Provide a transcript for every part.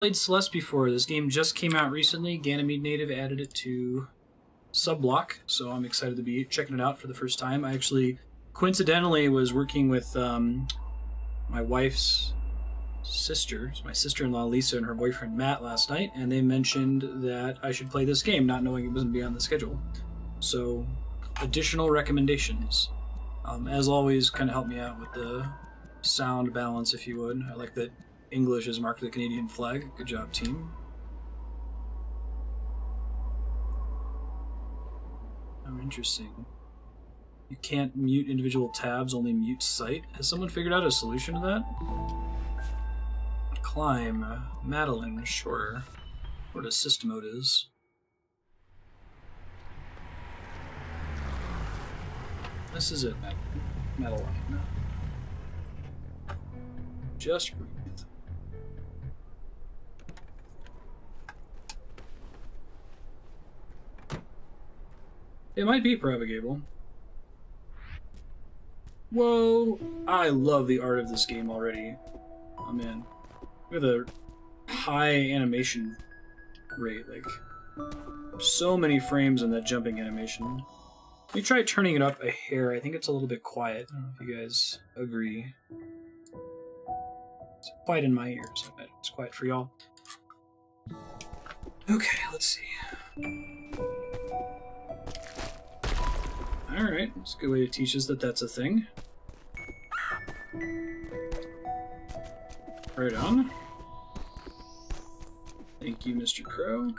Played Celeste before. This game just came out recently. Ganymede Native added it to Subblock, so I'm excited to be checking it out for the first time. I actually, coincidentally, was working with my wife's sister, my sister-in-law Lisa, and her boyfriend Matt last night, and they mentioned that I should play this game, not knowing it wasn't be on the schedule. So, additional recommendations. As always, kind of help me out with the sound balance, if you would. I like that English is marked with the Canadian flag. Good job, team. Oh, interesting. You can't mute individual tabs, only mute site. Has someone figured out a solution to that? Climb. Badeline, sure. What a system mode is. This is it, Badeline. Just breathe. It might be propagable. Whoa! I love the art of this game already. I'm in. Look at the high animation rate, like so many frames in that jumping animation. Let me try turning it up a hair. I think it's a little bit quiet. I don't know if you guys agree. It's quiet in my ears. I bet it's quiet for y'all. Okay, let's see. Alright, it's a good way to teach us that that's a thing. Right on. Thank you, Mr. Crow.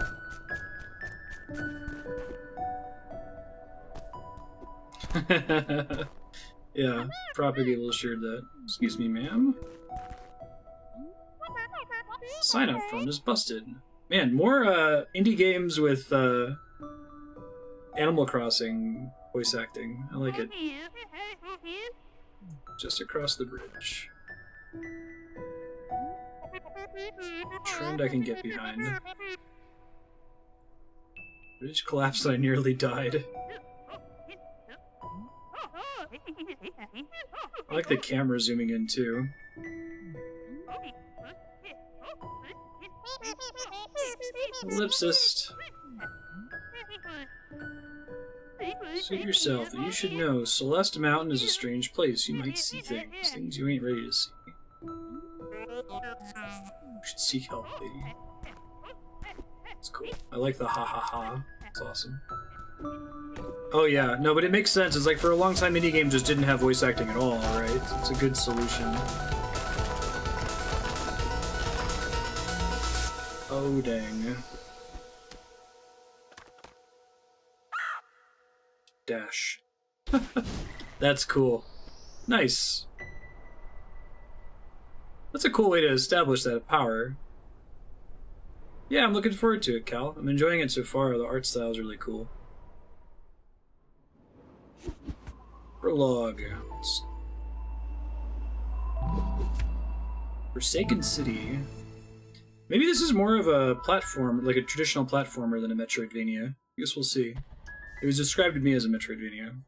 Yeah, Propagable assured that. Excuse me, ma'am. Sign up form is busted. Man, more indie games with Animal Crossing voice acting. I like it. Just across the bridge. Trend I can get behind. Bridge collapsed and I nearly died. I like the camera zooming in too. Ellipsist. Suit yourself. You should know, Celeste Mountain is a strange place. You might see things you ain't ready to see. You should seek help, lady. It's cool. I like the ha ha ha. It's awesome. Oh yeah, no, but it makes sense. It's like for a long time indie games just didn't have voice acting at all, right? It's a good solution. Oh dang. Dash. That's cool. Nice. That's a cool way to establish that power. Yeah, I'm looking forward to it, Cal. I'm enjoying it so far. The art style is really cool. Prologue. Forsaken City. Maybe this is more of a platform, like a traditional platformer than a Metroidvania. I guess we'll see. It was described to me as a Metroidvania.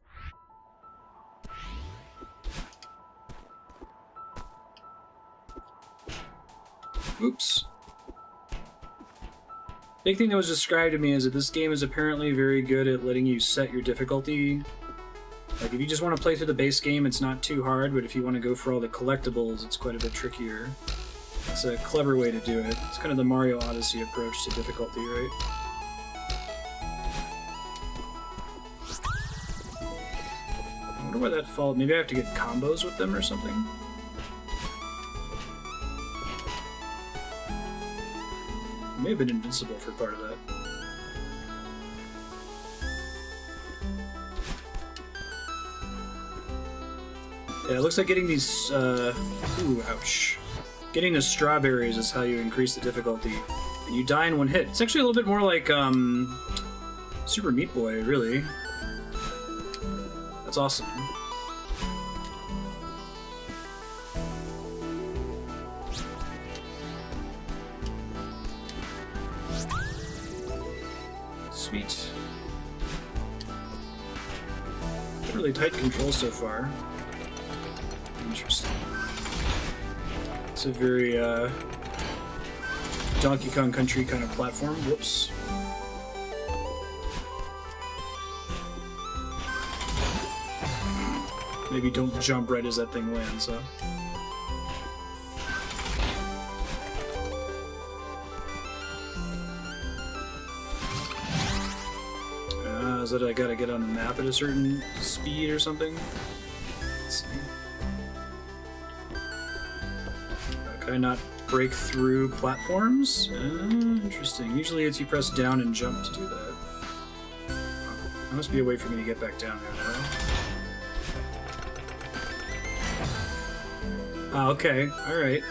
Oops. Big thing that was described to me is that this game is apparently very good at letting you set your difficulty. Like, if you just want to play through the base game, it's not too hard, but if you want to go for all the collectibles, it's quite a bit trickier. It's a clever way to do it. It's kind of the Mario Odyssey approach to difficulty, right? I wonder why that followed. Maybe I have to get combos with them or something? I may have been invincible for part of that. Yeah, it looks like getting these, ooh, ouch. Getting the strawberries is how you increase the difficulty. And you die in one hit. It's actually a little bit more like, Super Meat Boy, really. That's awesome. Sweet. Really tight controls so far. Interesting. It's a very Donkey Kong Country kind of platform. Whoops. Maybe don't jump right as that thing lands, huh? Is that I gotta get on the map at a certain speed or something? Let's see. Can I not break through platforms? Interesting. Usually it's you press down and jump to do that. There must be a way for me to get back down there now. Ah, okay. Alright.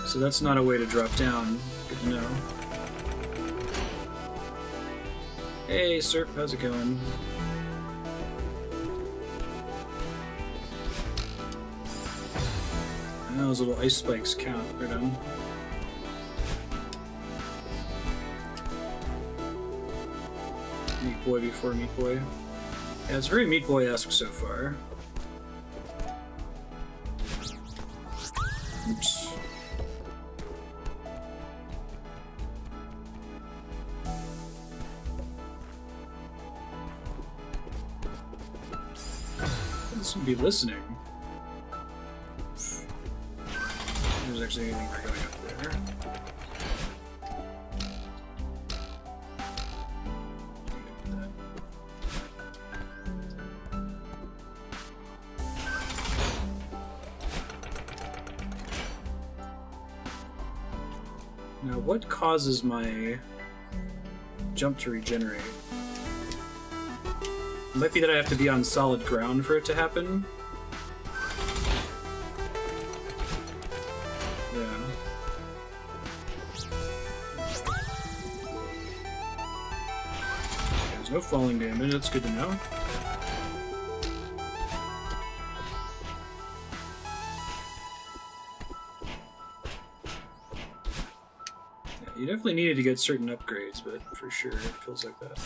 So that's not a way to drop down. Good to know. Hey, Serp, how's it going? I know those little ice spikes count. Right on. Meat Boy before Meat Boy. Yeah, it's very Meat Boy-esque so far. Oops. This would be listening. There's actually anything going up there. Now, what causes my jump to regenerate? It might be that I have to be on solid ground for it to happen. Yeah. There's no falling damage, that's good to know. Yeah, you definitely needed to get certain upgrades, but for sure it feels like that.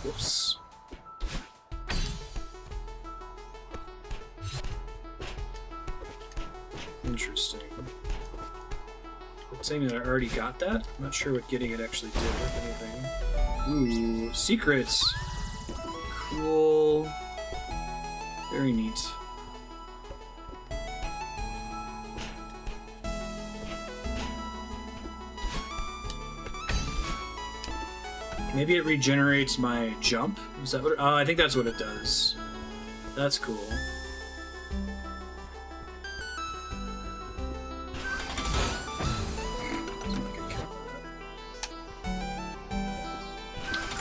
Whoops. Interesting. It's saying that I already got that? I'm not sure what getting it actually did, if anything. Ooh, secrets! Cool. Very neat. Maybe it regenerates my jump? Is that what it, I think that's what it does. That's cool.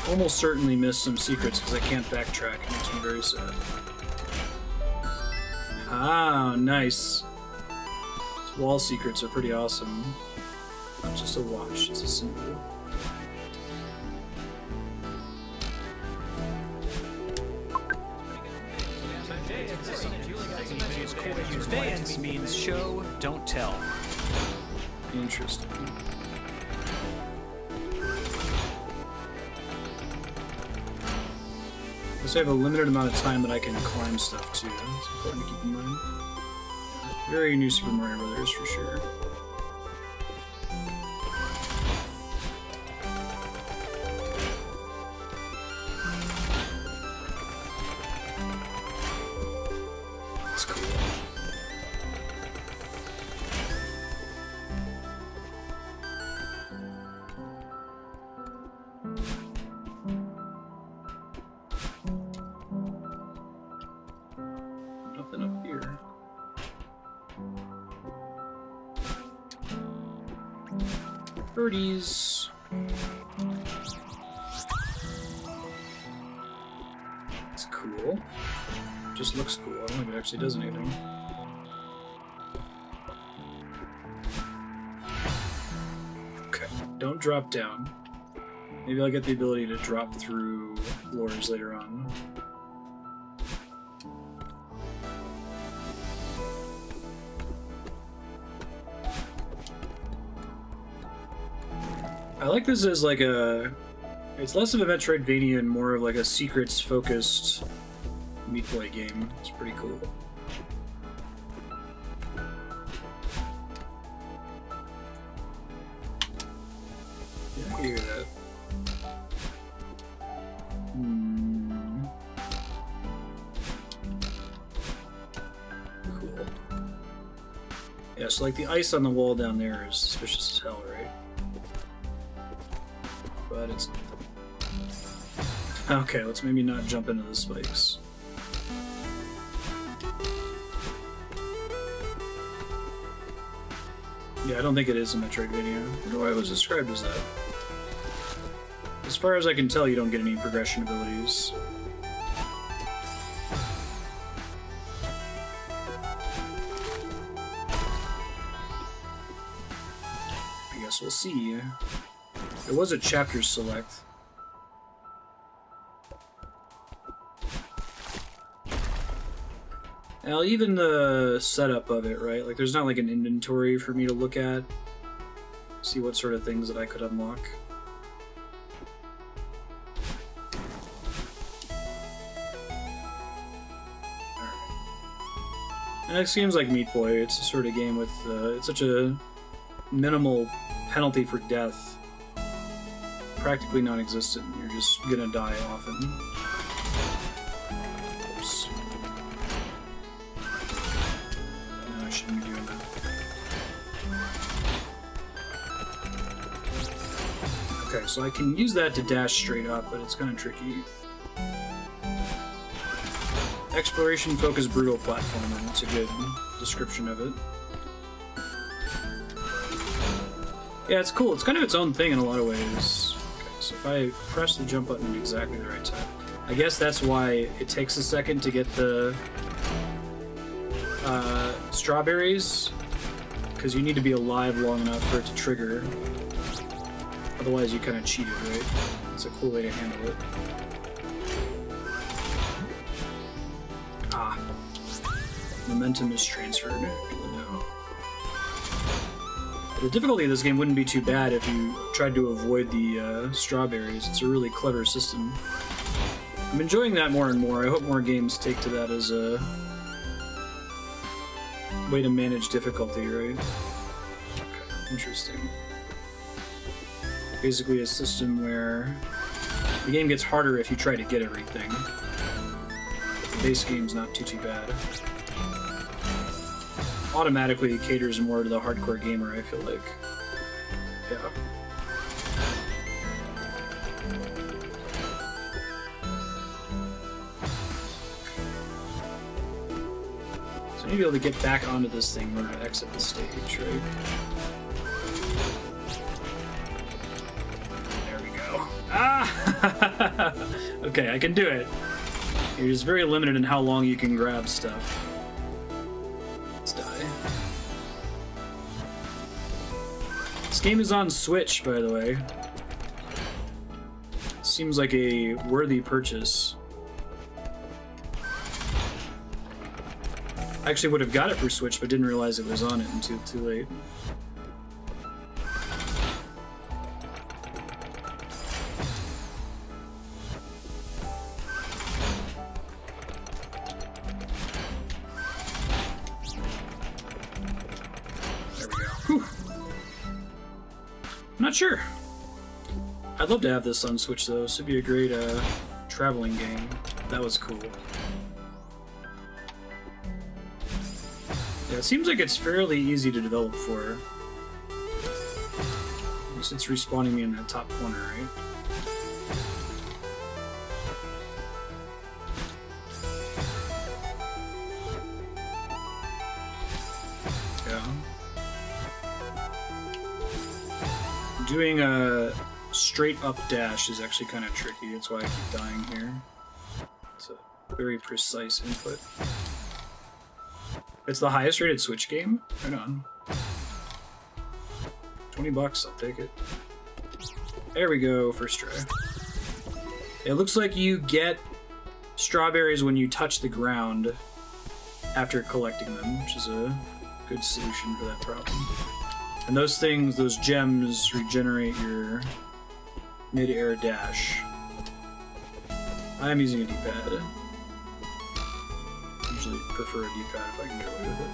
Almost certainly missed some secrets because I can't backtrack. It makes me very sad. Ah, nice. These wall secrets are pretty awesome. Not just a watch, it's a symbol. Advance means show, don't tell. Interesting. I have a limited amount of time that I can climb stuff too. It's important to keep in mind. Very new Super Mario Brothers for sure. That's cool. Nothing up here. Birdies. It's cool. Just looks cool. I don't think it actually does anything. Okay, don't drop down. Maybe I'll get the ability to drop through floors later on. I like this as like a... It's less of a Metroidvania and more of like a secrets-focused Meat Boy game. It's pretty cool. Yeah, I hear that. Cool. Yeah, so like the ice on the wall down there is suspicious as hell, right? But it's... Okay, let's maybe not jump into the spikes. Yeah, I don't think it is a Metroidvania. I don't know why it was described as that. As far as I can tell, you don't get any progression abilities. I guess we'll see. There was a chapter select. Now, even the setup of it, right? Like, there's not like an inventory for me to look at. See what sort of things that I could unlock. And it seems like Meat Boy. It's a sort of game with it's such a minimal penalty for death, practically non-existent. You're just gonna die often. Oops. No, I shouldn't be doing that. Okay, so I can use that to dash straight up, but it's kind of tricky. Exploration-focused brutal platformer. That's a good description of it. Yeah, it's cool. It's kind of its own thing in a lot of ways. Okay, so if I press the jump button at exactly the right time, I guess that's why it takes a second to get the strawberries, because you need to be alive long enough for it to trigger. Otherwise, you kind of cheated, right? It's a cool way to handle it. Ah. Momentum is transferred. Good to know. The difficulty of this game wouldn't be too bad if you tried to avoid the strawberries. It's a really clever system. I'm enjoying that more and more. I hope more games take to that as a way to manage difficulty, right? Okay, interesting. Basically a system where the game gets harder if you try to get everything. The base game's not too bad. Automatically caters more to the hardcore gamer, I feel like. Yeah. So I need to be able to get back onto this thing in order to exit the stage, right? There we go. Ah! Okay, I can do it. You're just very limited in how long you can grab stuff. Let's die. This game is on Switch, by the way. Seems like a worthy purchase. I actually would have got it for Switch, but didn't realize it was on it until too late. Not sure. I'd love to have this on Switch though. This would be a great traveling game. That was cool. Yeah, it seems like it's fairly easy to develop for. At least it's respawning me in that top corner, right? Doing a straight up dash is actually kind of tricky. That's why I keep dying here. It's a very precise input. It's the highest rated Switch game? Right on. $20, I'll take it. There we go, first try. It looks like you get strawberries when you touch the ground after collecting them, which is a good solution for that problem. And those things, those gems, regenerate your mid-air dash. I am using a D-pad. Usually prefer a D-pad if I can get away with it.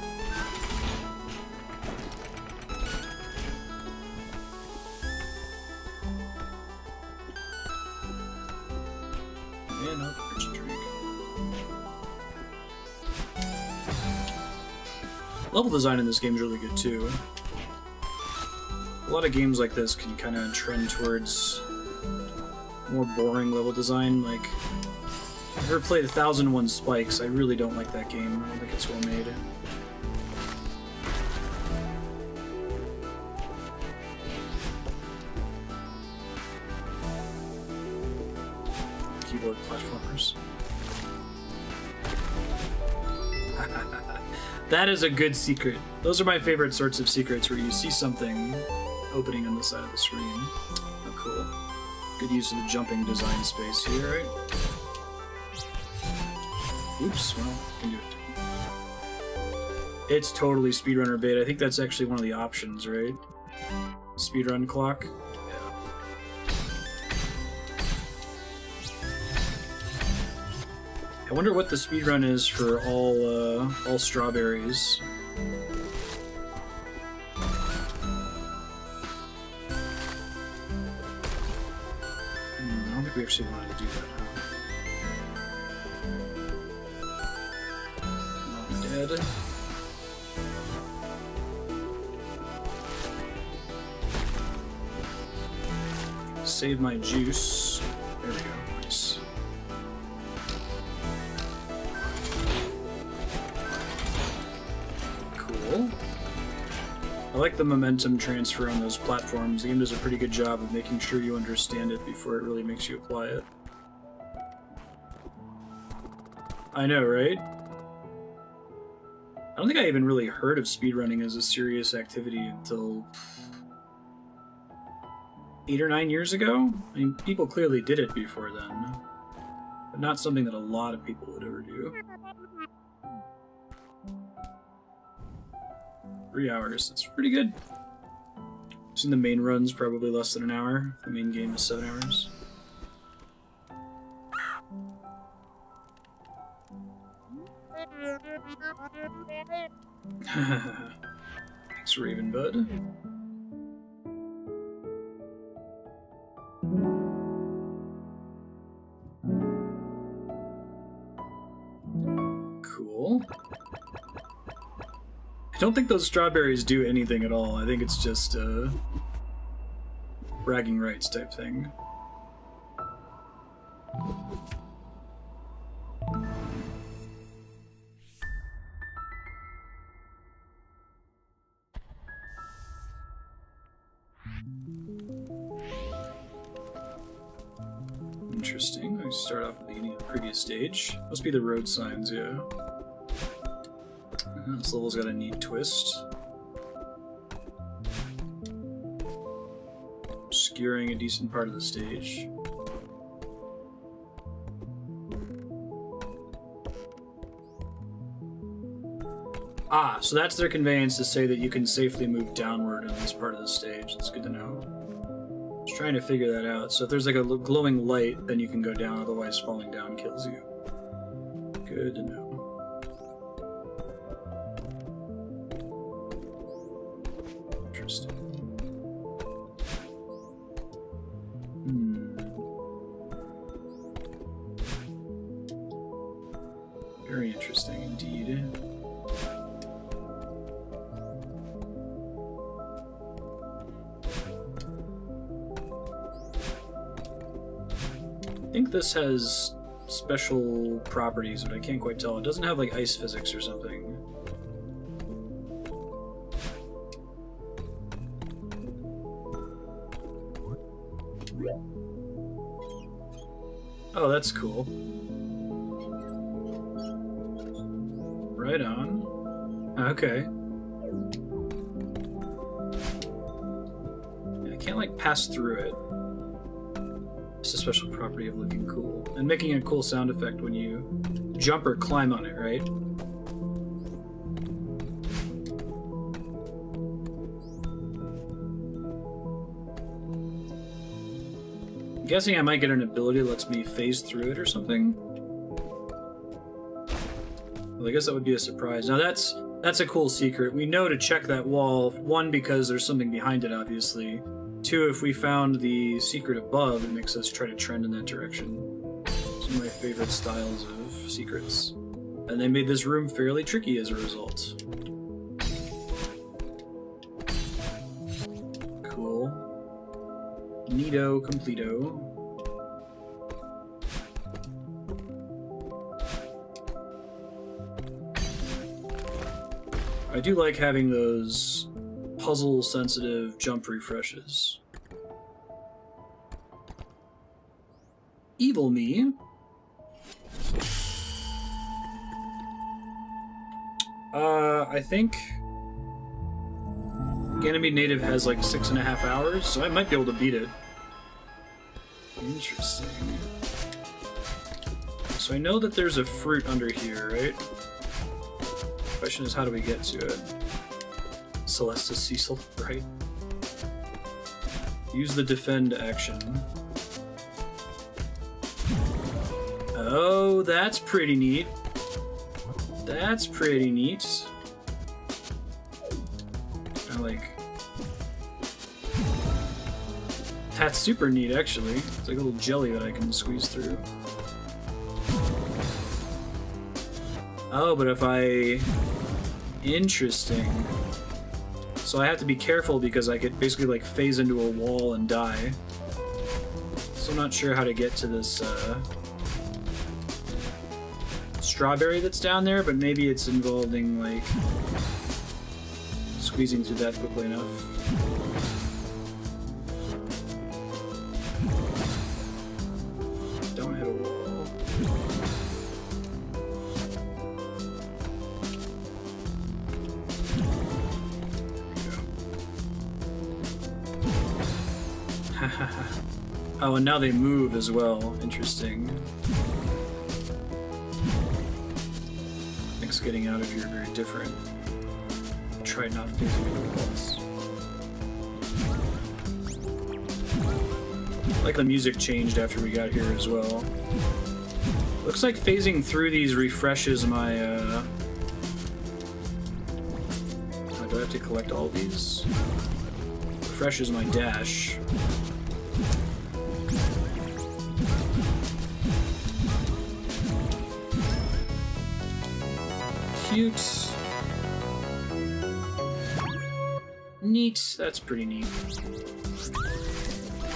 And I'll fetch a drink. Level design in this game is really good too. A lot of games like this can kind of trend towards more boring level design. Like, I've ever played 1001 Spikes. I really don't like that game. I don't think it's well made. Keyboard platformers. That is a good secret. Those are my favorite sorts of secrets, where you see something opening on the side of the screen. Oh, cool. Good use of the jumping design space here, right? Oops, well, I can do it too. It's totally speedrunner bait. I think that's actually one of the options, right? Speedrun clock. I wonder what the speedrun is for all strawberries. I don't think we actually wanted to do that, huh? Not dead. Save my juice. There we go. Nice. Cool. I like the momentum transfer on those platforms. The game does a pretty good job of making sure you understand it before it really makes you apply it. I know, right? I don't think I even really heard of speedrunning as a serious activity until 8 or 9 years ago. I mean, people clearly did it before then, but not something that a lot of people would ever do. 3 hours, that's pretty good. I've seen the main run's probably less than an hour. The main game is 7 hours. Thanks, Ravenbud. Cool. I don't think those strawberries do anything at all. I think it's just a bragging rights type thing. Interesting. I start off at the beginning of the previous stage. Must be the road signs, yeah. This level's got a neat twist. Obscuring a decent part of the stage. Ah, so that's their conveyance to say that you can safely move downward in this part of the stage. That's good to know. I was trying to figure that out. So if there's like a glowing light, then you can go down, otherwise falling down kills you. Good to know. Interesting. Very interesting indeed. I think this has special properties, but I can't quite tell. It doesn't have like ice physics or something. Oh, that's cool. Right on. Okay. I can't like pass through it. It's a special property of looking cool. And making a cool sound effect when you jump or climb on it, right? I'm guessing I might get an ability that lets me phase through it or something. Well, I guess that would be a surprise. Now that's a cool secret. We know to check that wall, one, because there's something behind it, obviously. Two, if we found the secret above, it makes us try to trend in that direction. So One of my favorite styles of secrets. And they made this room fairly tricky as a result. Cool. Neato completo. I do like having those puzzle-sensitive jump refreshes. Evil me. I think Ganymede Native has like 6.5 hours, so I might be able to beat it. Interesting. So I know that there's a fruit under here, right? Question is, how do we get to it? Celeste Cecil, right? Use the defend action. Oh, that's pretty neat. That's pretty neat. I like... That's super neat, actually. It's like a little jelly that I can squeeze through. Oh, but if I... Interesting. So I have to be careful because I could basically like phase into a wall and die. So I'm not sure how to get to this strawberry that's down there, but maybe it's involving like squeezing through that quickly enough. Don't hit a wall. Oh, and now they move as well. Interesting. Things getting out of here are very different. Try not phasing into walls. Like the music changed after we got here as well. Looks like phasing through these refreshes my do I have to collect all these? Refreshes my dash. Cute. Neat. That's pretty neat.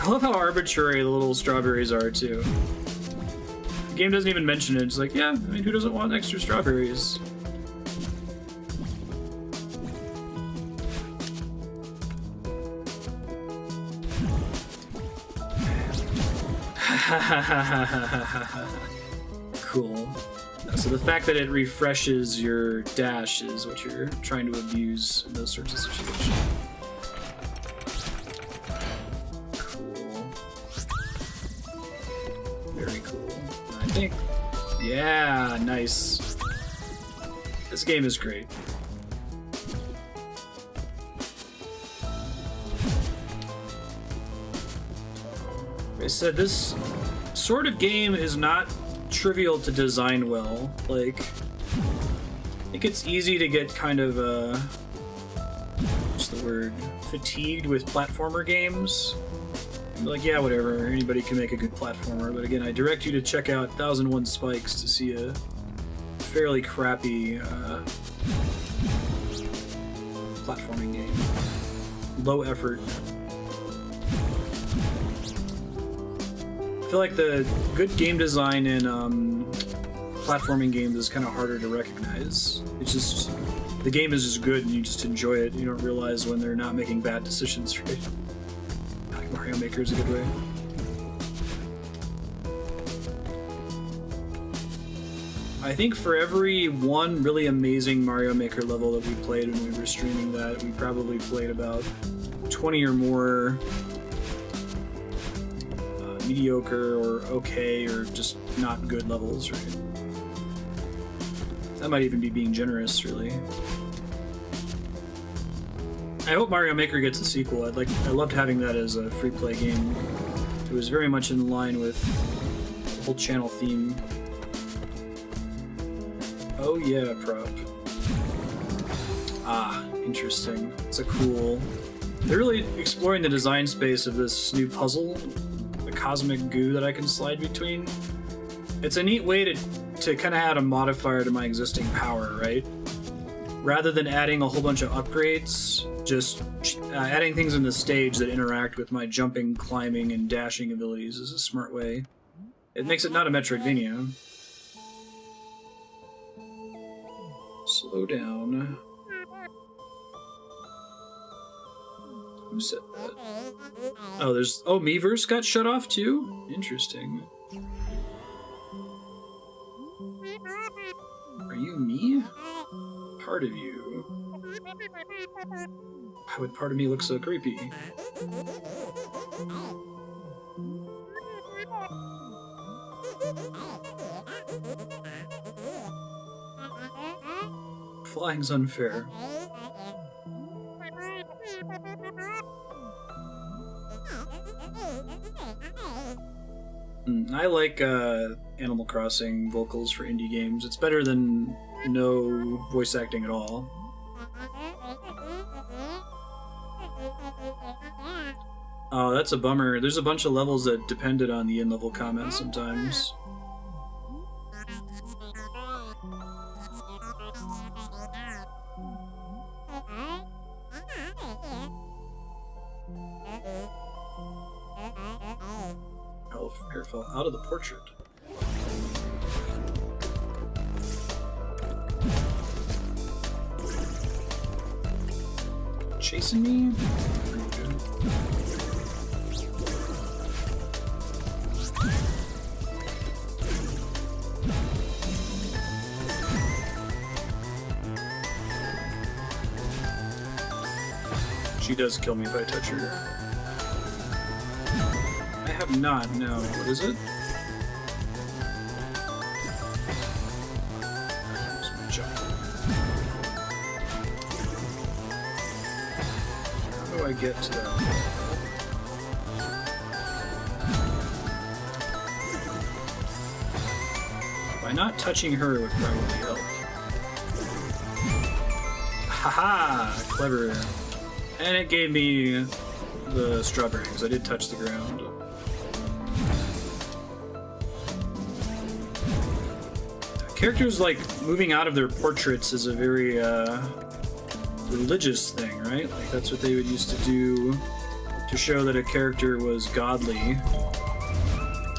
I love how arbitrary the little strawberries are, too. The game doesn't even mention it. It's like, yeah, I mean, who doesn't want extra strawberries? Cool. So the fact that it refreshes your dash is what you're trying to abuse in those sorts of situations. Cool. Very cool. I think... Yeah, nice. This game is great. Like I said, this sort of game is not trivial to design well. Like, I think it's easy to get kind of, what's the word? Fatigued with platformer games. I'm like, yeah, whatever, anybody can make a good platformer, but again, I direct you to check out 1001 Spikes to see a fairly crappy, platforming game. Low effort. I feel like the good game design in platforming games is kind of harder to recognize. It's just, the game is just good and you just enjoy it. You don't realize when they're not making bad decisions, right? Like Mario Maker is a good way. I think for every one really amazing Mario Maker level that we played when we were streaming that, we probably played about 20 or more mediocre or okay or just not good levels, right? That might even be being generous, really. I hope Mario Maker gets a sequel. I loved having that as a free play game. It was very much in line with the whole channel theme. Oh yeah, prop. Ah, interesting. It's a cool... They're really exploring the design space of this new puzzle. The cosmic goo that I can slide between. It's a neat way to kind of add a modifier to my existing power, right? Rather than adding a whole bunch of upgrades, just adding things in the stage that interact with my jumping, climbing, and dashing abilities is a smart way. It makes it not a Metroidvania. Slow down. Who said that? Oh, there's... Oh, Miiverse got shut off too? Interesting. Are you me? Part of you. Why would part of me look so creepy? Flying's unfair. I like Animal Crossing vocals for indie games. It's better than no voice acting at all. Oh, that's a bummer. There's a bunch of levels that depended on the in-level comments sometimes. Hair fell out of the portrait. Chasing me? Pretty good. She does kill me if I touch her. I have not, no. What is it? Where's my jump? How do I get to that? By not touching her would probably help. Haha! Clever. And it gave me the strawberries. I did touch the ground. Characters, like, moving out of their portraits is a very, religious thing, right? Like, that's what they would used to do to show that a character was godly.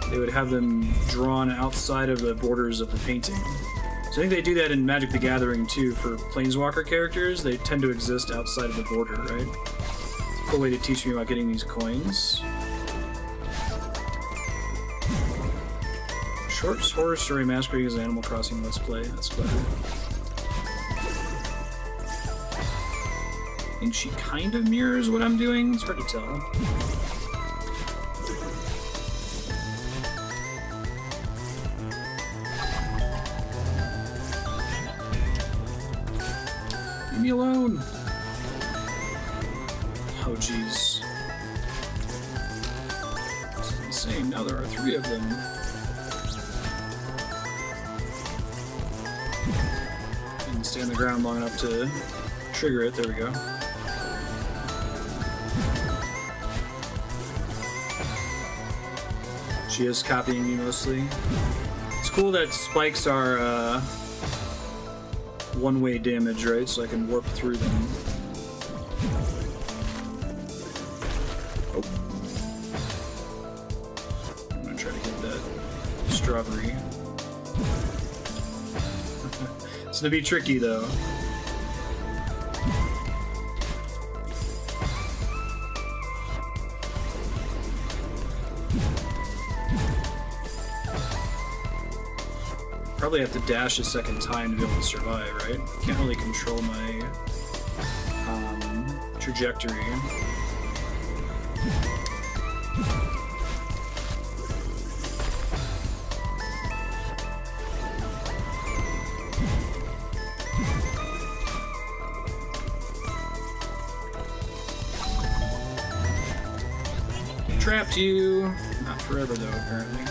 They would have them drawn outside of the borders of the painting. So I think they do that in Magic the Gathering, too, for Planeswalker characters. They tend to exist outside of the border, right? It's a cool way to teach me about getting these coins. Short horror story masquerading as Animal Crossing Let's Play. That's clever. I think she kind of mirrors what I'm doing. It's hard to tell. Leave me alone. Oh, jeez. This is insane. Now there are 3 of them. Stay on the ground long enough to trigger it. There we go. She is copying me mostly. It's cool that spikes are one-way damage, right? So I can warp through them. Oh. I'm gonna try to get that strawberry. It's gonna be tricky, though. Probably have to dash a second time to be able to survive, right? Can't really control my trajectory. Trapped you. Not forever, though, apparently.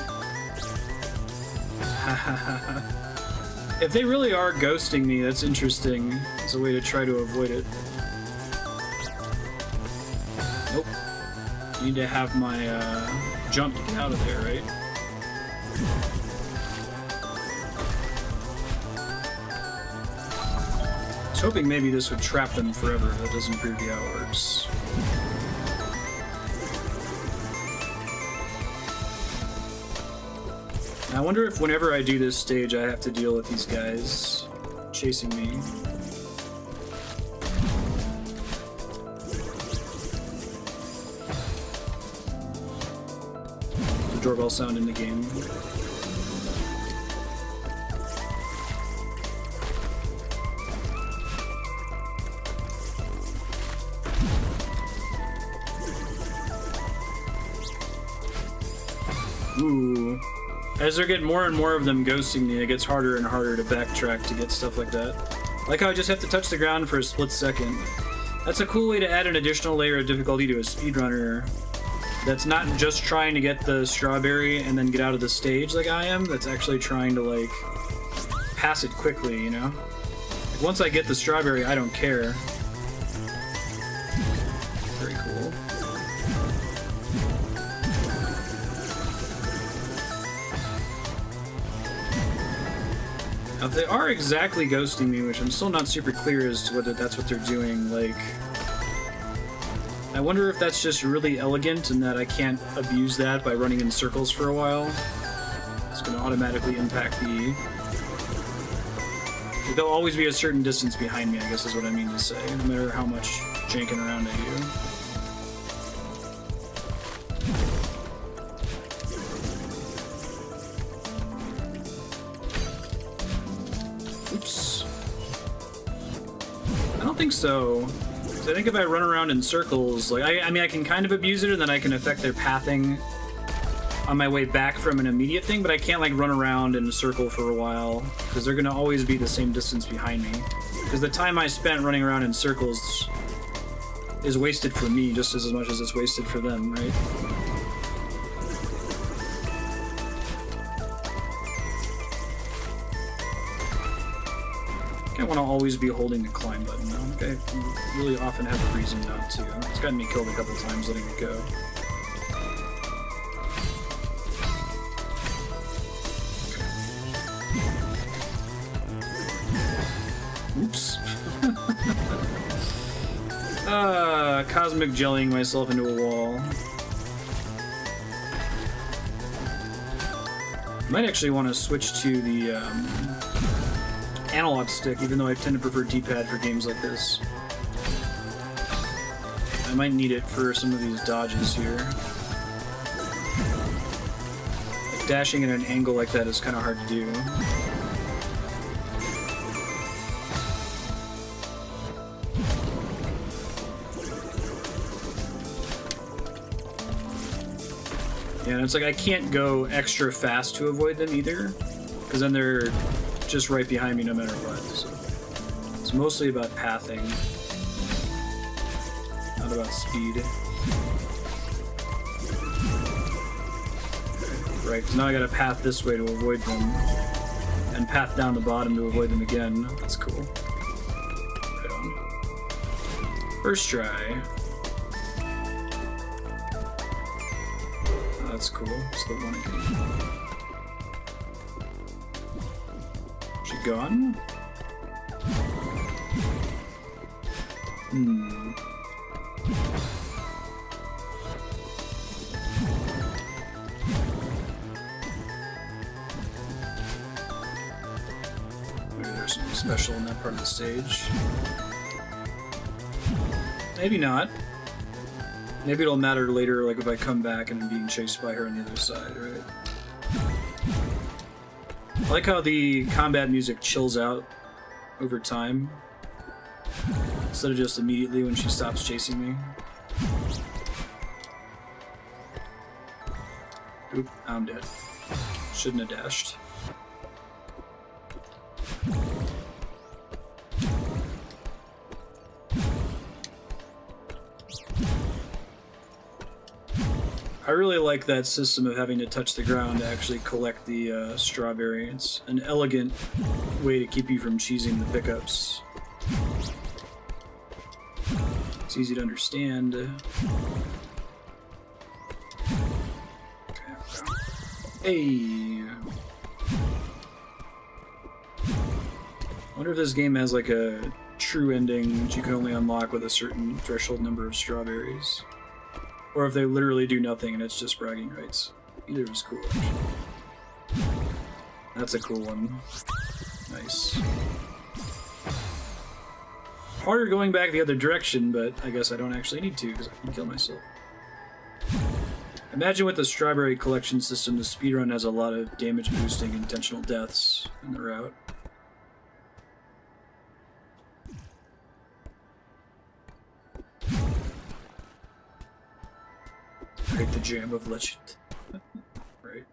If they really are ghosting me, that's interesting. It's a way to try to avoid it. Nope. Need to have my jump to get out of there, right? was hoping maybe this would trap them forever. That doesn't appear to be how it works. I wonder if whenever I do this stage I have to deal with these guys chasing me. The doorbell sound in the game. Ooh. As they're getting more and more of them ghosting me, it gets harder and harder to backtrack to get stuff like that. Like how I just have to touch the ground for a split second. That's a cool way to add an additional layer of difficulty to a speedrunner that's not just trying to get the strawberry and then get out of the stage like I am, that's actually trying to, like, pass it quickly, you know? Like, once I get the strawberry, I don't care. Very cool. Now, if they are exactly ghosting me, which I'm still not super clear as to whether that's what they're doing, like... I wonder if that's just really elegant and that I can't abuse that by running in circles for a while. It's going to automatically impact the... There'll always be a certain distance behind me, I guess is what I mean to say, no matter how much janking around I do. Oops. I don't think so. I think if I run around in circles, like I mean, I can kind of abuse it, and then I can affect their pathing on my way back from an immediate thing, but I can't like run around in a circle for a while because they're gonna always be the same distance behind me. Because the time I spent running around in circles is wasted for me just as much as it's wasted for them, right? I want to always be holding the climb button. I think I really often have a reason not to. It's gotten me killed a couple times letting it go. Oops. Cosmic jellying myself into a wall. Might actually want to switch to the analog stick, even though I tend to prefer D-pad for games like this. I might need it for some of these dodges here. Like dashing at an angle like that is kind of hard to do. Yeah, and it's like I can't go extra fast to avoid them either, because then they're just right behind me no matter what. So it's mostly about pathing, not about speed. Right, because now I gotta path this way to avoid them, and path down the bottom to avoid them again. That's cool. Right on. First try. Oh, that's cool. It's the one again. Gone? Hmm. Maybe there's something special in that part of the stage. Maybe not. Maybe it'll matter later, like if I come back and I'm being chased by her on the other side, right? I like how the combat music chills out over time, instead of just immediately when she stops chasing me. Oop, I'm dead. Shouldn't have dashed. I really like that system of having to touch the ground to actually collect the strawberry. It's an elegant way to keep you from cheesing the pickups. It's easy to understand. Hey! Wonder if this game has like a true ending, which you can only unlock with a certain threshold number of strawberries. Or if they literally do nothing and it's just bragging rights. Either was cool, actually. That's a cool one. Nice. Harder going back the other direction, but I guess I don't actually need to because I can kill myself. Imagine with the strawberry collection system, the speedrun has a lot of damage boosting intentional deaths in the route. Create the jam of legend. Right.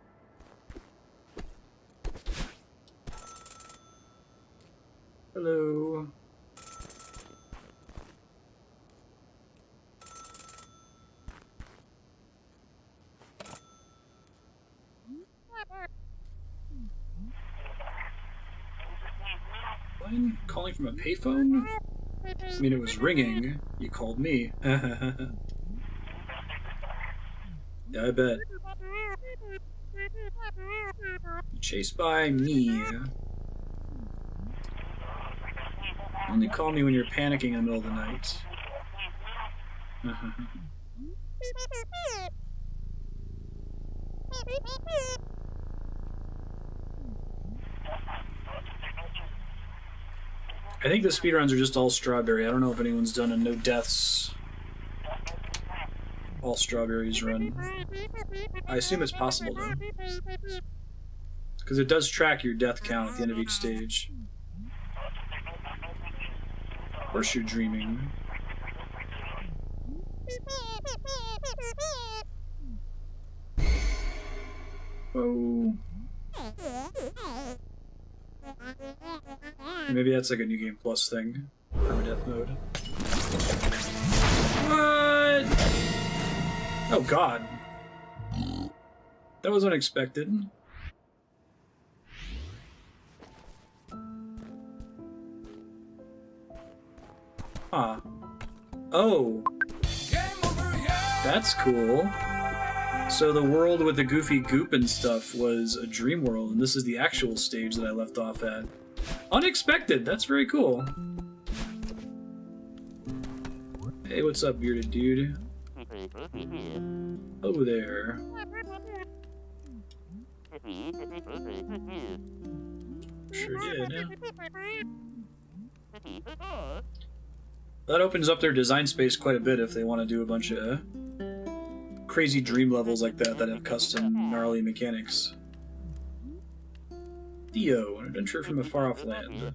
Hello. Line calling from a payphone? I mean, it was ringing. You called me. Yeah, I bet. Chased by me. Only call me when you're panicking in the middle of the night. I think the speedruns are just all strawberry. I don't know if anyone's done a no deaths, all strawberries run. I assume it's possible though. Because it does track your death count at the end of each stage. Of course you're dreaming. Oh. Maybe that's like a New Game Plus thing. Permadeath mode. What? Oh god. That was unexpected. Huh. Oh. That's cool. So the world with the goofy goop and stuff was a dream world, and this is the actual stage that I left off at. Unexpected! That's very cool. Hey, what's up, bearded dude? Oh there. Sure did. That opens up their design space quite a bit if they want to do a bunch of crazy dream levels like that that have custom gnarly mechanics. Theo, an adventure from a far-off land.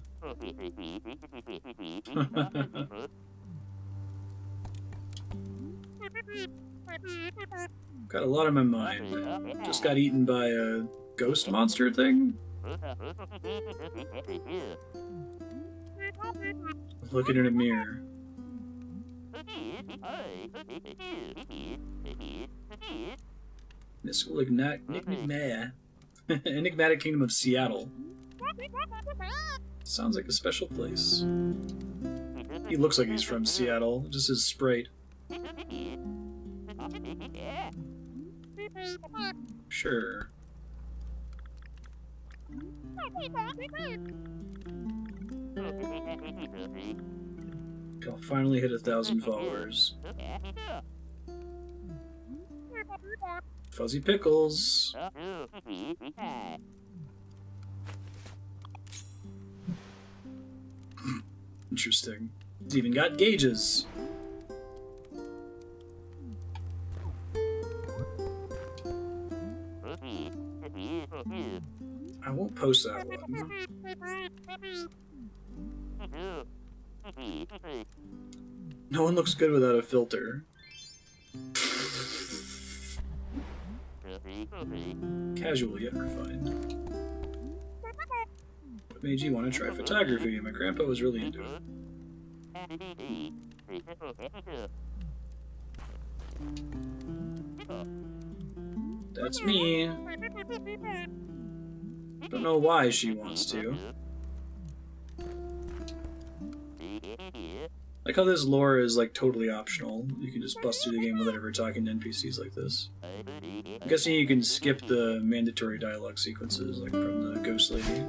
Got a lot on my mind. Just got eaten by a ghost monster thing? Looking in a mirror. Mystical Enigmatic Kingdom of Seattle. Sounds like a special place. He looks like he's from Seattle, just his sprite. Sure. I'll finally hit 1,000 followers. Fuzzy pickles. Interesting. It's even got gauges. I won't post that one. No one looks good without a filter. Casual yet refined. What made you want to try photography? My grandpa was really into it. That's me. Don't know why she wants to. Like how this lore is like totally optional. You can just bust through the game without ever talking to NPCs like this. I'm guessing you can skip the mandatory dialogue sequences, like from the Ghost Lady.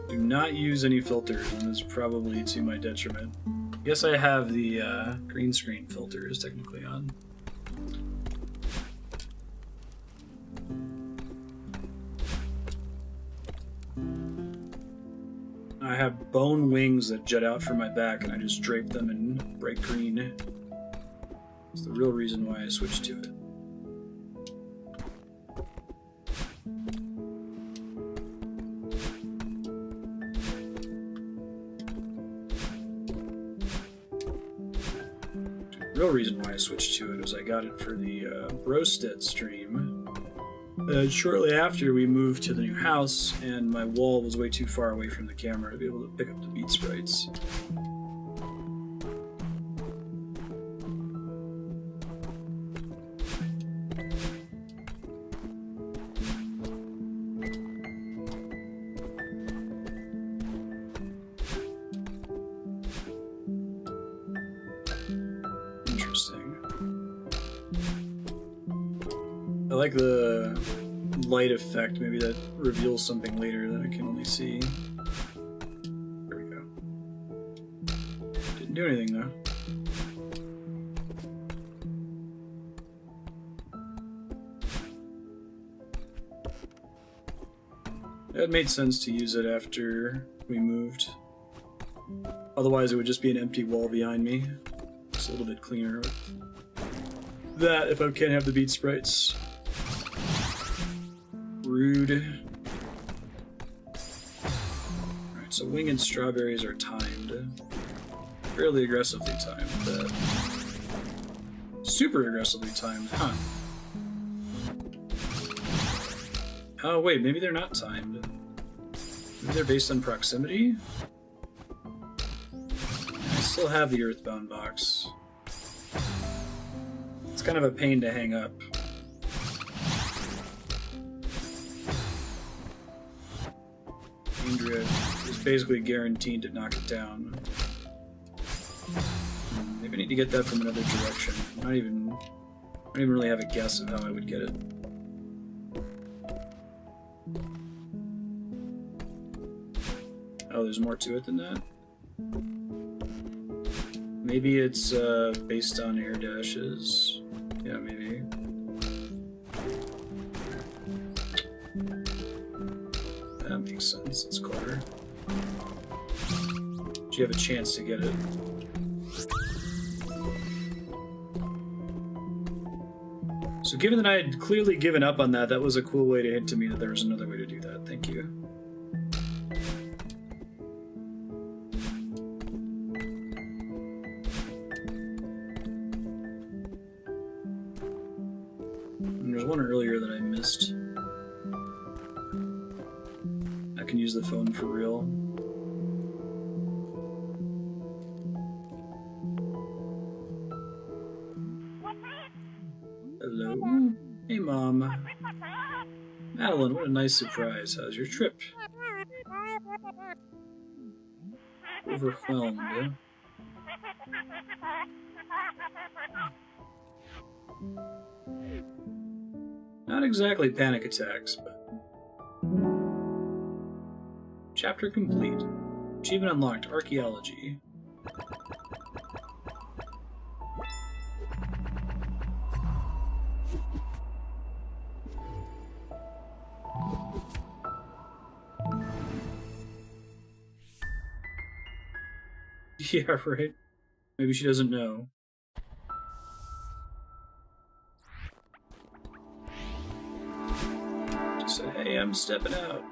Do not use any filters, and it's probably to my detriment. I guess I have the green screen filters technically on. I have bone wings that jut out from my back, and I just drape them in bright green. It's the real reason why I switched to it. The real reason why I switched to it was I got it for the Marstead stream. Shortly after, we moved to the new house, and my wall was way too far away from the camera to be able to pick up the beat sprites. Interesting. I like the light effect. Maybe that reveals something later that I can only see. There we go. Didn't do anything though. It made sense to use it after we moved. Otherwise it would just be an empty wall behind me. It's a little bit cleaner with that if I can't have the beat sprites. Rude. Alright, so wing and strawberries are timed. Fairly aggressively timed. Super aggressively timed, huh? Oh wait, maybe they're not timed. Maybe they're based on proximity? I still have the Earthbound box. It's kind of a pain to hang up. Andrea is basically guaranteed to knock it down. Maybe I need to get that from another direction. I don't even really have a guess of how I would get it. Oh, there's more to it than that? Maybe it's based on air dashes. Yeah, maybe. That makes sense. It's clever. Do you have a chance to get it? So given that I had clearly given up on that, that was a cool way to hint to me that there was another way to do that. Thank you. And there's one earlier that I missed. I can use the phone for real. Hello? Hey, Mom. Madeline, what a nice surprise. How's your trip? Overwhelmed, eh? Not exactly panic attacks, but... Chapter complete. Achievement unlocked. Archaeology. Yeah, right. Maybe she doesn't know. Just said, hey, I'm stepping out.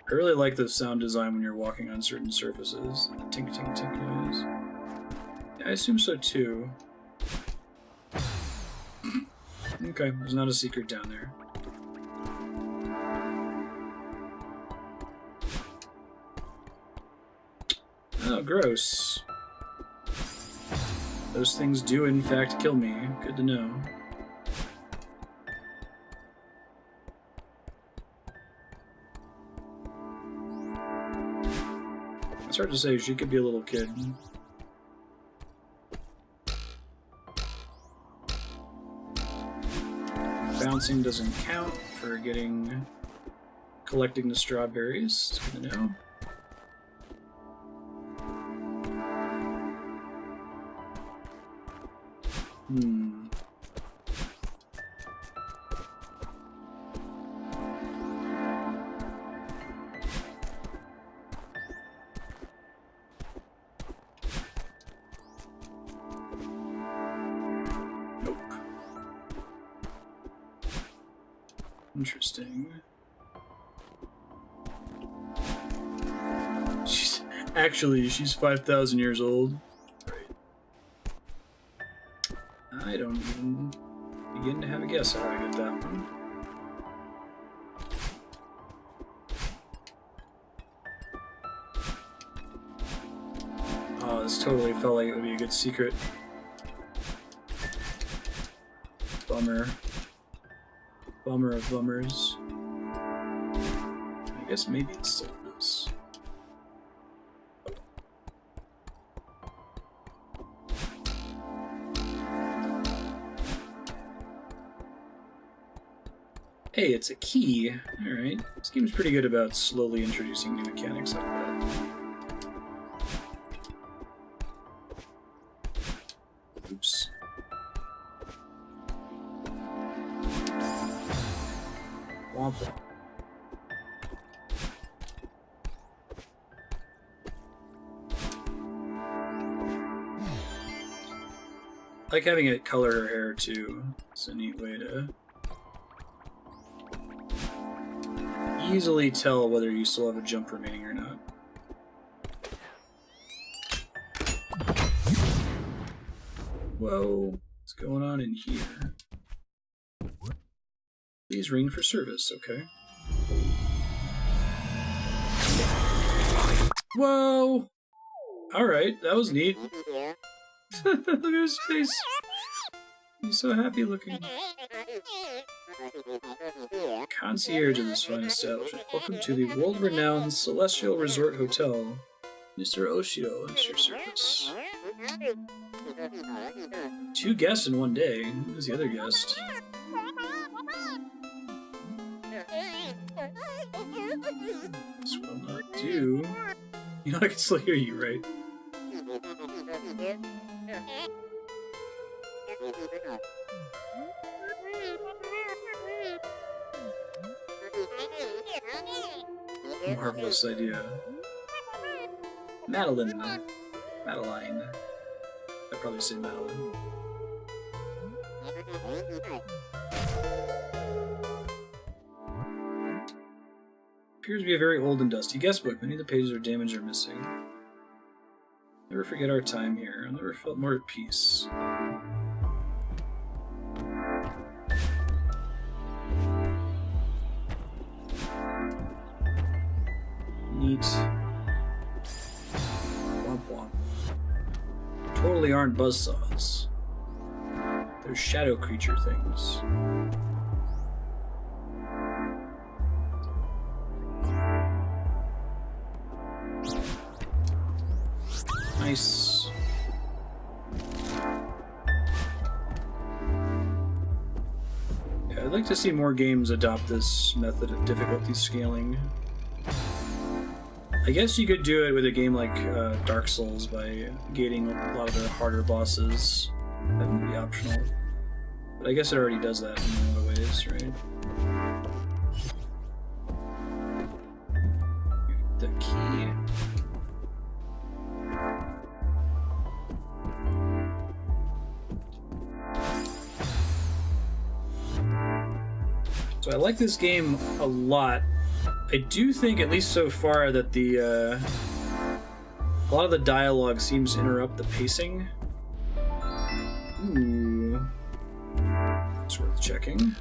I really like the sound design when you're walking on certain surfaces. The tink tink tink noise. Yeah, I assume so too. Okay, there's not a secret down there. Oh, gross. Those things do in fact kill me. Good to know. It's hard to say, she could be a little kid. Bouncing doesn't count for getting collecting the strawberries. It's good to know. Nope. Interesting. She's 5,000 years old. I don't even begin to have a guess how I got that one. Oh, this totally felt like it would be a good secret. Bummer. Bummer of bummers. I guess maybe it's still this. Hey, it's a key. Alright. This game's pretty good about slowly introducing new mechanics like that. Oops. Womp womp. I like having it color her hair too. It's a neat way to easily tell whether you still have a jump remaining or not. Whoa, what's going on in here? Please ring for service, okay. Whoa! Alright, that was neat. Look at his face. He's so happy looking. Concierge of this fine establishment. Welcome to the world-renowned Celestial Resort Hotel. Mr. Oshiro is your service. 2 guests in one day. Who's the other guest? This will not do. You know I can still hear you, right? Marvelous idea. Badeline. I'd probably say Badeline. Appears to be a very old and dusty guestbook. Many of the pages are damaged or missing. Never forget our time here. I've never felt more at peace. Neat. Womp womp. Totally aren't buzzsaws. They're shadow creature things. Nice. Yeah, I'd like to see more games adopt this method of difficulty scaling. I guess you could do it with a game like Dark Souls by gating a lot of the harder bosses, having to be optional. But I guess it already does that in a lot of ways, right? The key. So I like this game a lot. I do think, at least so far, that the a lot of the dialogue seems to interrupt the pacing. Ooh. It's worth checking.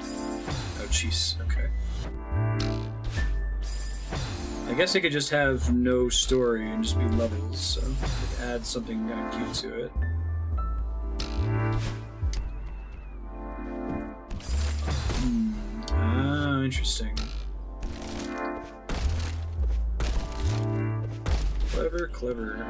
Oh, jeez. Okay. I guess it could just have no story and just be levels, so it adds something kind of cute to it. Ah, interesting. Clever, clever.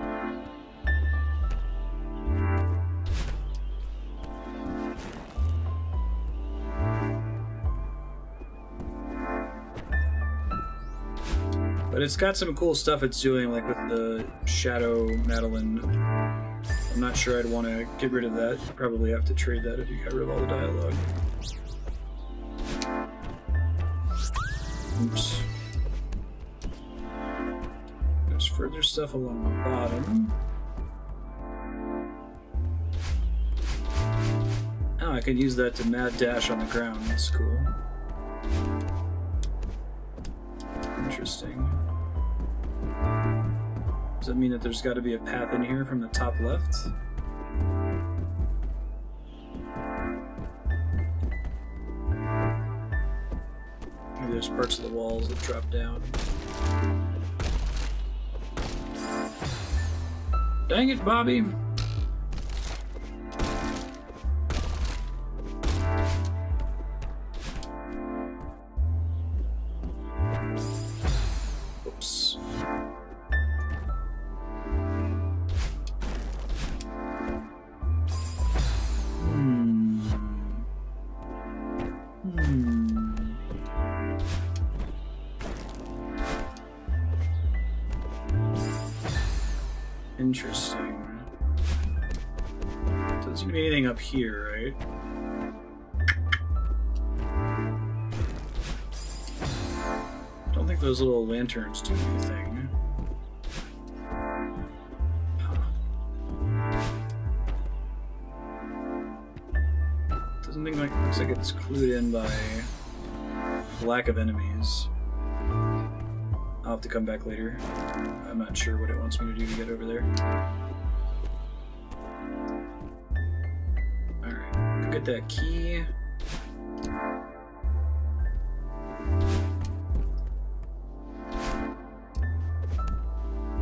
But it's got some cool stuff it's doing, like with the Shadow Madeline. I'm not sure I'd want to get rid of that. You'd probably have to trade that if you got rid of all the dialogue. Oops. There's further stuff along the bottom. Oh, I can use that to mad dash on the ground. That's cool. Interesting. Does that mean that there's got to be a path in here from the top left? Maybe there's parts of the walls that drop down. Dang it, Bobby! Oops. Interesting. Doesn't seem to be anything up here, right? I don't think those little lanterns do anything. Doesn't think like looks like it's clued in by lack of enemies. I'll have to come back later. I'm not sure what it wants me to do to get over there. Alright, go get that key.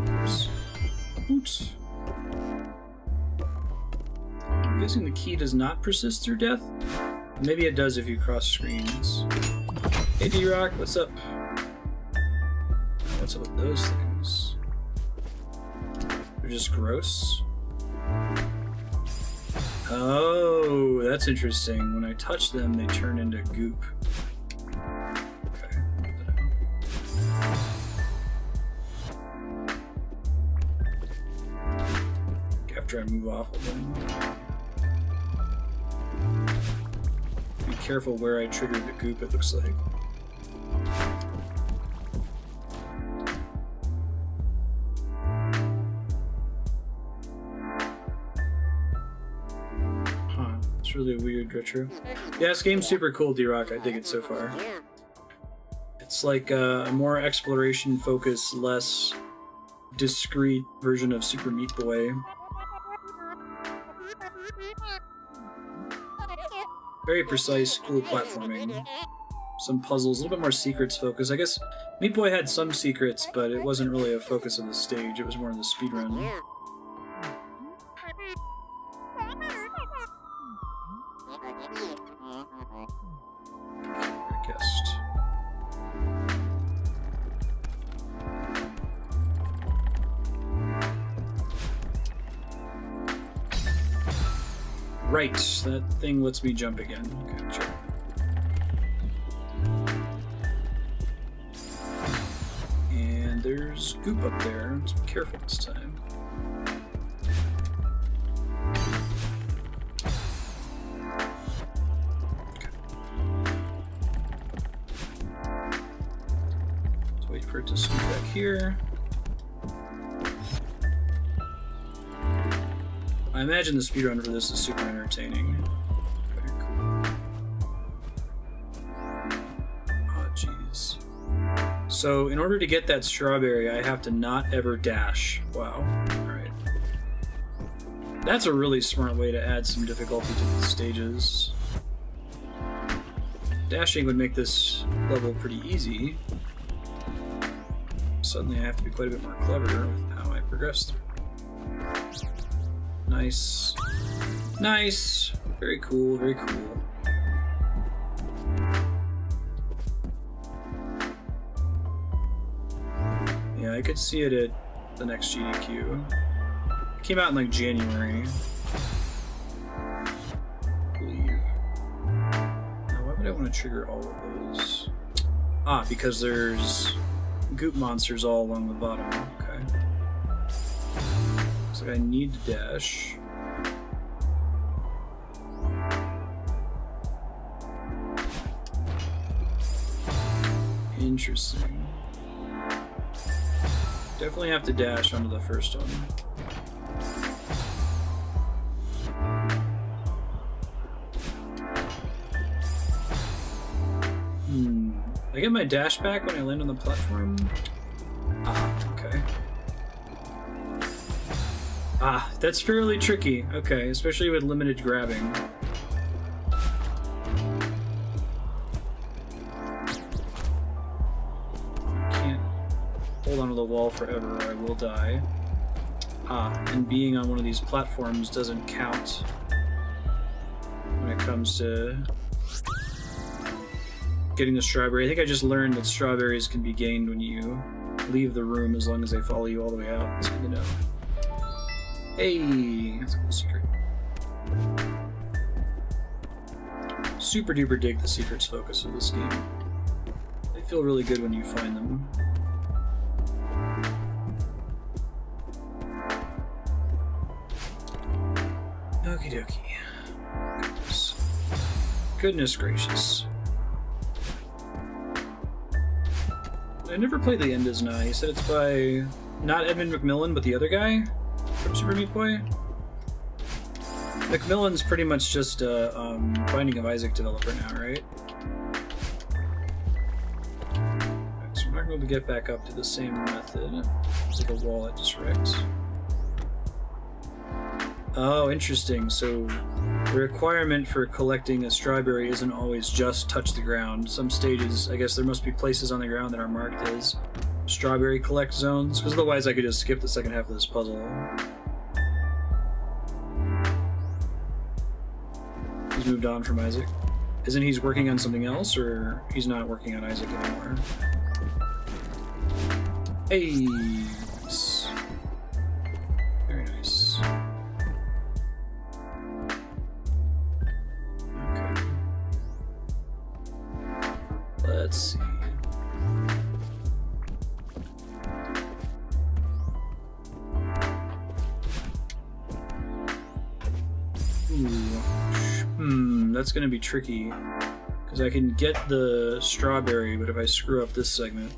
Oops. Oops. I'm guessing the key does not persist through death? Maybe it does if you cross screens. Hey D-Rock, what's up? What's up with those things? They're just gross. Oh, that's interesting. When I touch them, they turn into goop. Okay. After I move off of them. Be careful where I trigger the goop, it looks like. Really weird retro. Yeah, this game's super cool, D-Rock. I dig it so far. It's like a more exploration focused, less discrete version of Super Meat Boy. Very precise, cool platforming. Some puzzles, a little bit more secrets focused. I guess Meat Boy had some secrets, but it wasn't really a focus of the stage. It was more in the speedrun. Right, that thing lets me jump again. Okay, sure. And there's goop up there. Let's be careful this time. Okay. Let's wait for it to scoot back here. I imagine the speedrun for this is super entertaining. Okay, cool. Oh, jeez. So, in order to get that strawberry, I have to not ever dash. Wow. Alright. That's a really smart way to add some difficulty to the stages. Dashing would make this level pretty easy. Suddenly I have to be quite a bit more clever with how I progress through. Nice. Nice! Very cool, very cool. Yeah, I could see it at the next GDQ. It came out in like January. I believe. Now, why would I want to trigger all of those? Ah, because there's goop monsters all along the bottom. Okay. Looks like I need to dash. Interesting. Definitely have to dash onto the first one. I get my dash back when I land on the platform? Ah, okay. Ah, that's fairly tricky. Okay, especially with limited grabbing. I can't hold onto the wall forever or I will die. Ah, and being on one of these platforms doesn't count when it comes to getting the strawberry. I think I just learned that strawberries can be gained when you leave the room as long as they follow you all the way out. That's good to know. Hey, that's a cool secret. Super duper dig the secrets focus of this game. They feel really good when you find them. Okie dokie. Goodness gracious. I never played the End Is Nigh. You said it's by not Edmund McMillan, but the other guy from Super Meat Boy? McMillan's pretty much just a Binding of Isaac developer now, right? So we're not going to be able to get back up to the same method. It's like a wall that just wrecked. Oh, interesting. So the requirement for collecting a strawberry isn't always just touch the ground. Some stages, I guess there must be places on the ground that are marked as strawberry collect zones, because otherwise I could just skip the second half of this puzzle. He's moved on from Isaac. Isn't he working on something else, or he's not working on Isaac anymore? Hey! Nice. Very nice. Let's see. That's gonna be tricky because I can get the strawberry, but if I screw up this segment,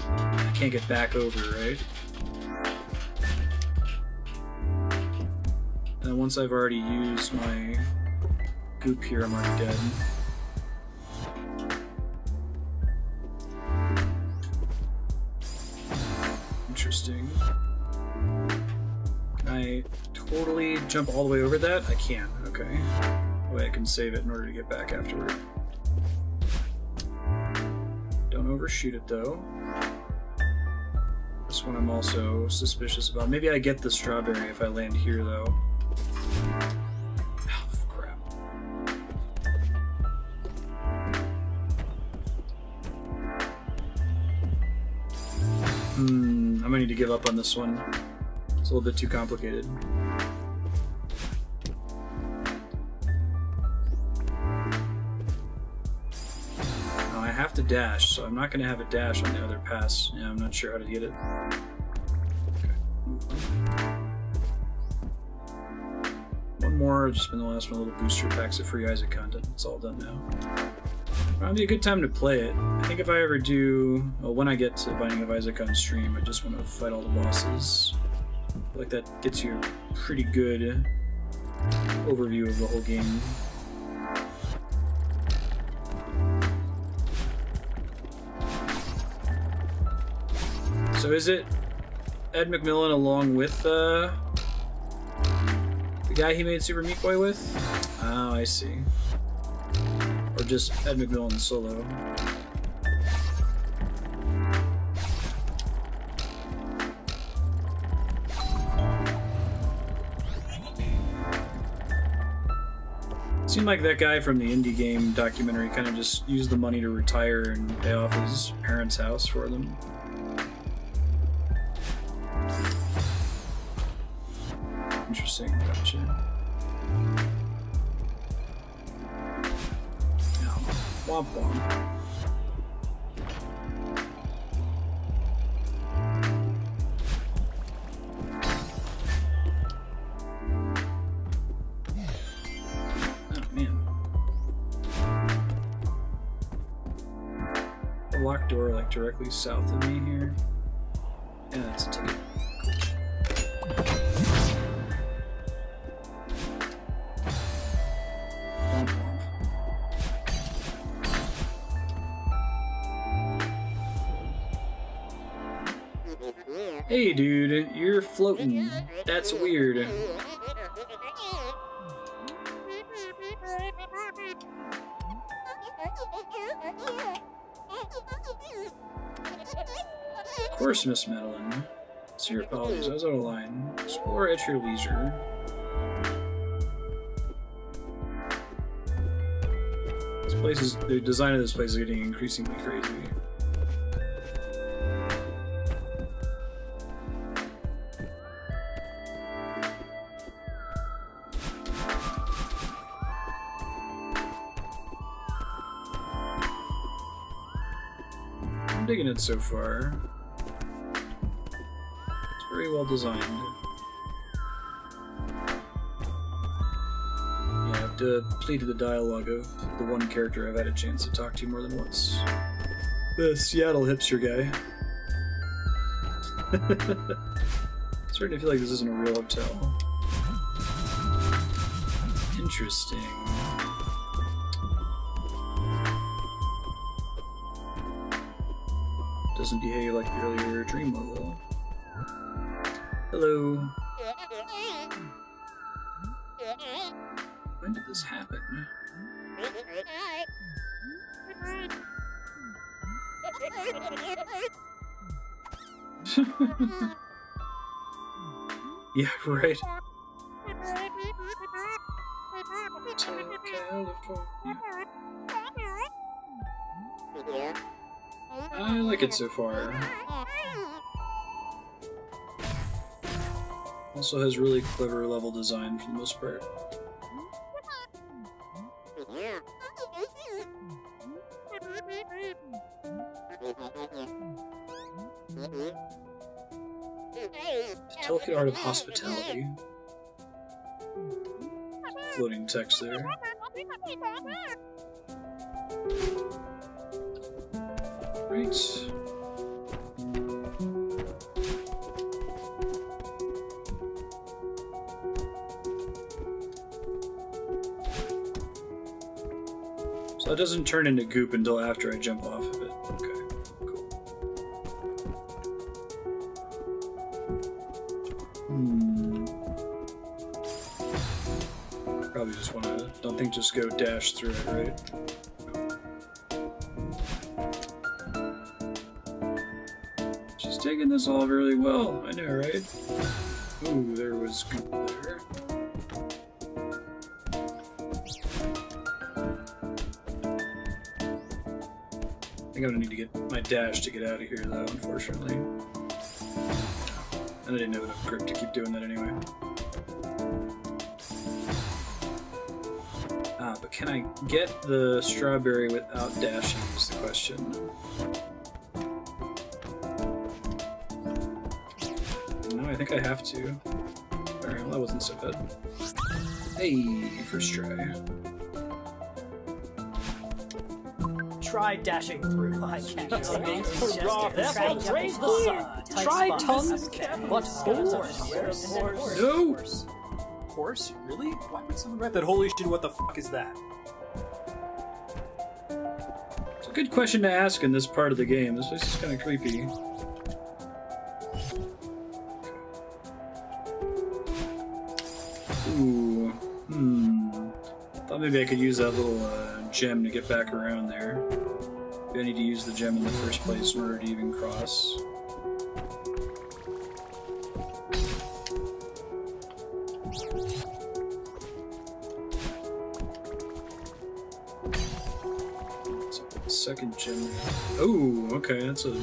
I can't get back over, right? And once I've already used my goop here, I'm already dead. Interesting. Can I totally jump all the way over that? I can, okay. That way I can save it in order to get back afterward. Don't overshoot it though. This one I'm also suspicious about. Maybe I get the strawberry if I land here though. Oh, crap. I'm gonna need to give up on this one. It's a little bit too complicated. Now I have to dash, so I'm not gonna have a dash on the other pass. Yeah, I'm not sure how to get it. Okay. One more, just been the last one, little booster packs of free Isaac content. It's all done now. That'll be a good time to play it. I think if I ever do, well, when I get to Binding of Isaac on stream, I just want to fight all the bosses. I feel like that gets you a pretty good overview of the whole game. So is it Ed McMillan along with the guy he made Super Meat Boy with? Oh, I see. Or just Ed McMillan solo. It seemed like that guy from the indie game documentary kind of just used the money to retire and pay off his parents' house for them. Interesting, gotcha. Womp womp. locked door like directly south of me here? Yeah, that's a ticket. Womp womp. Hey dude, you're floating. That's weird. Of course, Miss Madeline. Sincere apologies, I was out of line. Explore at your leisure. This place is, the design of this place is getting increasingly crazy. I'm digging it so far. It's very well designed. Yeah, I've depleted the dialogue of the one character I've had a chance to talk to more than once. The Seattle hipster guy. Starting to feel like this isn't a real hotel. Interesting. Doesn't behave like the earlier dream level. Hello. When did this happen? Yeah, right. I like it so far. Also has really clever level design for the most part. The delicate art of hospitality. Floating text there. Right. So it doesn't turn into goop until after I jump off of it. Okay, cool. Probably just wanna, don't think just go dash through it, right? She's taking this all really well, I know, right? Ooh, there was goop there. I think I'm gonna need to get my dash to get out of here, though, unfortunately. And I didn't have enough grip to keep doing that anyway. Ah, but can I get the strawberry without dashing is the question. No, I think I have to. Alright, well that wasn't so bad. Hey, first try. Try dashing through. I can't. Raise the sun. Try tongues, but horse. No! Horse? Really? Why would someone write that? Holy shit, what the fuck is that? It's a good question to ask in this part of the game. This place is kind of creepy. Ooh. Thought maybe I could use that little gem to get back around there. Maybe I need to use the gem in the first place in order to even cross. Second gem. Oh, okay, that's a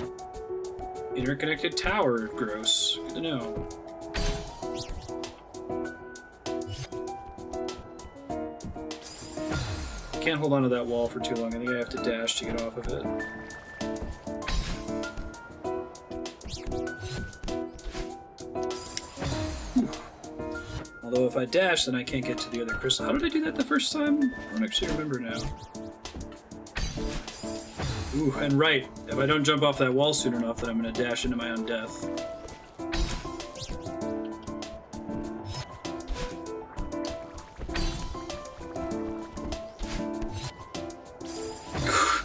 interconnected tower. Gross. Good to know. Can't hold on to that wall for too long. I think I have to dash to get off of it. Although if I dash, then I can't get to the other crystal. How did I do that the first time? I don't actually remember now. Ooh, and right, if I don't jump off that wall soon enough, then I'm gonna dash into my own death.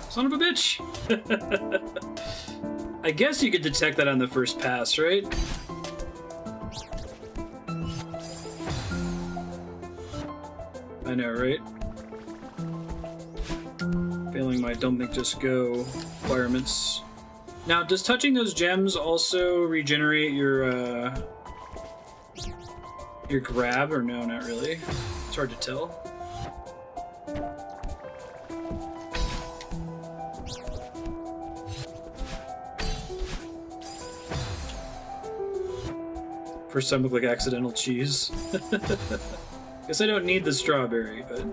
Son of a bitch! I guess you could detect that on the first pass, right? I know, right? Failing my don't make just go requirements. Now, does touching those gems also regenerate your grab, or no, not really? It's hard to tell. First time look like accidental cheese. Guess I don't need the strawberry, but...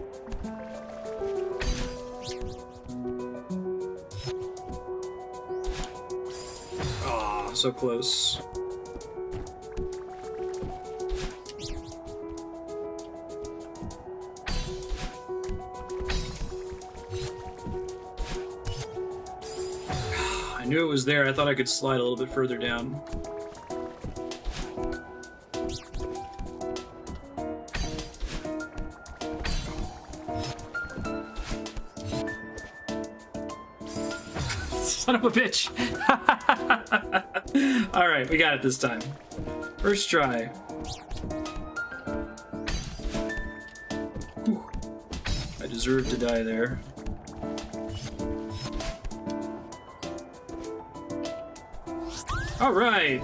Aw, so close. I knew it was there. I thought I could slide a little bit further down. Son of a bitch! Alright, we got it this time. First try. Whew. I deserve to die there. Alright!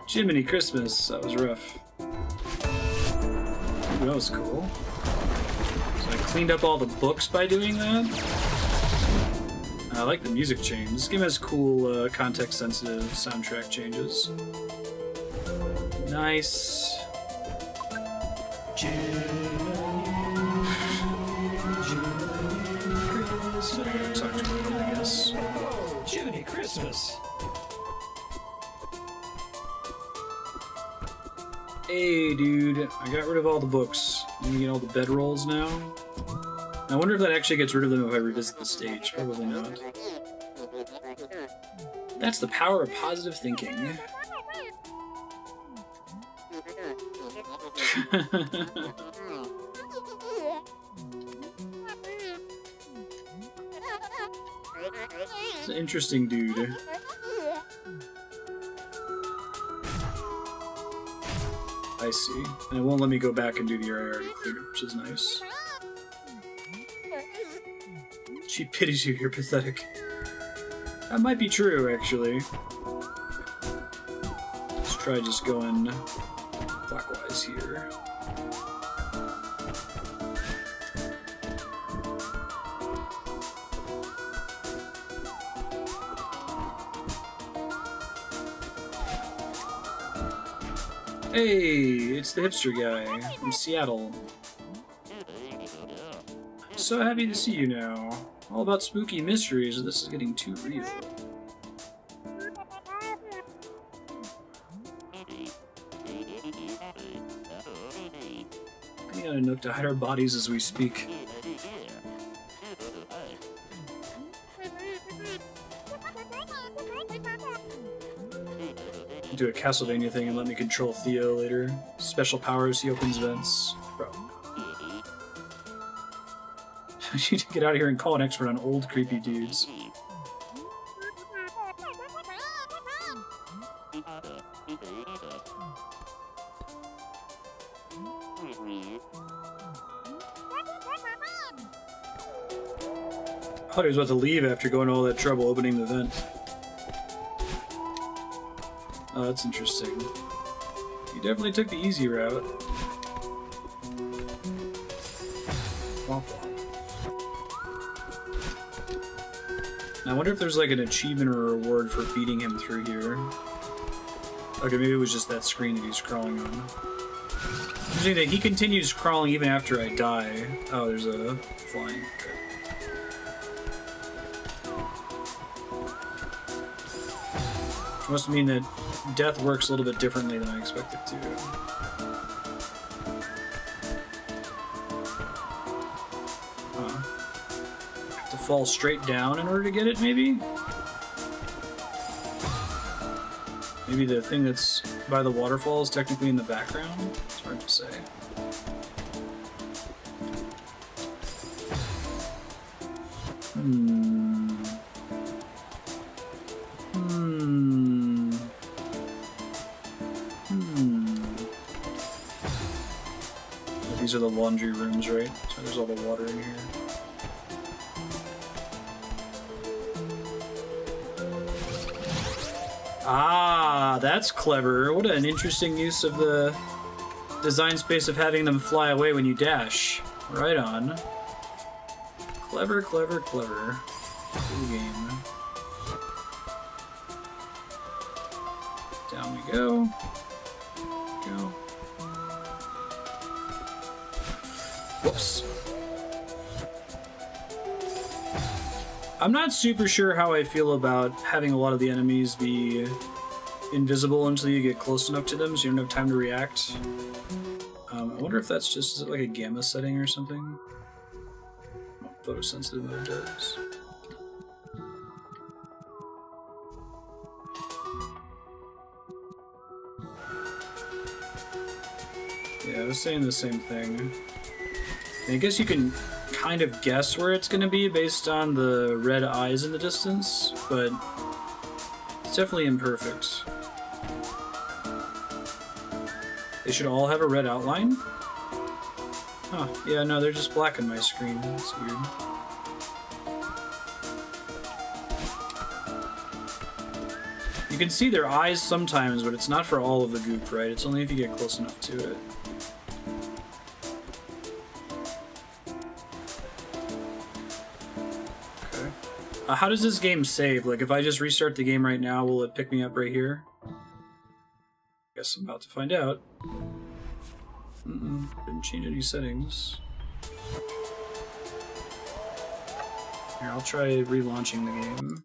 Jiminy Christmas, that was rough. Ooh, that was cool. So I cleaned up all the books by doing that? I like the music change. This game has cool, context-sensitive soundtrack changes. Nice. Talk to him, I guess. Jiminy Christmas. Hey, dude. I got rid of all the books. I'm gonna get all the bedrolls now. I wonder if that actually gets rid of them if I revisit the stage. Probably not. That's the power of positive thinking. It's an interesting dude. I see. And it won't let me go back and do the area I already cleared, which is nice. She pities you, you're pathetic. That might be true, actually. Let's try just going clockwise here. Hey, it's the hipster guy from Seattle. I'm so happy to see you now. All about spooky mysteries, this is getting too real. We got a nook to hide our bodies as we speak. Do a Castlevania thing and let me control Theo later. Special powers, he opens vents. Bro. I need to get out of here and call an expert on old creepy dudes. I thought he was about to leave after going to all that trouble opening the vent. Oh, that's interesting. You definitely took the easy route. Womp womp. I wonder if there's like an achievement or a reward for beating him through here. Okay, maybe it was just that screen that he's crawling on. Interesting that he continues crawling even after I die. Oh, there's a flying. Okay. Must mean that death works a little bit differently than I expected to. fall straight down in order to get it, maybe? Maybe the thing that's by the waterfall is technically in the background? It's hard to say. These are the laundry rooms, right? So there's all the water in here. Ah, that's clever. What an interesting use of the design space of having them fly away when you dash. Right on. Clever, clever, clever. Cool game. Down we go. Go. Whoops. I'm not super sure how I feel about having a lot of the enemies be invisible until you get close enough to them so you don't have time to react. I wonder if that's just, is it like a gamma setting or something? Oh, photosensitive mode does. Yeah, I was saying the same thing. I guess you can kind of guess where it's going to be based on the red eyes in the distance, but it's definitely imperfect. They should all have a red outline? Huh, yeah, no, they're just black on my screen. That's weird. You can see their eyes sometimes, but it's not for all of the goop, right? It's only if you get close enough to it. How does this game save? Like, if I just restart the game right now, will it pick me up right here? Guess I'm about to find out. Didn't change any settings. Here, I'll try relaunching the game.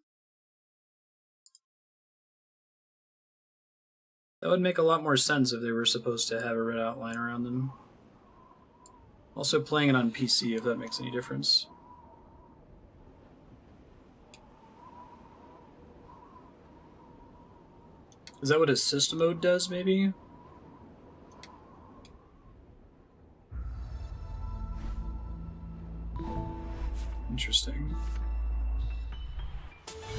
That would make a lot more sense if they were supposed to have a red outline around them. Also playing it on PC, if that makes any difference. Is that what assist mode does, maybe? Interesting.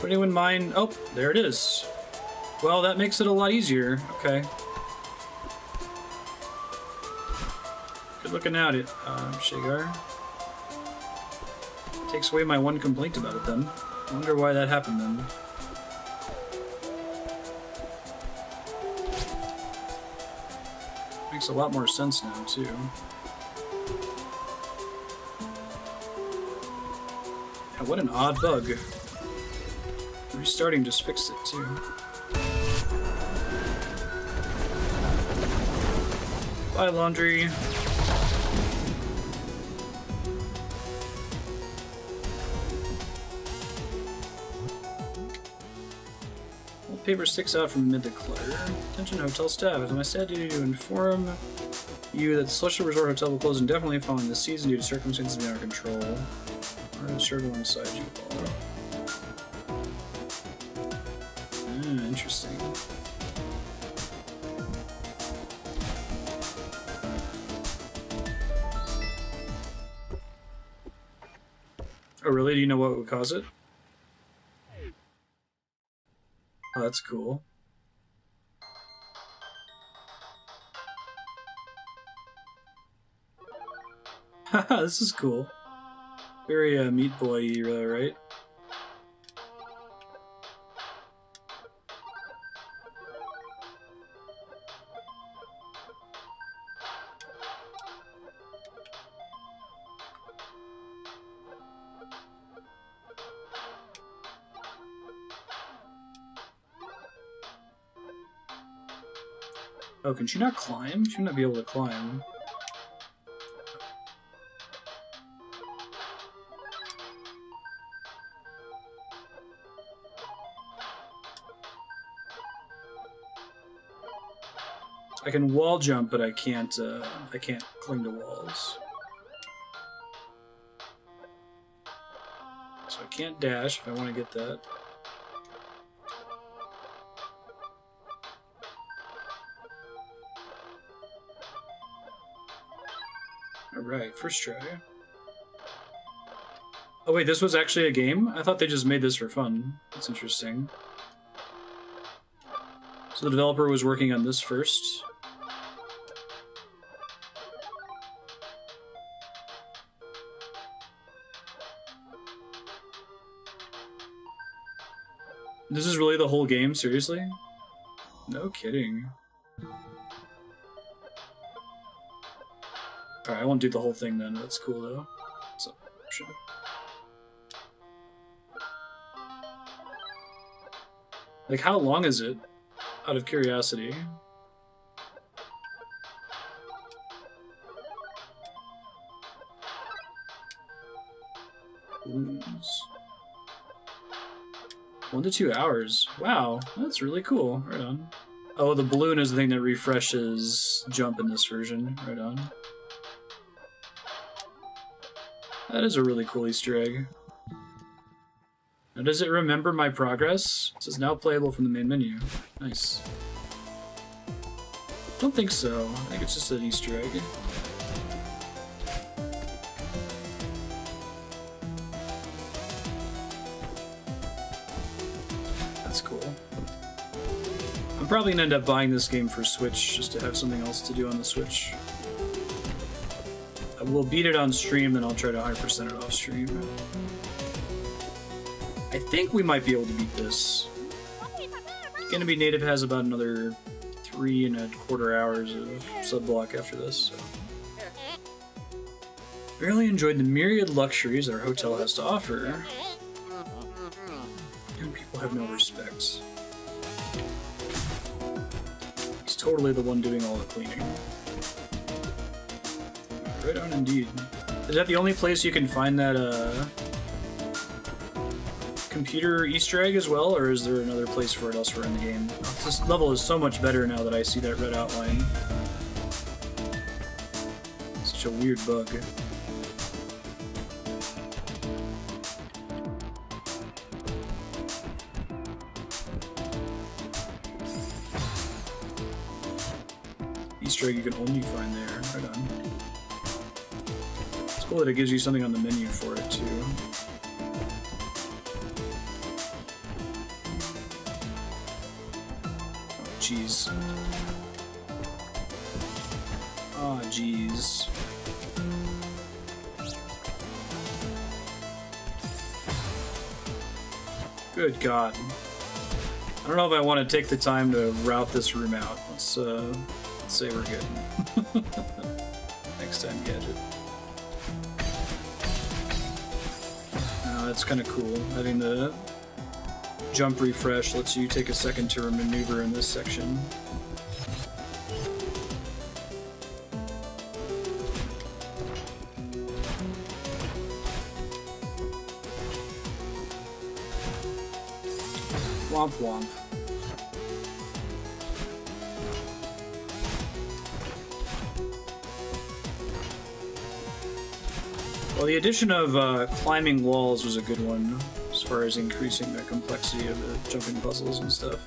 Would anyone mind? Oh, there it is. Well, that makes it a lot easier. Okay. Good looking at it, Shigar. Takes away my one complaint about it, then. I wonder why that happened, then. Makes a lot more sense now, too. Yeah, what an odd bug. Restarting just fixed it, too. Bye, laundry. Paper sticks out from amid the clutter. Attention hotel staff. It is my sad duty to inform you that the Celestial Resort Hotel will close indefinitely following this season due to circumstances beyond our control. Or serve alongside you all. Interesting. Oh really? Do you know what would cause it? Oh, that's cool. Haha, this is cool. Very Meat Boy-y, right? Oh, can she not climb? She would not be able to climb. I can wall jump, but I can't cling to walls. So I can't dash if I want to get that. Alright, first try. Oh wait, this was actually a game? I thought they just made this for fun. That's interesting. So the developer was working on this first. This is really the whole game? Seriously? No kidding. Alright, I won't do the whole thing then. That's cool though. So, sure. Like, how long is it? Out of curiosity. Balloons. 1 to 2 hours. Wow, that's really cool. Right on. Oh, the balloon is the thing that refreshes jump in this version. Right on. That is a really cool Easter egg. Now, does it remember my progress? It says now playable from the main menu. Nice. Don't think so. I think it's just an Easter egg. That's cool. I'm probably gonna end up buying this game for Switch just to have something else to do on the Switch. I will beat it on stream, then I'll try to 100% it off stream. I think we might be able to beat this. Gonna Be Native has about another 3¼ hours of sub-block after this, so. Barely enjoyed the myriad luxuries our hotel has to offer. And people have no respect. He's totally the one doing all the cleaning. Right on indeed. Is that the only place you can find that, computer Easter egg as well, or is there another place for it elsewhere in the game? This level is so much better now that I see that red outline. Such a weird bug. Easter egg you can only find there. Right on. It's cool that it gives you something on the menu for it too. Jeez. Oh, jeez. Good God. I don't know if I want to take the time to route this room out. Let's say we're good. Next time, Gadget. That's kind of cool. Having the jump refresh lets you take a second to maneuver in this section. Womp womp. Well, the addition of climbing walls was a good one, as far as increasing the complexity of the jumping puzzles and stuff.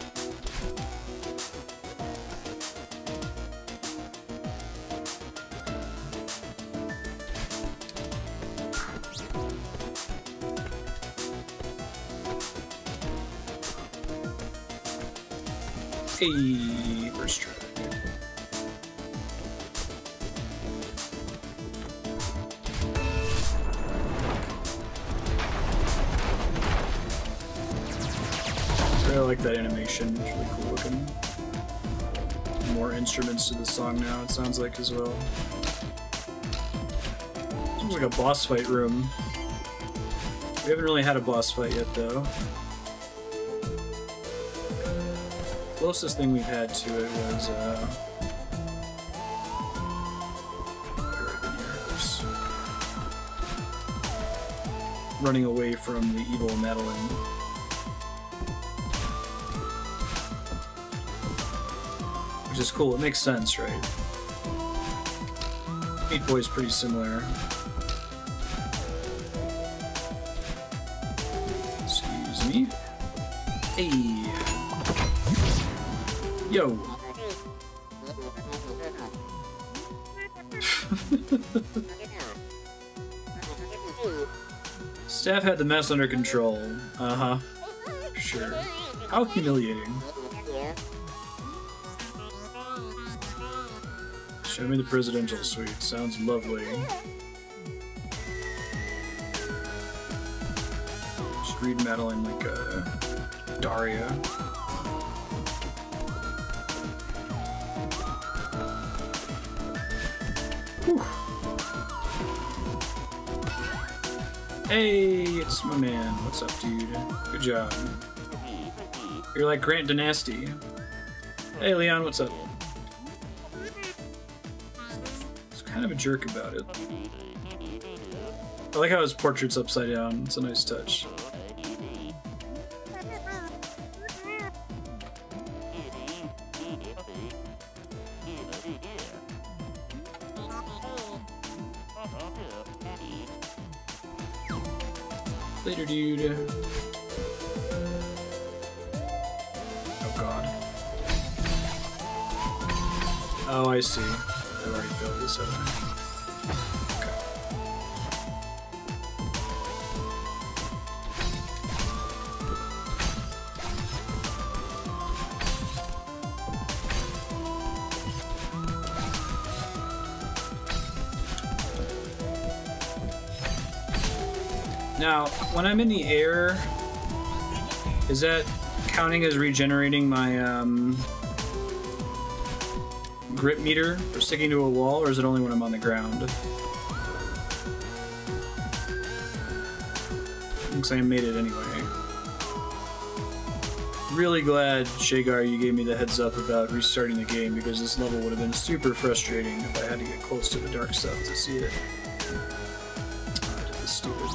Hey, first try. I like that animation, it's really cool looking. More instruments to the song now, it sounds like, as well. Seems like a boss fight room. We haven't really had a boss fight yet, though. Closest thing we've had to it was, running away from the evil Badeline. Which is cool, it makes sense, right? Meat Boy's pretty similar. me. Hey. Yo. Staff had the mess under control. Uh-huh. Sure. How humiliating. Show me the presidential suite. Sounds lovely. Just read Badeline like Daria. Whew. Hey, it's my man. What's up, dude? Good job. You're like Grant Dynasty. Hey, Leon, what's up? He's kind of a jerk about it. I like how his portrait's upside down. It's a nice touch. Later, dude. Oh god. Oh, I see. I've already filled this, haven't I? Now, when I'm in the air, is that counting as regenerating my grip meter for sticking to a wall, or is it only when I'm on the ground? Looks like I made it anyway. Really glad, Shagar, you gave me the heads up about restarting the game, because this level would have been super frustrating if I had to get close to the dark stuff to see it. Oh, I did this stupid.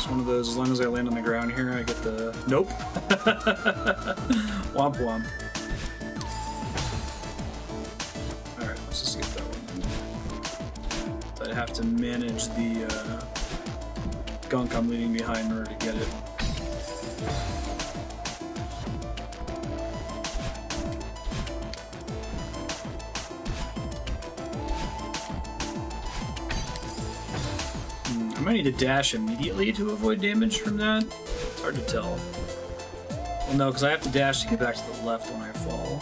One of those, as long as I land on the ground here, I get the... Nope! Womp womp. Alright, let's just get that one. I'd have to manage the gunk I'm leaving behind in order to get it. I might need to dash immediately to avoid damage from that. It's hard to tell. Well, no, because I have to dash to get back to the left when I fall.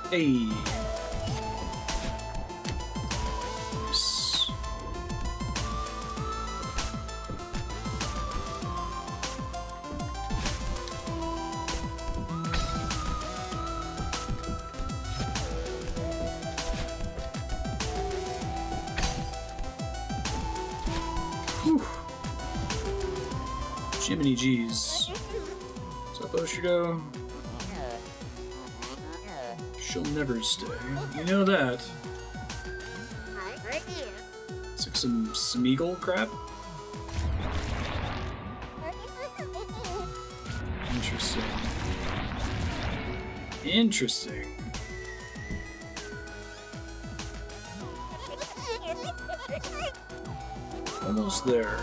Hey. Nice. Whew. Jiminy G's. What's up, Oshiro? She'll never stay. You know that. It's like some Smeagol crap. Interesting. Interesting. Almost there.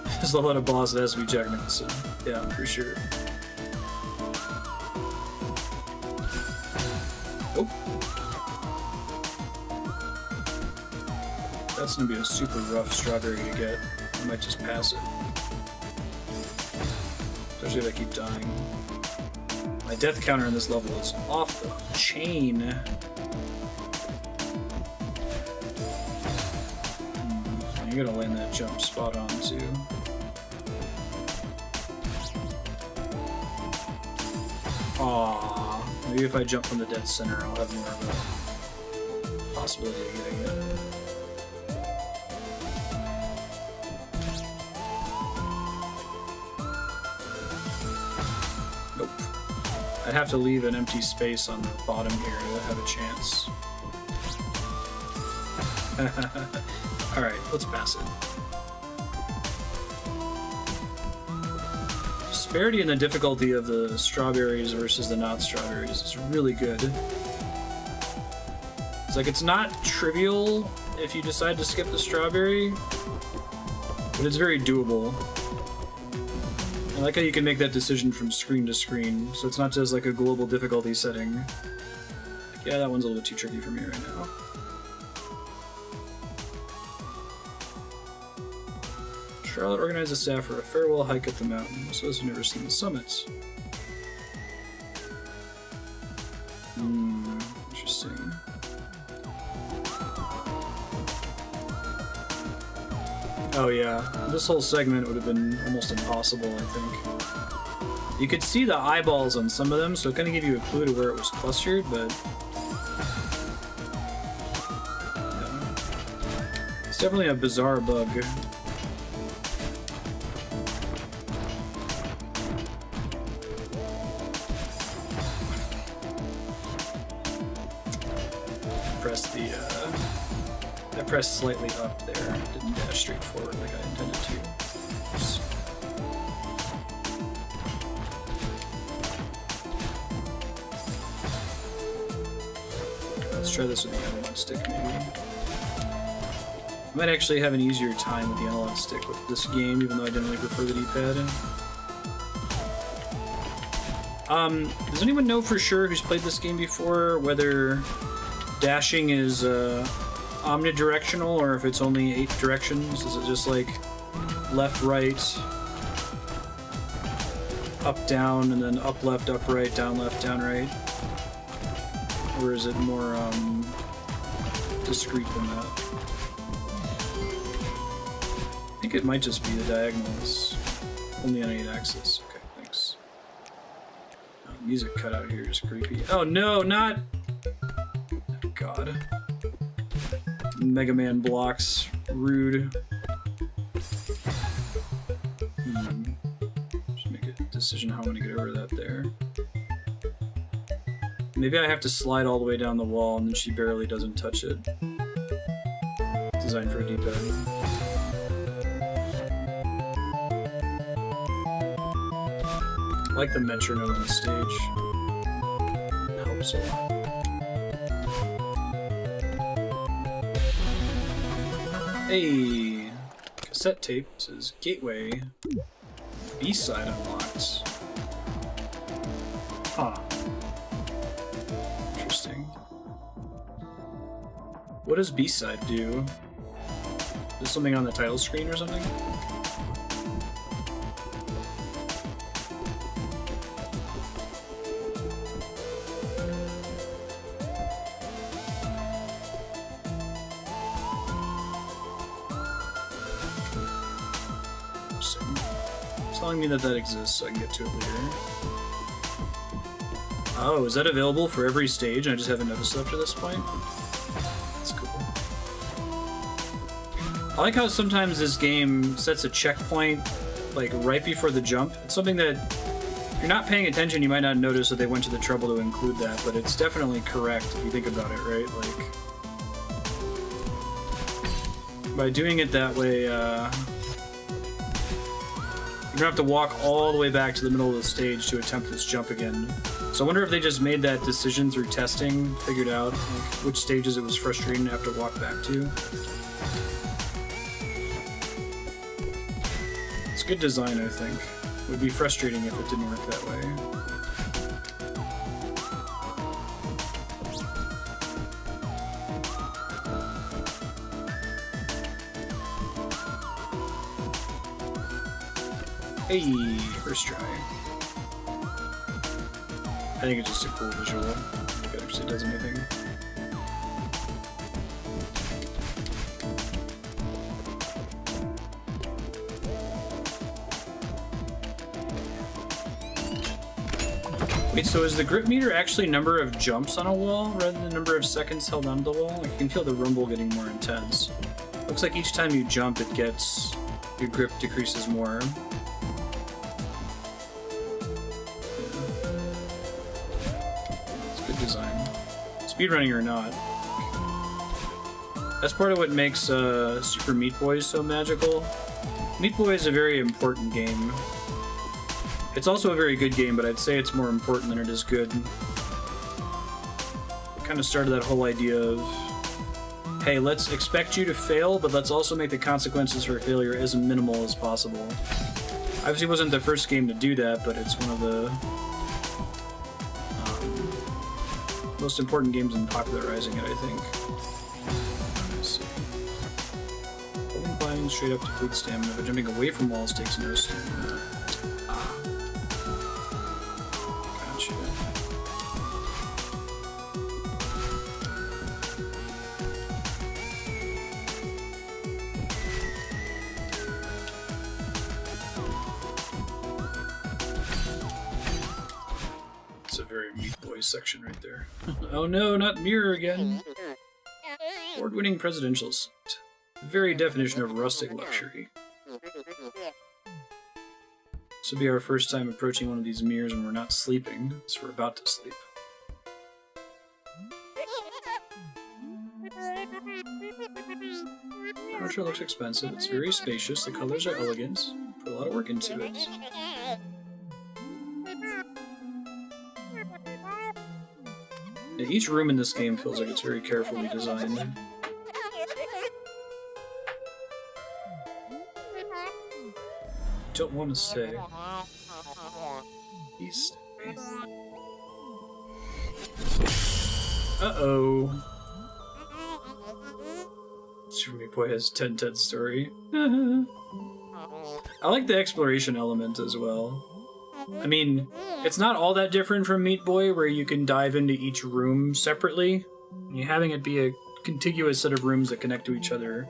There's a lot of boss that has to be Jack Nicholson. Yeah, for sure. Oh. That's gonna be a super rough strawberry to get. I might just pass it. Especially if I keep dying. My death counter in this level is off the chain. You gotta land that jump spot on too. Aww. Maybe if I jump from the dead center, I'll have more of a possibility of getting it. Nope. I'd have to leave an empty space on the bottom here to have a chance. Alright, let's pass it. disparity in the difficulty of the strawberries versus the not strawberries is really good. It's like, it's not trivial if you decide to skip the strawberry, but it's very doable. I like how you can make that decision from screen to screen, so it's not just like a global difficulty setting. Like, yeah, that one's a little bit too tricky for me right now. Charlotte organized the staff for a farewell hike up the mountain, so those who've never seen the summits. Interesting. Oh yeah, this whole segment would have been almost impossible, I think. You could see the eyeballs on some of them, so it kind of gave you a clue to where it was clustered, but... yeah. It's definitely a bizarre bug. I pressed slightly up there, didn't dash straight forward like I intended to. Oops. Let's try this with the analog stick, maybe. I might actually have an easier time with the analog stick with this game, even though I generally prefer the D-pad. Does anyone know for sure who's played this game before whether dashing is omnidirectional or if it's only 8 directions? Is it just like left, right, up, down, and then up, left, up, right, down, left, down, right? Or is it more discrete than that? I think it might just be the diagonals, only on 8 axis. Okay, thanks. Oh, music cut out here is creepy. Oh no, not... God. Mega Man blocks. Rude. Just make a decision how I'm gonna get over that there. Maybe I have to slide all the way down the wall and then she barely doesn't touch it. Designed for a D-pad. I like the metronome on the stage. It helps a lot. Hey! Cassette tape says Gateway. B-side unlocked. Huh. Interesting. What does B-side do? Is something on the title screen or something? Telling me that exists so I can get to it later. Oh, is that available for every stage? I just haven't noticed up to this point. That's cool. I like how sometimes this game sets a checkpoint like right before the jump. It's something that if you're not paying attention, you might not notice that they went to the trouble to include that, but it's definitely correct if you think about it, right? Like, by doing it that way, you're gonna have to walk all the way back to the middle of the stage to attempt this jump again. So I wonder if they just made that decision through testing, figured out like, which stages it was frustrating to have to walk back to. It's good design, I think. It would be frustrating if it didn't work that way. Hey, first try. I think it's just a cool visual. I don't think it actually does anything. Wait, so is the grip meter actually number of jumps on a wall rather than number of seconds held onto the wall? Like, you can feel the rumble getting more intense. Looks like each time you jump, it gets... your grip decreases more. Design. Speedrunning or not. That's part of what makes Super Meat Boy so magical. Meat Boy is a very important game. It's also a very good game, but I'd say it's more important than it is good. It kind of started that whole idea of, hey, let's expect you to fail, but let's also make the consequences for failure as minimal as possible. Obviously, it wasn't the first game to do that, but it's one of the most important games in popularizing it, I think. Let's see. Holding climbing straight up depletes stamina, but jumping away from walls takes no stamina. Gotcha. It's a very Meat Boy section right there. Oh no, not mirror again. Award-winning presidential suite. The very definition of rustic luxury. This will be our first time approaching one of these mirrors when we're not sleeping, so we're about to sleep. Furniture looks expensive. It's very spacious. The colors are elegant. Put a lot of work into it. Yeah, each room in this game feels like it's very carefully designed. Don't want to stay. Please stay. Uh-oh. Super Meat Boy has 10-10 story. I like the exploration element as well. I mean, it's not all that different from Meat Boy, where you can dive into each room separately. Having it be a contiguous set of rooms that connect to each other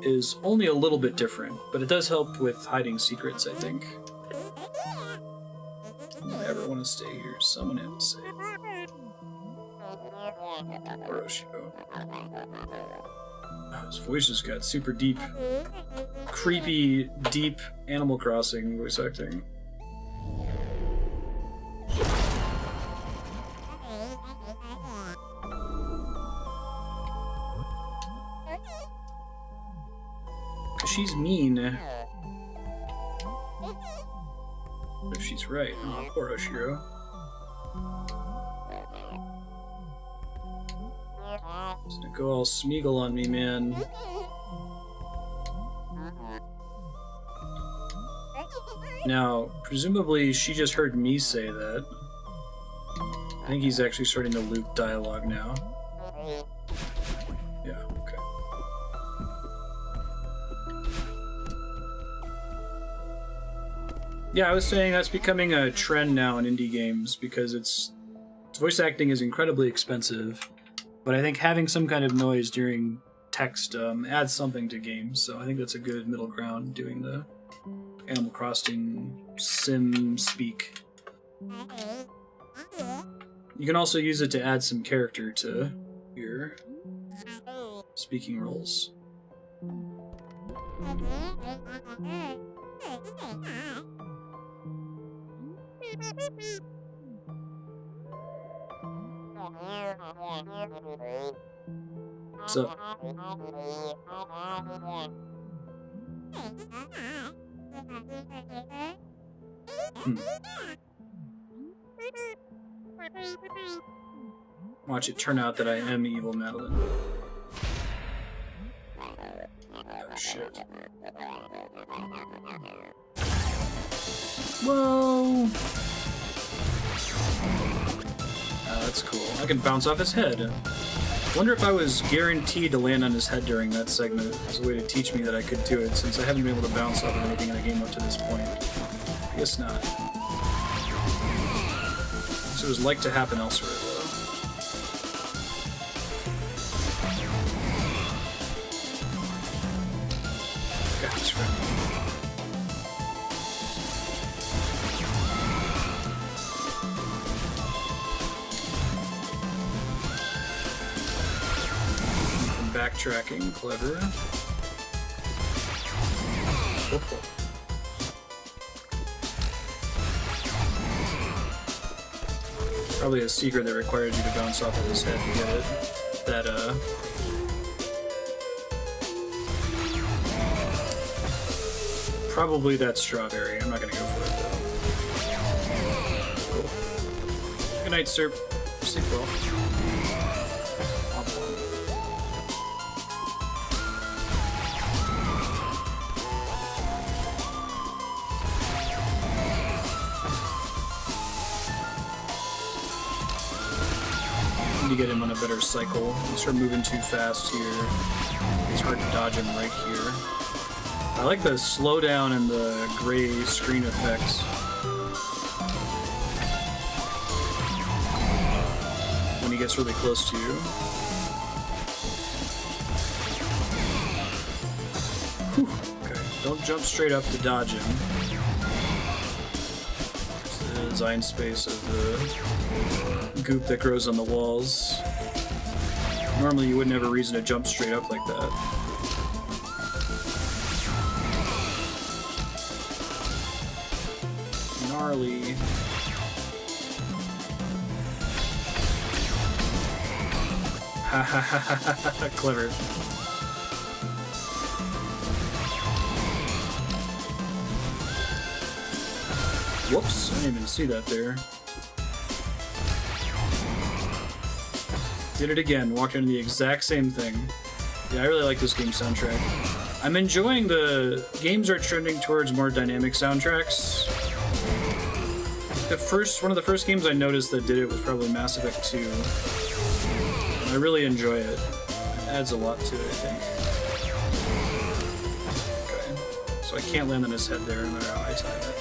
is only a little bit different, but it does help with hiding secrets, I think. I don't ever want to stay here. Someone had to say. Poor Oshiro. Oh, his voice just got super deep. Creepy, deep Animal Crossing voice acting. She's mean. If she's right. Oh, poor Oshiro. Just gonna go all Smeagol on me, man. Now, presumably she just heard me say that. I think he's actually starting to loop dialogue now. Yeah, okay. Yeah, I was saying that's becoming a trend now in indie games because its voice acting is incredibly expensive, but I think having some kind of noise during text adds something to games, so I think that's a good middle ground doing the Animal Crossing sim speak. You can also use it to add some character to your speaking roles. What's up? Watch it turn out that I am evil Madeline. Oh shit. Whoa! That's cool. I can bounce off his head. Wonder if I was guaranteed to land on his head during that segment as a way to teach me that I could do it, since I haven't been able to bounce off of anything in the game up to this point. I guess not. So it was like to happen elsewhere, though. God, that's right. Backtracking, clever. Oh. Probably a secret that requires you to bounce off of his head to get it. That, probably that strawberry. I'm not gonna go for it, though. Good night, sir. Sleep well. Need to get him on a better cycle. He's start moving too fast here. It's hard to dodge him right here. I like the slowdown and the gray screen effects. When he gets really close to you. Whew. Okay, don't jump straight up to dodge him. It's the design space of the goop that grows on the walls. Normally you wouldn't have a reason to jump straight up like that. Gnarly. Ha ha ha ha ha, clever. Whoops, I didn't even see that there. Did it again, walked into the exact same thing. Yeah, I really like this game's soundtrack. I'm enjoying the games are trending towards more dynamic soundtracks. One of the first games I noticed that did it was probably Mass Effect 2. And I really enjoy it. It adds a lot to it, I think. Okay, so I can't land on his head there no matter how I time it.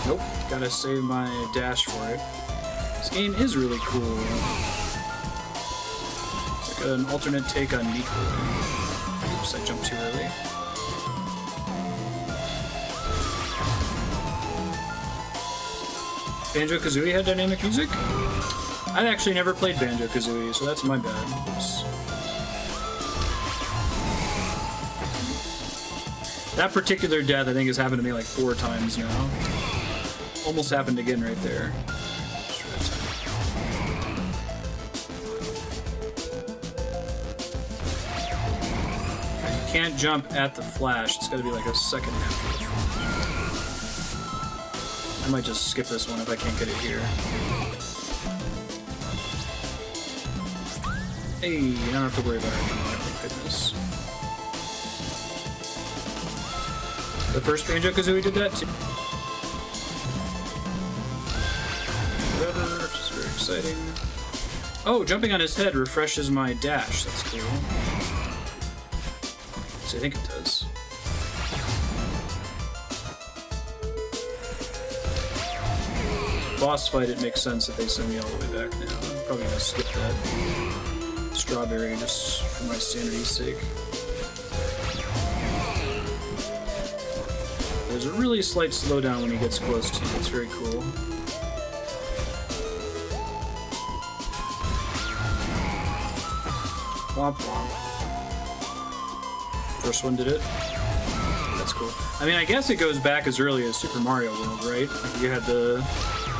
Nope, gotta save my dash for it. This game is really cool. It's like an alternate take on Nico. Oops, I jumped too early. Banjo-Kazooie had dynamic music? I've actually never played Banjo-Kazooie, so that's my bad. Oops. That particular death, I think, has happened to me like 4 times now. Almost happened again right there. You can't jump at the flash. It's got to be like a second after the flash. I might just skip this one if I can't get it here. Hey, you don't have to worry about it anymore, thank goodness. The first Banjo-Kazooie did that too. Which is very exciting. Oh, jumping on his head refreshes my dash. That's cool. So I think it does. Boss fight, it makes sense that they send me all the way back now. I'm probably gonna skip that strawberry just for my sanity's sake. There's a really slight slowdown when he gets close to you. It's very cool. Womp womp. First one did it. That's cool. I mean, I guess it goes back as early as Super Mario World, right? Like you had the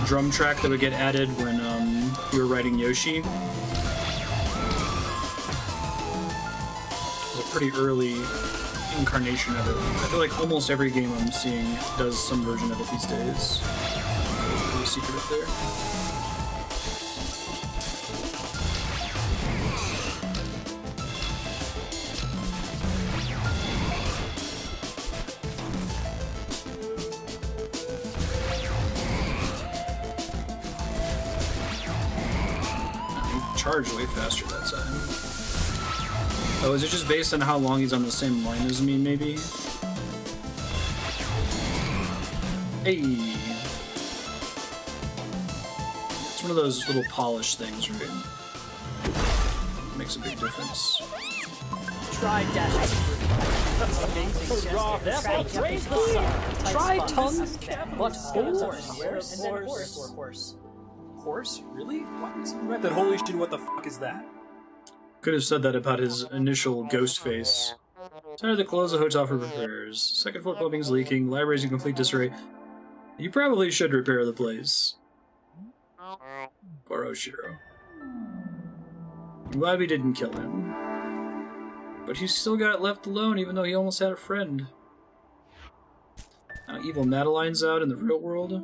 drum track that would get added when you were riding Yoshi. It was a pretty early incarnation of it. I feel like almost every game I'm seeing does some version of it these days. Pretty secret up there. Charge way faster that time. Oh, is it just based on how long he's on the same line as me, maybe? Hey! It's one of those little polish things, right? Makes a big difference. Try dashing through. Try tongue. What horse? And then horse. Horse? Really? Why would someone write that? Holy shit, what the fuck is that? Could have said that about his initial ghost face. Time to close the hotel for repairs. Second floor plumbing's leaking. Library's in complete disarray. You probably should repair the place. Poor Oshiro. I'm glad we didn't kill him. But he still got left alone even though he almost had a friend. Evil Madeline's out in the real world.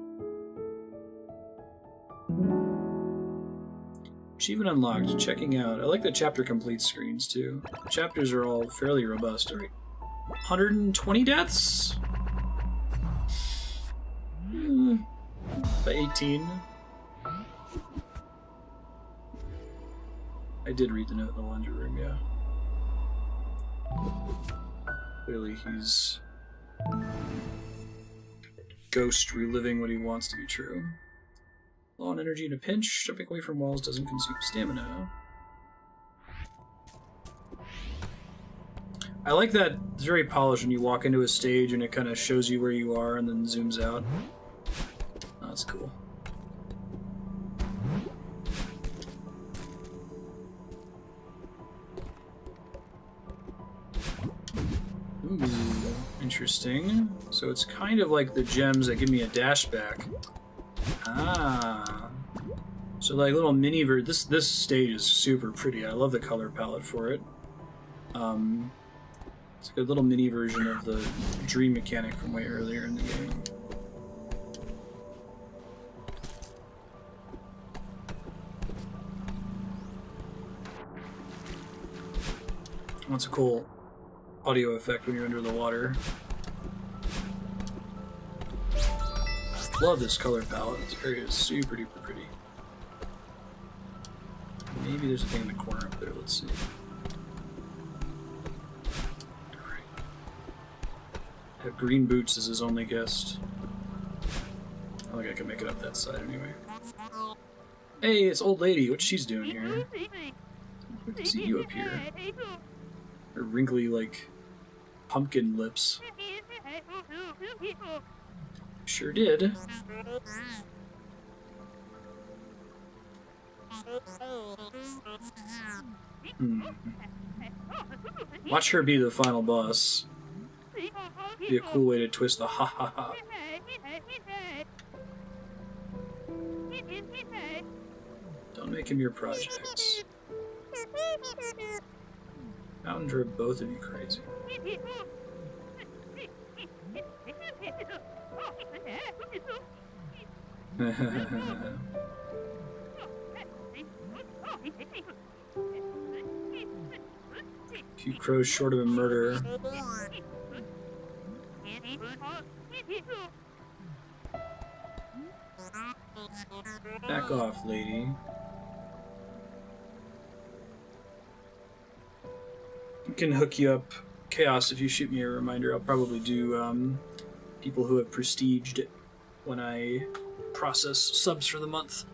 Achievement unlocked. Checking out. I like the chapter complete screens too. The chapters are all fairly robust. All right. 120 deaths? By 18. I did read the note in the laundry room, yeah. Clearly he's ghost reliving what he wants to be true. Low on energy in a pinch, jumping away from walls doesn't consume stamina. I like that it's very polished when you walk into a stage and it kind of shows you where you are and then zooms out. Oh, that's cool. Ooh, interesting. So it's kind of like the gems that give me a dash back. Ah. So like little mini this stage is super pretty. I love the color palette for it. It's a good little mini version of the dream mechanic from way earlier in the game. What's a cool audio effect when you're under the water. Love this color palette. This area is super duper pretty. Maybe there's a thing in the corner up there. Let's see. Alright. Have green boots as his only guest. I think I can make it up that side anyway. Hey, it's old lady. What's she's doing here? Good to see you up here. Her wrinkly, like, pumpkin lips. Sure did. Watch her be the final boss. Be a cool way to twist the ha ha ha. Don't make him your projects. Mountain drove both of you crazy. Few crows short of a murder. Back off, lady. I can hook you up, Chaos, if you shoot me a reminder. I'll probably do people who have prestiged when I process subs for the month.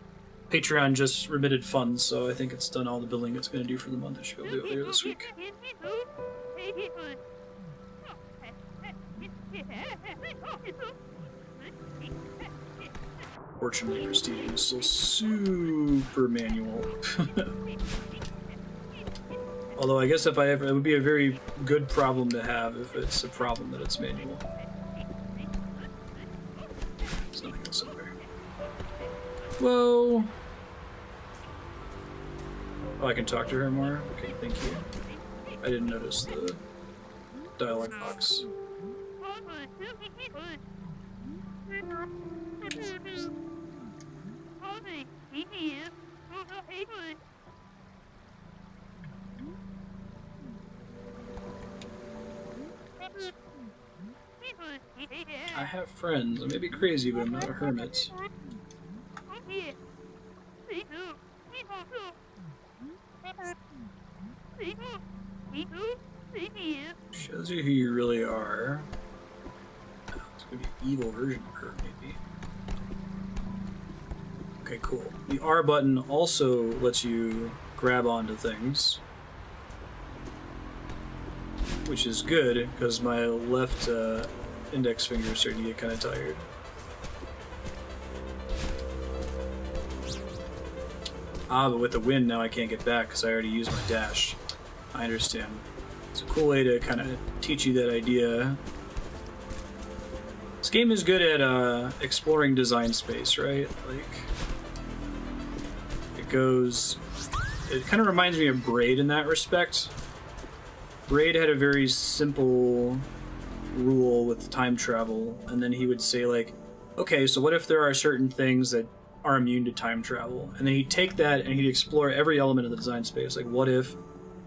Patreon just remitted funds, so I think it's done all the billing it's going to do for the month. It should be able to do it later this week. Fortunately, Prestige is still super manual. Although I guess if I ever, it would be a very good problem to have if it's a problem that it's manual. There's nothing else up there. Whoa! Oh, I can talk to her more? Okay, thank you. I didn't notice the dialogue box. I have friends. I may be crazy, but I'm not a hermit. Shows you who you really are. Oh, it's gonna be an evil version of her, maybe. Okay, cool. The R button also lets you grab onto things, which is good because my left index finger is starting to get kind of tired. Ah, but with the wind now I can't get back because I already used my dash. I understand. It's a cool way to kind of teach you that idea. This game is good at exploring design space, right? Like, it kind of reminds me of Braid in that respect. Braid had a very simple rule with time travel, and then he would say like, okay, so what if there are certain things that are immune to time travel? And then he'd take that and he'd explore every element of the design space. Like, what if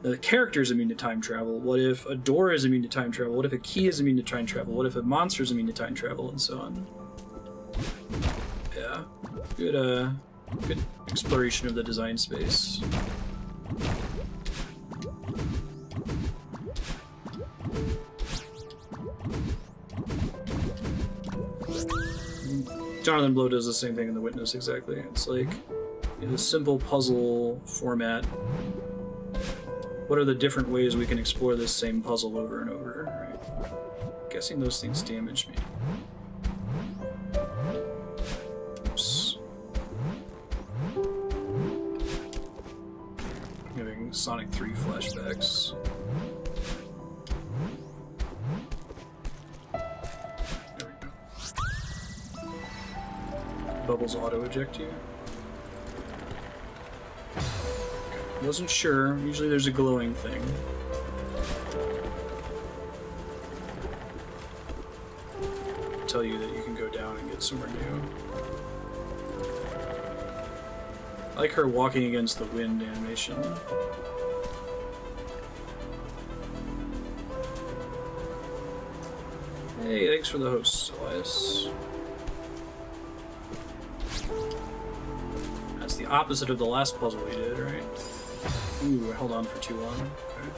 the character is immune to time travel? What if a door is immune to time travel? What if a key is immune to time travel? What if a monster is immune to time travel? And so on. Yeah, good exploration of the design space. Jonathan Blow does the same thing in The Witness, exactly. It's like in a simple puzzle format. What are the different ways we can explore this same puzzle over and over? Right? Guessing those things damage me. Oops. I'm having Sonic 3 flashbacks. Bubbles auto-eject you. Okay. Wasn't sure. Usually there's a glowing thing. Tell you that you can go down and get somewhere new. I like her walking against the wind animation. Hey, thanks for the host, Elias. That's the opposite of the last puzzle we did, right? Ooh, I held on for too long. Okay.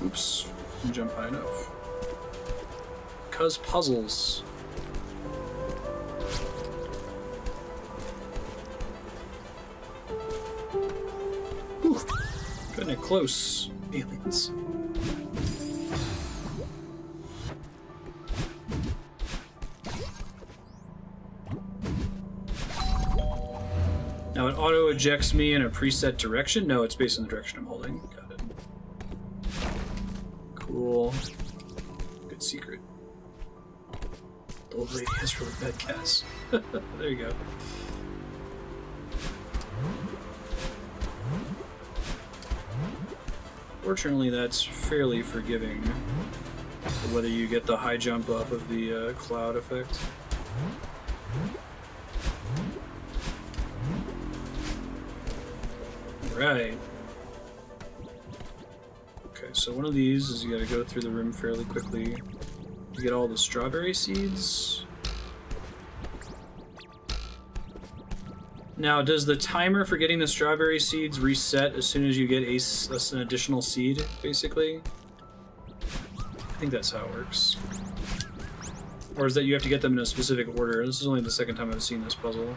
Oops, didn't jump high enough. Because puzzles. Whew. Cutting it close, aliens. Now it auto-ejects me in a preset direction? No, it's based on the direction I'm holding. Got it. Cool. Good secret. The old lady has really bad cats. There you go. Fortunately, that's fairly forgiving. Whether you get the high jump off of the cloud effect. Right. Okay, so one of these is you gotta go through the room fairly quickly. You get all the strawberry seeds. Now, does the timer for getting the strawberry seeds reset as soon as you get an additional seed, basically? I think that's how it works. Or is that you have to get them in a specific order? This is only the second time I've seen this puzzle.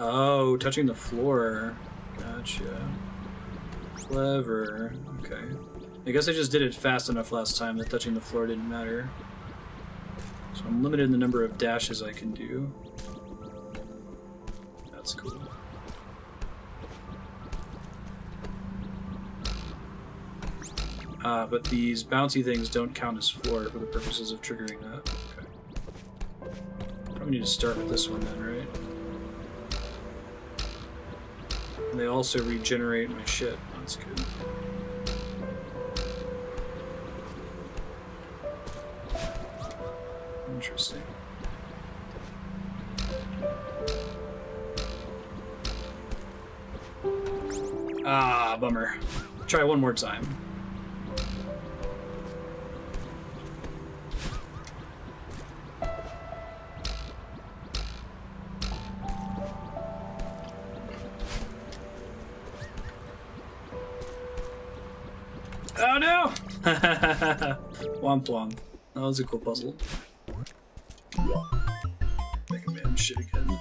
Oh, touching the floor. Gotcha. Clever. Okay. I guess I just did it fast enough last time that touching the floor didn't matter. So I'm limited in the number of dashes I can do. That's cool. But these bouncy things don't count as floor for the purposes of triggering that. Okay. Probably need to start with this one then, right? And they also regenerate my shit. That's good. Interesting. Ah, bummer. Try one more time. Oh no! Womp womp. That was a cool puzzle. Mega Man shit again.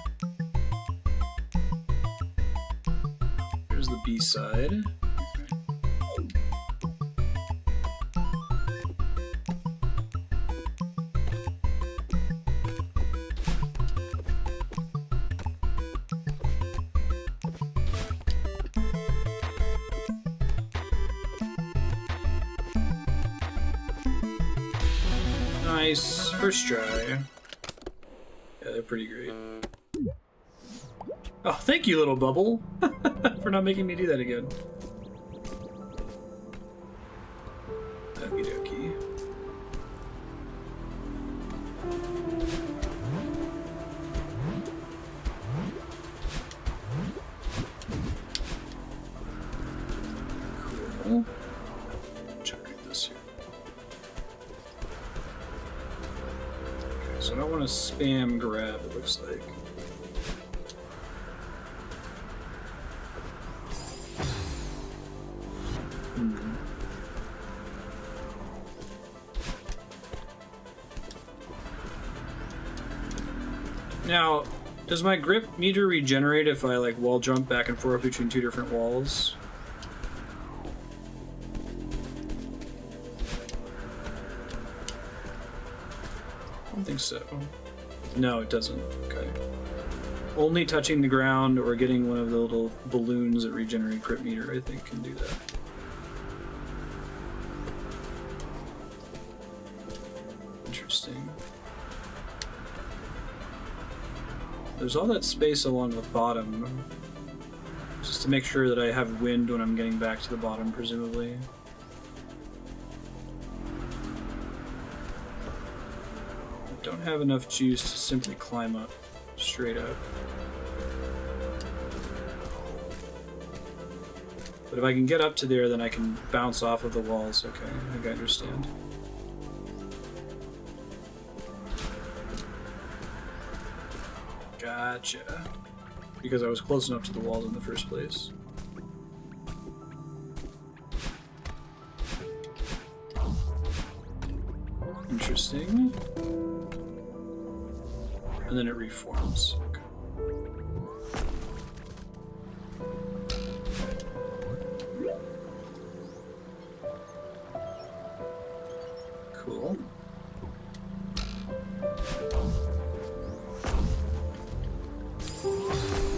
Here's the B-side. Nice. First try. Yeah, they're pretty great. Oh, thank you, little bubble, for not making me do that again. Okie dokie. Cool. Check this here. Okay, so I don't want to spam grab, it looks like. Now, does my grip meter regenerate if I like wall jump back and forth between two different walls? I don't think so. No, it doesn't. Okay. Only touching the ground or getting one of the little balloons that regenerate grip meter, I think, can do that. Interesting. There's all that space along the bottom, just to make sure that I have wind when I'm getting back to the bottom, presumably. I don't have enough juice to simply climb up, straight up. But if I can get up to there, then I can bounce off of the walls. Okay, I think I understand. Gotcha. Because I was close enough to the walls in the first place. Interesting. And then it reforms. Okay. Cool.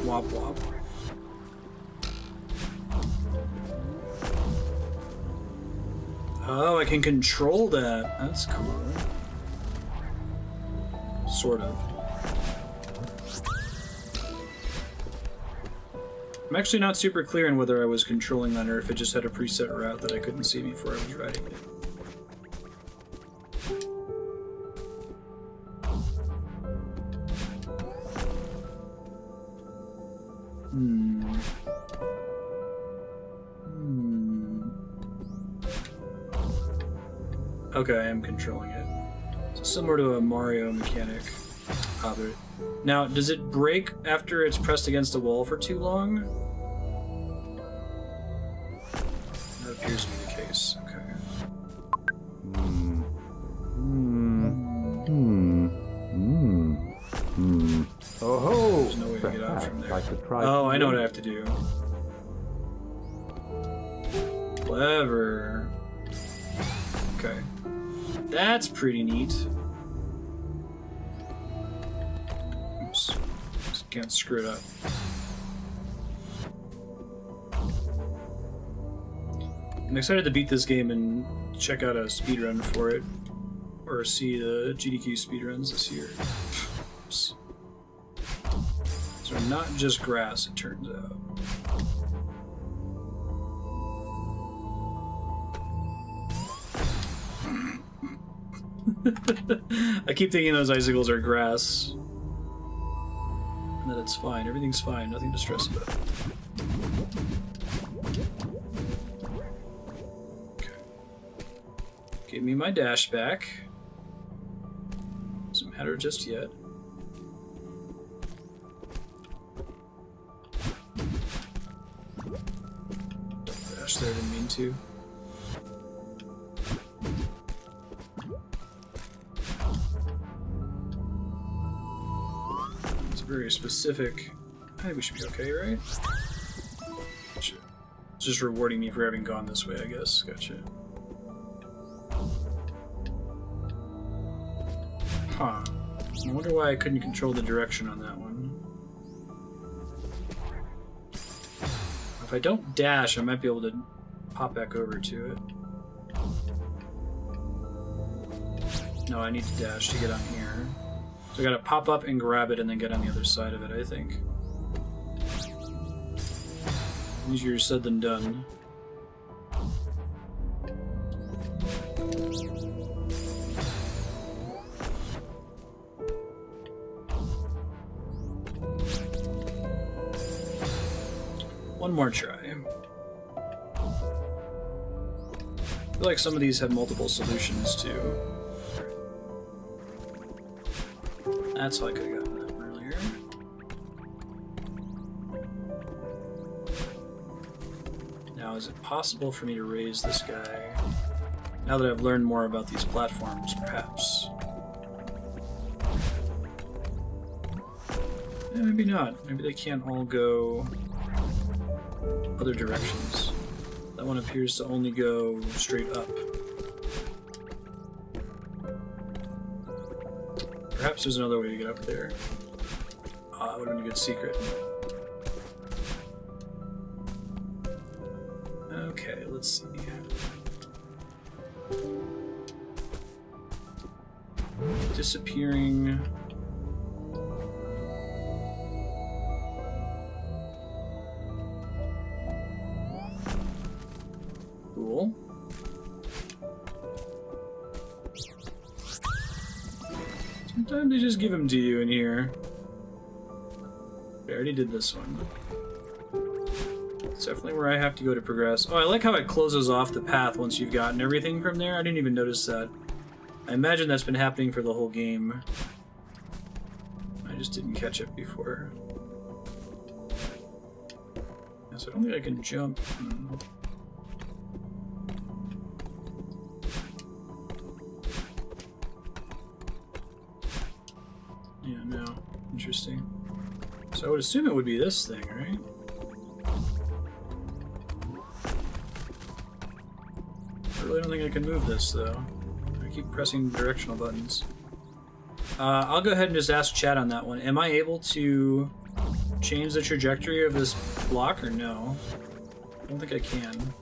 Wop wop. Oh, I can control that. That's cool. Sort of. I'm actually not super clear on whether I was controlling that or if it just had a preset route that I couldn't see before I was riding it. Okay, I am controlling it. So similar to a Mario mechanic. Now, does it break after it's pressed against a wall for too long? That appears to be the case. Okay. Oh, there's no way to get out from there. I could try. Oh, I know what I have to do. Clever. Okay. That's pretty neat. Oops. Just can't screw it up. I'm excited to beat this game and check out a speedrun for it. Or see the GDQ speedruns this year. Oops. So not just grass, it turns out. I keep thinking those icicles are grass. And that it's fine. Everything's fine. Nothing to stress about. Okay. Give me my dash back. Doesn't matter just yet. Don't dash there, didn't mean to. Very specific. I think we should be okay, right? Gotcha. It's just rewarding me for having gone this way, I guess. Gotcha. Huh. I wonder why I couldn't control the direction on that one. If I don't dash, I might be able to pop back over to it. No, I need to dash to get on here. So I gotta pop up and grab it and then get on the other side of it, I think. Easier said than done. One more try. I feel like some of these have multiple solutions too. That's how I could have gotten that earlier. Now, is it possible for me to raise this guy? Now that I've learned more about these platforms, perhaps. Yeah, maybe not. Maybe they can't all go other directions. That one appears to only go straight up. Perhaps there's another way to get up there. Ah, that would have been a good secret. Okay, let's see. Disappearing. Cool. Sometimes they just give them to you in here. I already did this one. It's definitely where I have to go to progress. Oh, I like how it closes off the path once you've gotten everything from there. I didn't even notice that. I imagine that's been happening for the whole game. I just didn't catch it before. So I don't think I can jump. Yeah, no. Interesting. So I would assume it would be this thing, right? I really don't think I can move this, though. I keep pressing directional buttons. I'll go ahead and just ask chat on that one. Am I able to change the trajectory of this block, or no? I don't think I can.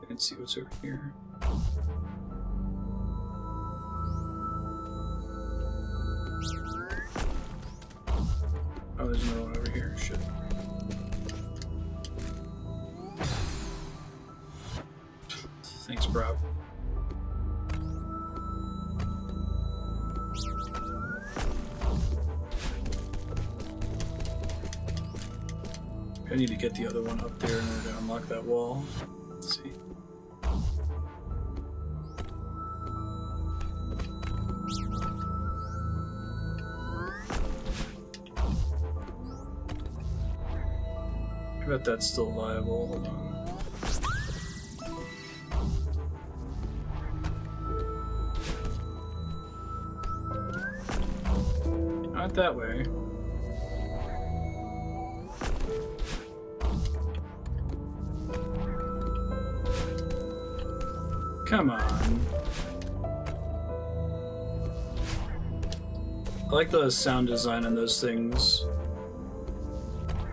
I can see what's over here. Oh, there's another one over here. Shit. Thanks, bro. I need to get the other one up there in order to unlock that wall. Let's see. I bet that's still viable. Hold on. Not that way. Come on. I like the sound design on those things.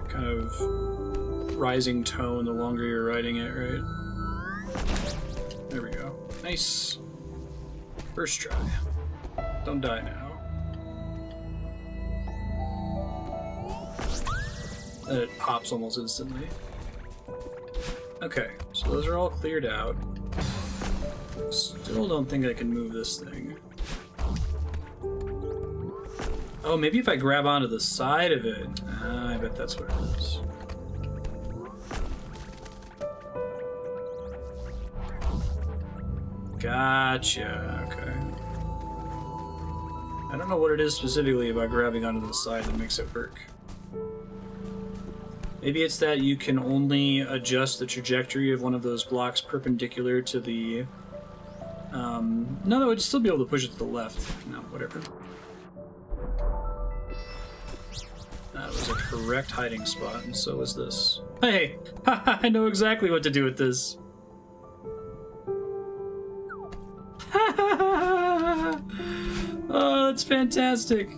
Kind of rising tone the longer you're riding it, right? There we go. Nice. First try. Don't die now. And it pops almost instantly. Okay, so those are all cleared out. Still don't think I can move this thing. Oh, maybe if I grab onto the side of it. I bet that's what it is. Gotcha, okay. I don't know what it is specifically about grabbing onto the side that makes it work. Maybe it's that you can only adjust the trajectory of one of those blocks perpendicular to the... no, that would still be able to push it to the left. No, whatever. That was a correct hiding spot, and so was this. Hey! I know exactly what to do with this. Oh, that's fantastic.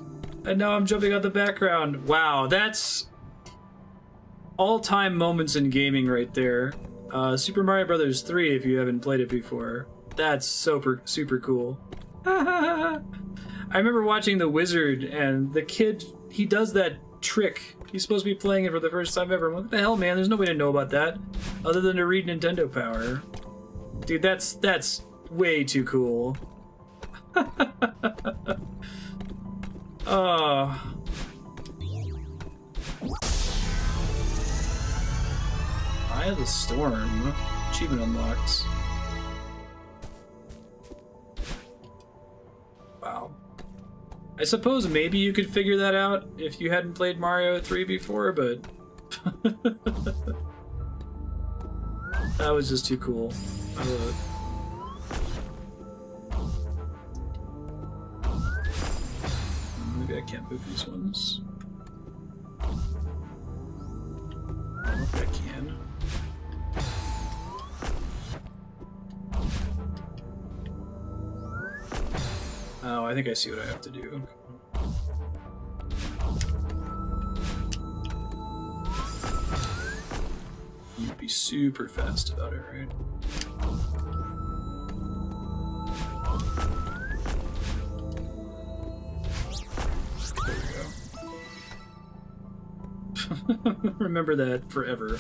And now I'm jumping on the background. Wow, that's all-time moments in gaming right there. Super Mario Bros. 3, if you haven't played it before. That's super cool. I remember watching The Wizard, and the kid, he does that trick. He's supposed to be playing it for the first time ever. I'm like, what the hell, man? There's no way to know about that other than to read Nintendo Power. Dude, that's way too cool. Oh. Eye of the Storm. Achievement unlocked. Wow. I suppose maybe you could figure that out if you hadn't played Mario 3 before, but... that was just too cool. I love it. Maybe I can't move these ones. I don't know if I can. Oh, I think I see what I have to do. You'd be super fast about it, right? There we go. Remember that forever.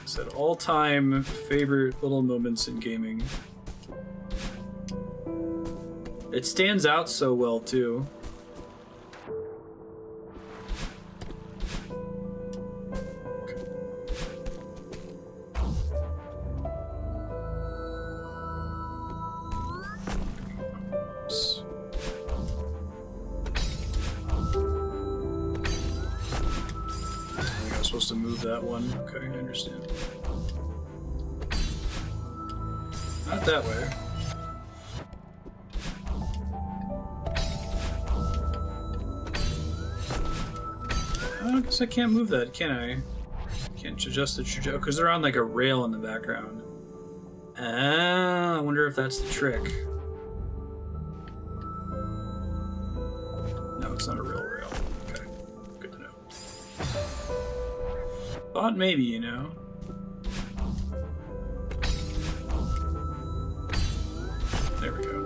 Said all-time favorite little moments in gaming. It stands out so well, too. I think I was supposed to move that one. Okay, I understand. Not that way. I guess I can't move that, can I? Can't adjust the trajectory because they're on like a rail in the background. Ah, I wonder if that's the trick. No, it's not a real rail. Okay, good to know. Thought maybe, you know. There we go.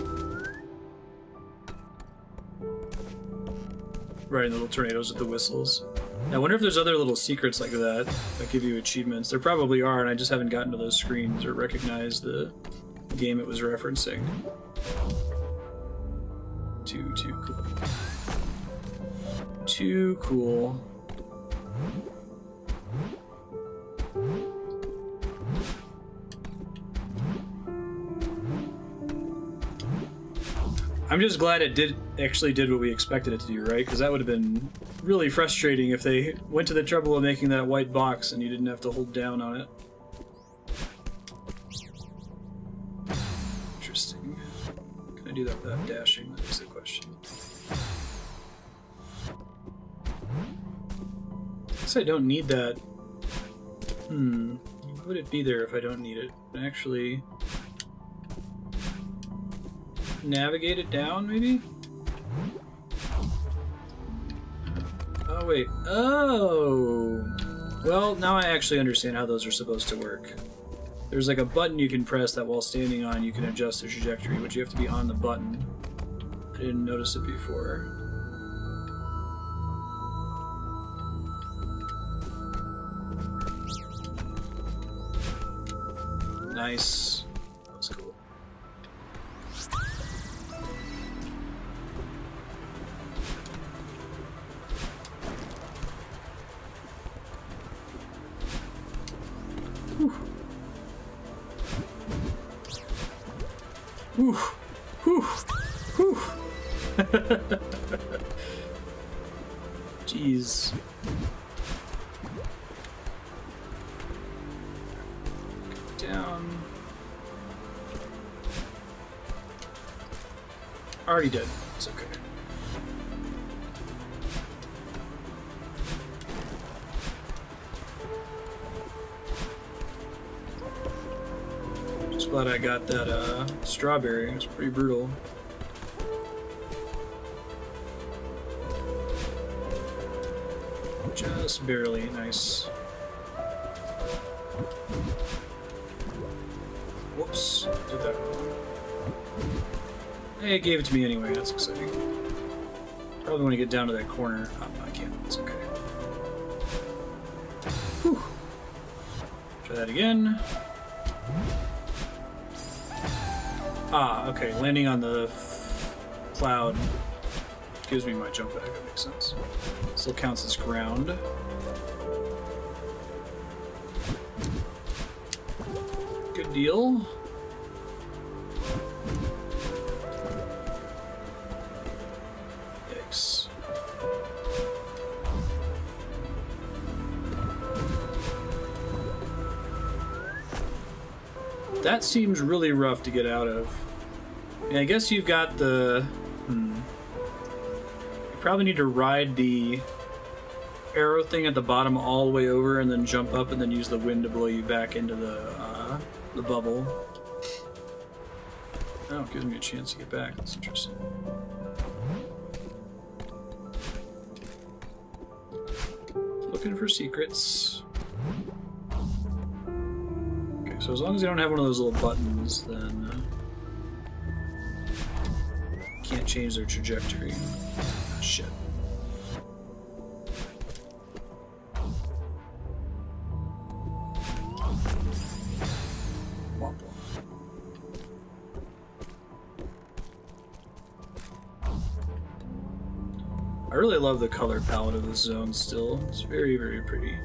Riding little tornadoes with the whistles. I wonder if there's other little secrets like that that give you achievements. There probably are, and I just haven't gotten to those screens or recognized the game it was referencing. Too cool. Too cool. I'm just glad it actually did what we expected it to do, right? Because that would have been really frustrating if they went to the trouble of making that white box and you didn't have to hold down on it. Interesting. Can I do that without dashing? That is the question. I guess I don't need that. Why would it be there if I don't need it? Actually... navigate it down, maybe? Oh, wait. Oh! Well, now I actually understand how those are supposed to work. There's like a button you can press that while standing on you can adjust the trajectory, but you have to be on the button. I didn't notice it before. Nice. That was cool. Whew. Whew. Whew. Jeez. Down. Already dead. It's okay. Just glad I got that strawberry. It was pretty brutal. Just barely. Nice. Whoops. Did that wrong. Hey, it gave it to me anyway, that's exciting. Probably want to get down to that corner. Oh, I can't, it's okay. Whew. Try that again. Ah, okay, landing on the cloud gives me my jump back, that makes sense. Still counts as ground. Good deal. Yikes. That seems really rough to get out of. And I guess you've got the... You probably need to ride the arrow thing at the bottom all the way over and then jump up and then use the wind to blow you back into the bubble. Oh, it gives me a chance to get back. That's interesting. Looking for secrets. Okay, so as long as I don't have one of those little buttons, then can't change their trajectory. Ah, shit. Womp womp. I really love the color palette of this zone still. It's very, very pretty.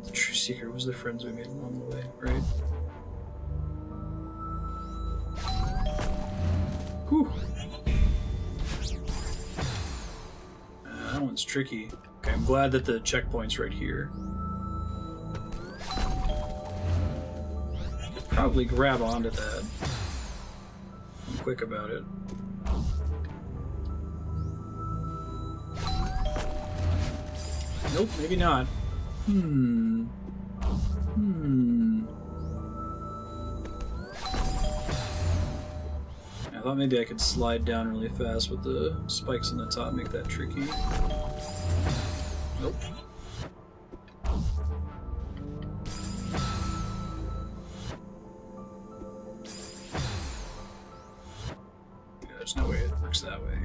The true secret was the friends we made along the way, right? Whew. That one's tricky. Okay, I'm glad that the checkpoint's right here. Could probably grab onto that. I'm quick about it. Nope, maybe not. I thought maybe I could slide down really fast with the spikes on the top, make that tricky. Nope. Yeah, there's no way it works that way.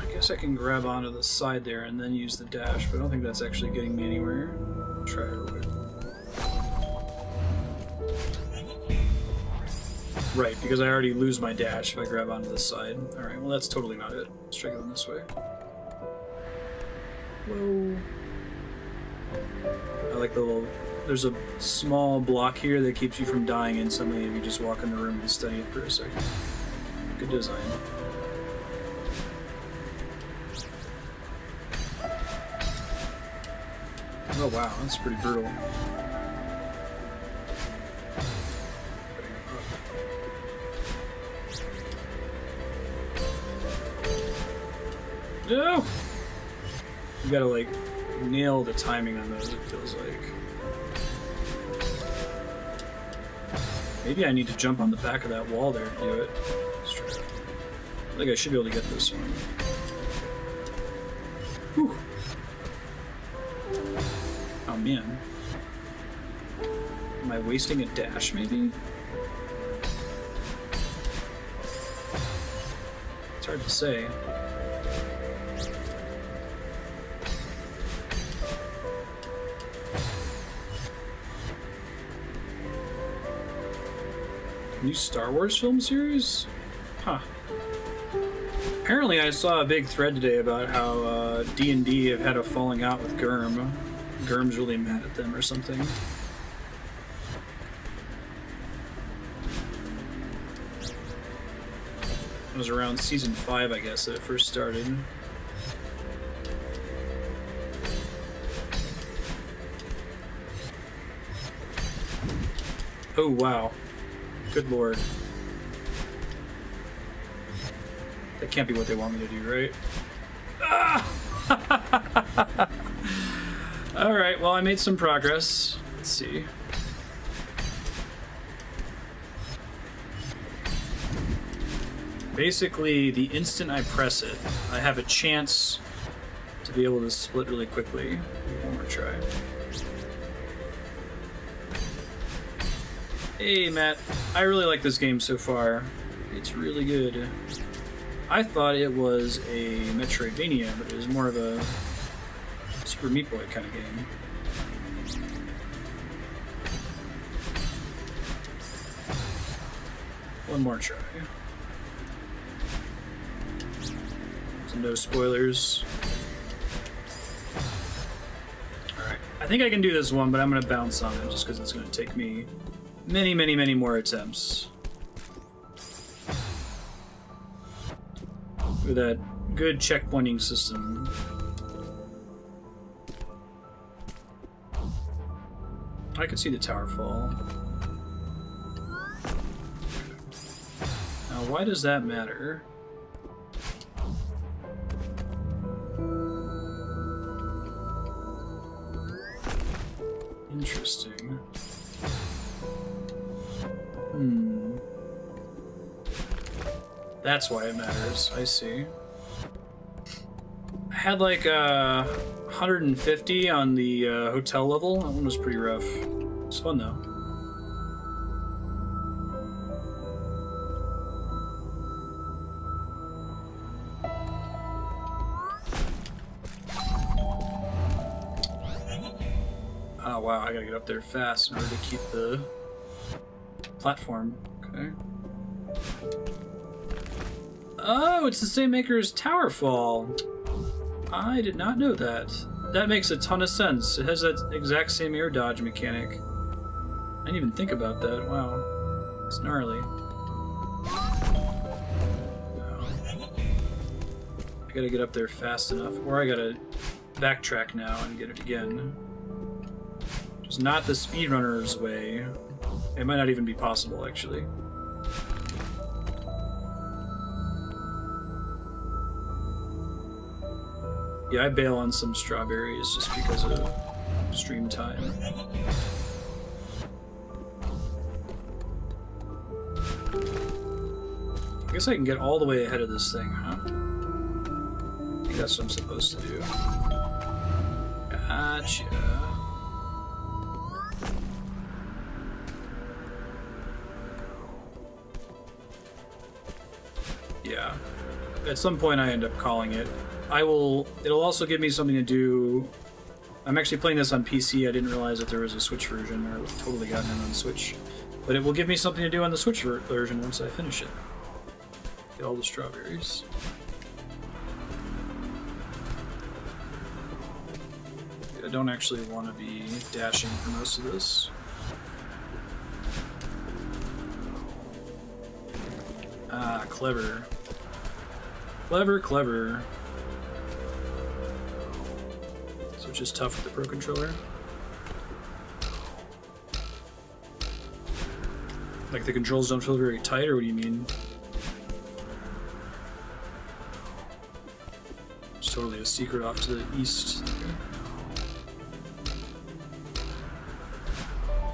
I guess I can grab onto the side there and then use the dash, but I don't think that's actually getting me anywhere. Try it real quick. Right, because I already lose my dash if I grab onto the side. Alright, well that's totally not it. Let's try going this way. Whoa. I like the little... There's a small block here that keeps you from dying instantly if you just walk in the room and study it for a second. Good design. Oh wow, that's pretty brutal. No! You gotta, like, nail the timing on those, it feels like. Maybe I need to jump on the back of that wall there to do it. Let's try it. I think I should be able to get this one. Whew. Oh, man. Am I wasting a dash, maybe? It's hard to say. New Star Wars film series? Huh. Apparently I saw a big thread today about how D&D have had a falling out with Gurm. Gurm's really mad at them or something. It was around season 5, I guess, that it first started. Oh, wow. Good lord. That can't be what they want me to do, right? Ah! Alright, well, I made some progress. Let's see. basically, the instant I press it, I have a chance to be able to split really quickly. One more try. Hey, Matt. I really like this game so far. It's really good. I thought it was a Metroidvania, but it was more of a Super Meat Boy kind of game. One more try. So no spoilers. Alright. I think I can do this one, but I'm going to bounce on it just because it's going to take me many, many, many more attempts. With that good checkpointing system. I could see the tower fall. Now, why does that matter? Interesting. That's why it matters. I see. I had like 150 on the hotel level. That one was pretty rough. It's fun though. Oh wow, I gotta get up there fast in order to keep the platform. Okay. Oh, it's the same maker as Towerfall. I did not know that. That makes a ton of sense. It has that exact same air dodge mechanic. I didn't even think about that. Wow. It's gnarly. No. I gotta get up there fast enough, or I gotta backtrack now and get it again. It's not the speedrunner's way. It might not even be possible, actually. Yeah, I bail on some strawberries just because of stream time. I guess I can get all the way ahead of this thing, huh? I think that's what I'm supposed to do. Gotcha. Yeah. At some point I end up calling it. It'll also give me something to do. I'm actually playing this on PC. I didn't realize that there was a Switch version, or I've totally gotten it on Switch. But it will give me something to do on the Switch version once I finish it. Get all the strawberries. I don't actually want to be dashing for most of this. Ah, clever. Clever, clever. Which is tough with the Pro Controller. Like the controls don't feel very tight, or what do you mean? It's totally a secret off to the east.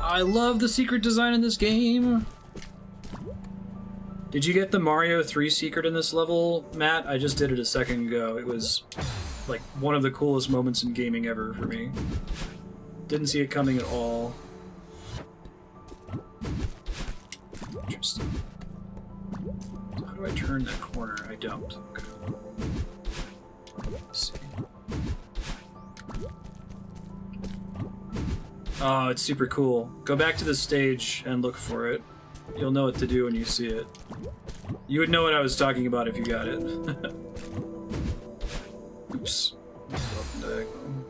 I love the secret design in this game! Did you get the Mario 3 secret in this level, Matt? I just did it a second ago. It was like one of the coolest moments in gaming ever for me. Didn't see it coming at all. Interesting. How do I turn that corner? I don't. Okay. Let's see. Oh, it's super cool. Go back to the stage and look for it. You'll know what to do when you see it. You would know what I was talking about if you got it. Oops. Up and diagonal.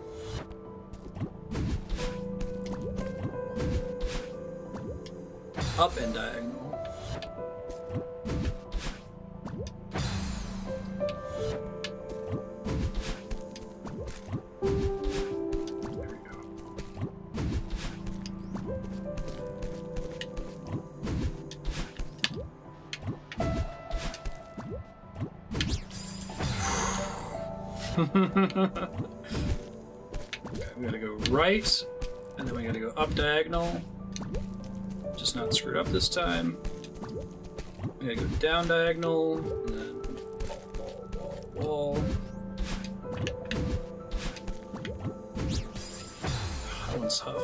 Up and diagonal. There we go. Okay, we gotta go right, and then we gotta go up diagonal. Just not screwed up this time. I gotta go down diagonal, and then wall. That one's tough.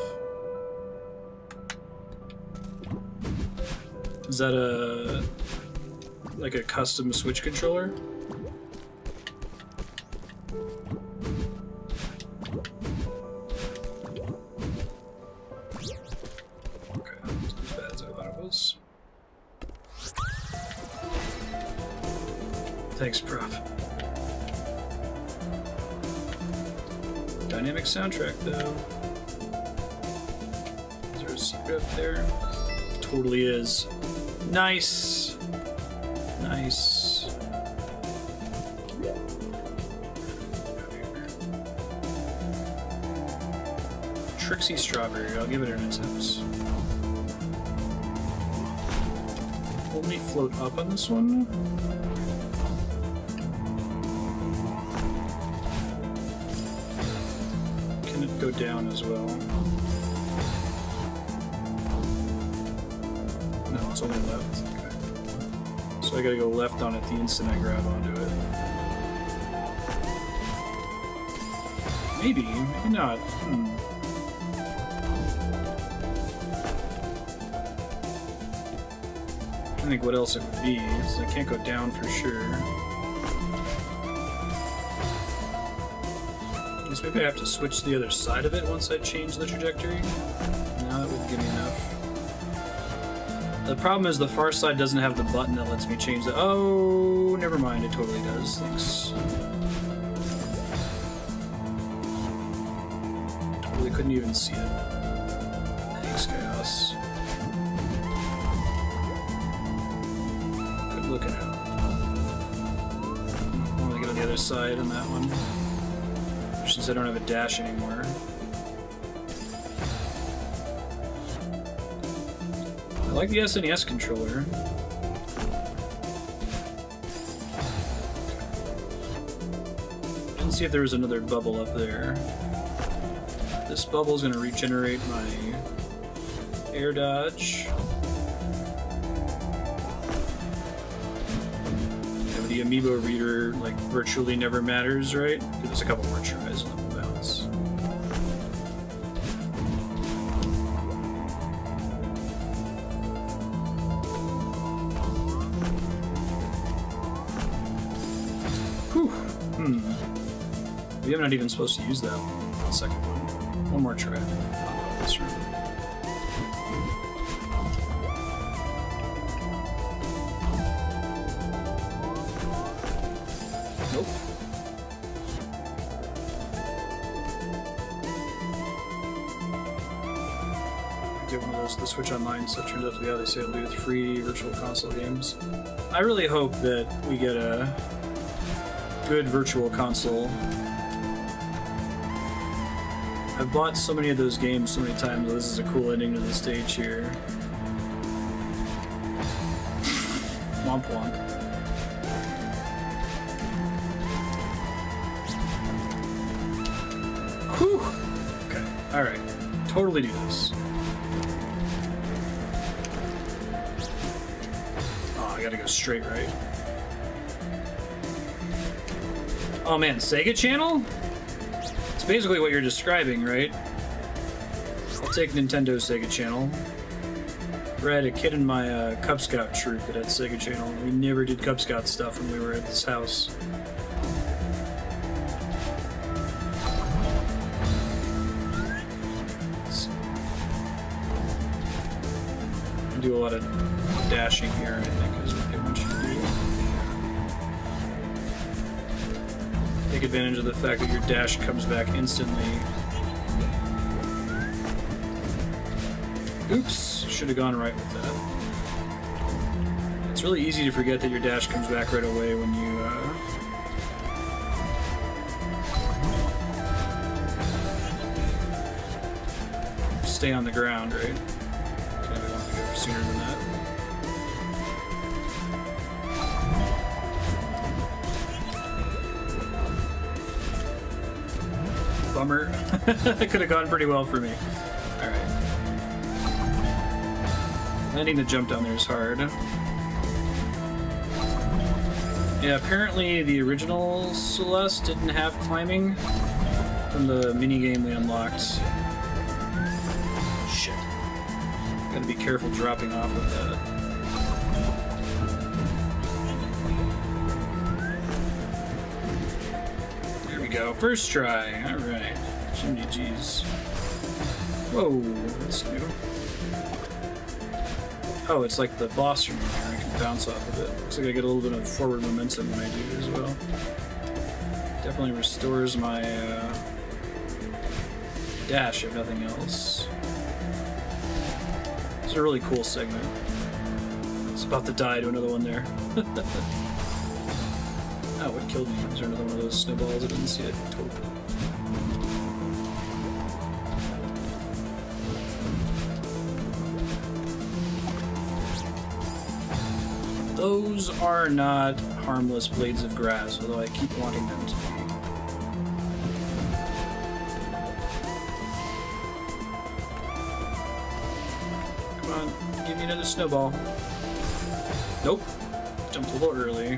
Is that like a custom Switch controller? Okay, it's not as bad as I thought it was. Thanks, Prop. Dynamic soundtrack, though. Is there a secret up there? Totally is. Nice! Nice. Trixie Strawberry, I'll give it an attempt. Only float up on this one? Can it go down as well? No, it's only left. Okay. So I gotta go left on it the instant I grab onto it. Maybe, maybe not. I think what else it would be. So I can't go down for sure. I guess maybe I have to switch to the other side of it once I change the trajectory. No, that would give me enough. The problem is the far side doesn't have the button that lets me change the... Oh, never mind. It totally does. Thanks. Totally couldn't even see it. Thanks, Chaos. Good looking out. I'm gonna get on the other side on that one. Since I don't have a dash anymore. I like the SNES controller. Didn't see if there was another bubble up there. This bubble is going to regenerate my air dodge. Yeah, the amiibo reader like virtually never matters, right? There's a couple more tries and then we'll bounce. Maybe I'm not even supposed to use that second one. One more try. I'll go this room. Nope. Get one of those, the Switch Online stuff turns out to be how they say it'll be with free virtual console games. I really hope that we get a good virtual console. I've bought so many of those games so many times. This is a cool ending to the stage here. Womp womp. Whew! Okay, alright. Totally do this. Oh, I gotta go straight, right? Oh man, Sega Channel? It's basically what you're describing, right? I'll take Nintendo Sega Channel. I had a kid in my Cub Scout troop that had Sega Channel. We never did Cub Scout stuff when we were at this house. I do a lot of dashing here, I think, is what they want you to do. Take advantage of the fact that your dash comes back instantly. Oops, should have gone right with that. It's really easy to forget that your dash comes back right away when you stay on the ground, right? Okay, I want to go sooner than that. Bummer. That could have gone pretty well for me. Alright. Landing the jump down there is hard. Yeah, apparently the original Celeste didn't have climbing from the minigame we unlocked. Shit. Gotta be careful dropping off with that. There we go. First try. Alright. Jimmy G's. Whoa, that's new. Oh, it's like the boss from here. I can bounce off of it. Looks like I get a little bit of forward momentum when I do it as well. Definitely restores my dash, if nothing else. It's a really cool segment. It's about to die to another one there. Oh, what killed me? Is there another one of those snowballs? I didn't see it. Totally. Those are not harmless blades of grass, although I keep wanting them to be. Come on, give me another snowball. Nope. Jumped a little early.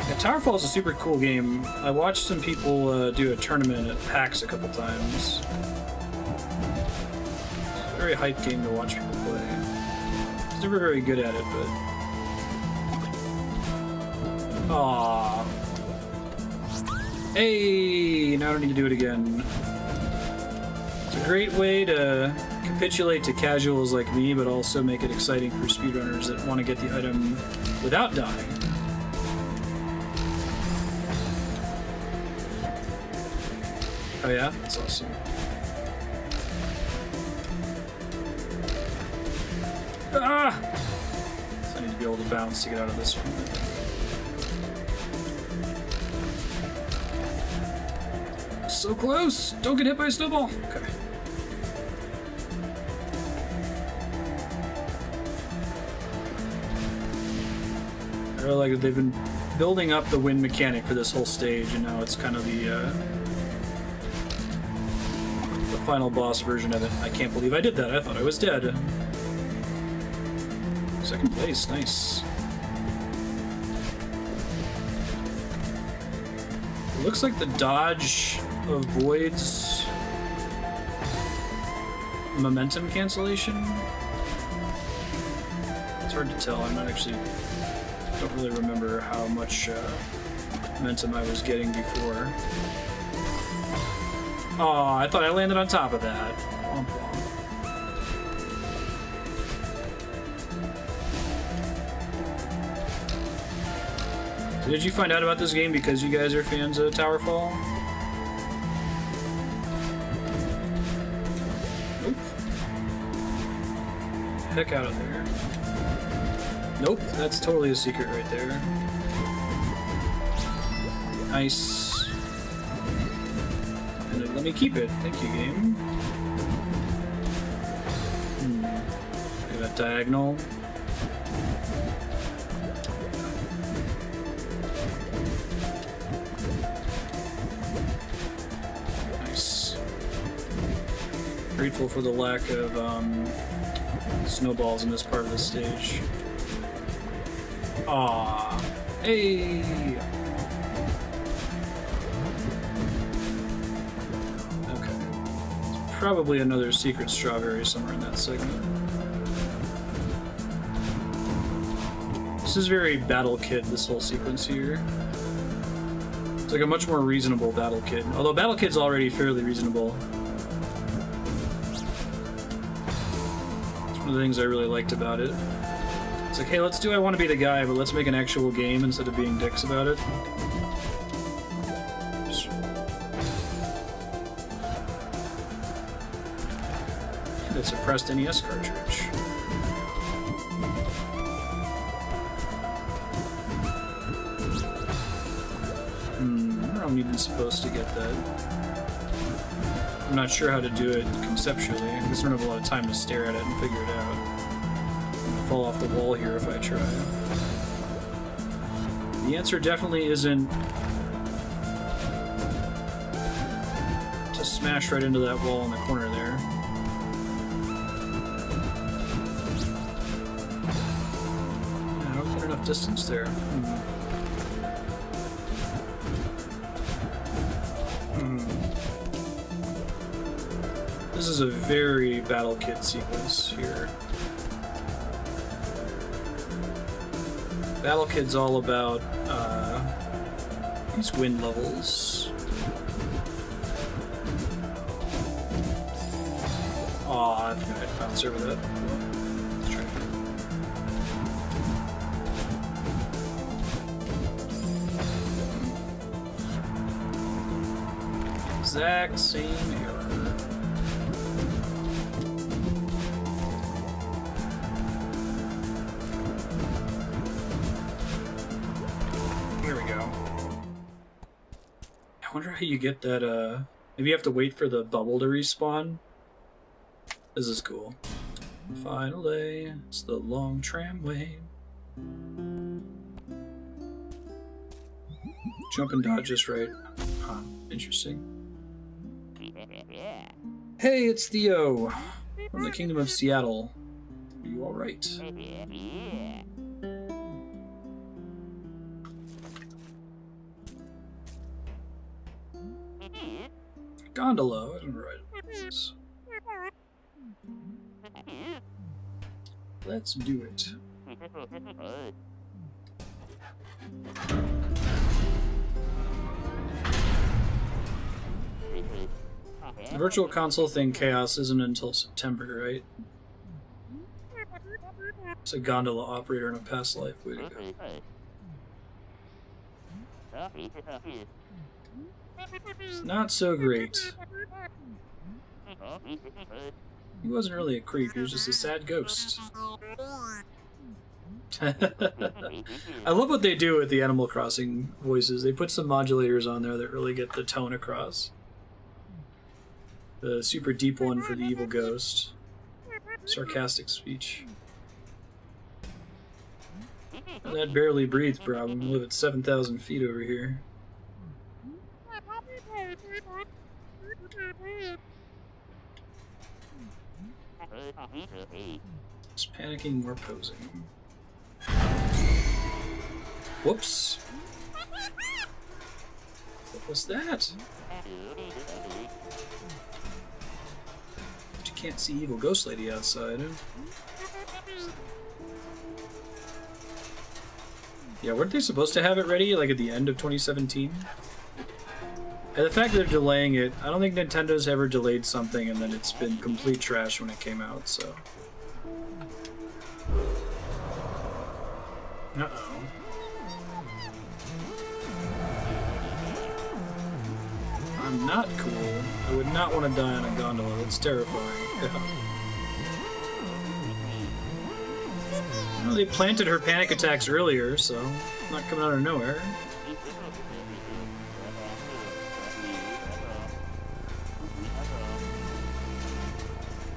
Yeah, Towerfall is a super cool game. I watched some people do a tournament at PAX a couple times. Very hype game to watch people play. I was never very good at it, but... Aww. Hey! Now I don't need to do it again. It's a great way to capitulate to casuals like me, but also make it exciting for speedrunners that want to get the item without dying. Oh yeah? That's awesome. Ah! So I need to be able to bounce to get out of this one. So close! Don't get hit by a snowball! Okay. I really like that they've been building up the wind mechanic for this whole stage, and now it's kind of the final boss version of it. I can't believe I did that. I thought I was dead. Second place, nice. It looks like the dodge avoids momentum cancellation. It's hard to tell. I'm not actually... don't really remember how much momentum I was getting before. Aw, I thought I landed on top of that. Womp womp. So did you find out about this game because you guys are fans of Towerfall? Nope. Heck out of there. Nope, that's totally a secret right there. Nice. And let me keep it. Thank you, game. Look at that diagonal. Nice. Grateful for the lack of snowballs in this part of the stage. Aww. Hey! Okay. There's probably another secret strawberry somewhere in that segment. This is very Battle Kid, this whole sequence here. It's like a much more reasonable Battle Kid. Although Battle Kid's already fairly reasonable. It's one of the things I really liked about it. It's like, hey, let's do I Want to Be the Guy, but let's make an actual game instead of being dicks about it. That suppressed NES cartridge. Where am I even supposed to get that? I'm not sure how to do it conceptually. I just don't have a lot of time to stare at it and figure it out. Fall off the wall here if I try. The answer definitely isn't to smash right into that wall in the corner there. distance there. This is a very Battle Kid sequence here. Battle Kid's all about these wind levels. Aw, I forgot I found server that. Let's try it. Exact same error. Here we go. I wonder how you get that, maybe you have to wait for the bubble to respawn? This is cool. Finally, it's the long tramway. Jump and dodge just right. Huh, interesting. Hey, it's Theo from the Kingdom of Seattle. Are you alright? Gondola, I don't know what it is. Let's do it. The virtual console thing, Chaos, isn't until September, right? It's a gondola operator in a past life. Way to go. It's not so great. He wasn't really a creep, he was just a sad ghost. I love what they do with the Animal Crossing voices. They put some modulators on there that really get the tone across. The super deep one for the evil ghost. Sarcastic speech. And that barely breathe problem. We live at 7,000 feet over here. Just panicking, more posing. Whoops. What was that? But you can't see evil ghost lady outside, huh? Yeah, weren't they supposed to have it ready, like, at the end of 2017? And the fact that they're delaying it, I don't think Nintendo's ever delayed something and then it's been complete trash when it came out, so... Uh-oh. I'm not cool. I would not want to die on a gondola. That's terrifying. Well, they planted her panic attacks earlier, so not coming out of nowhere.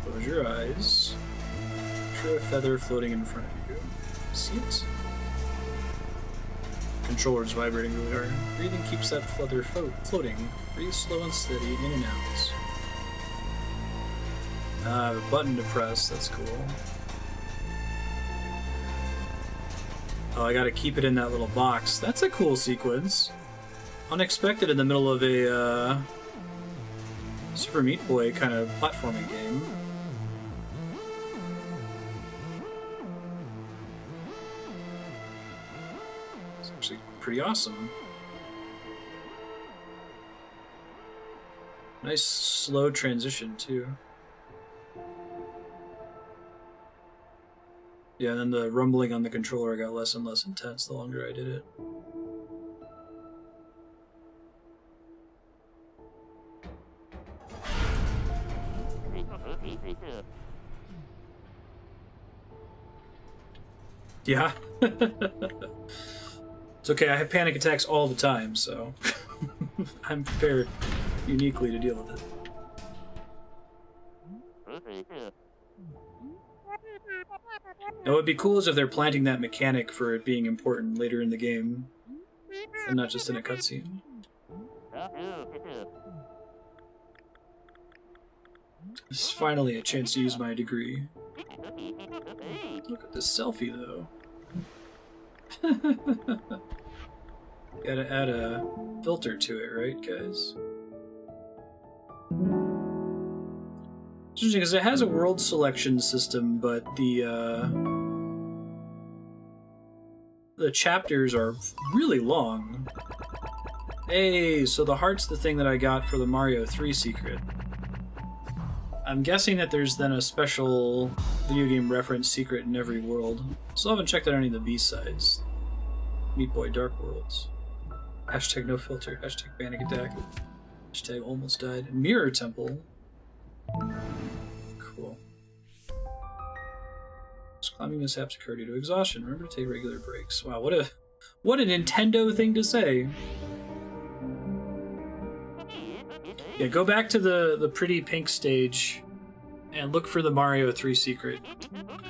Close your eyes. Picture a feather floating in front of you. See it? Controller's vibrating really hard. Breathing keeps that feather floating. Breathe slow and steady, in and out. I have a button to press, that's cool. Oh, I gotta keep it in that little box. That's a cool sequence. Unexpected in the middle of a Super Meat Boy kind of platforming game. It's actually pretty awesome. Nice slow transition too. Yeah, and then the rumbling on the controller got less and less intense the longer I did it. Yeah. It's okay, I have panic attacks all the time, so I'm prepared uniquely to deal with it. Now, what would be cool is if they're planting that mechanic for it being important later in the game, and not just in a cutscene. This is finally a chance to use my degree. Look at this selfie, though. Gotta add a filter to it, right, guys? It's interesting because it has a world selection system, but the chapters are really long. Hey, so the heart's the thing that I got for the Mario 3 secret. I'm guessing that there's then a special video game reference secret in every world. Still haven't checked out any of the B-sides. Meat Boy Dark Worlds. Hashtag no filter. Hashtag panic attack. Hashtag almost died. Mirror Temple. Cool. Climbing mishaps occur due to exhaustion. Remember to take regular breaks. Wow, what a Nintendo thing to say. Yeah, go back to the pretty pink stage and look for the Mario 3 secret.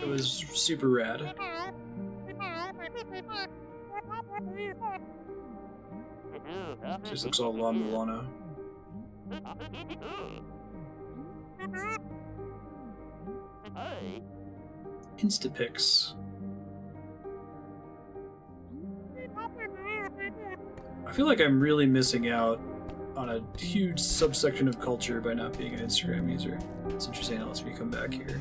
It was super rad. Just looks all La Milano. Instapics. I feel like I'm really missing out on a huge subsection of culture by not being an Instagram user. It's interesting. It lets me come back here.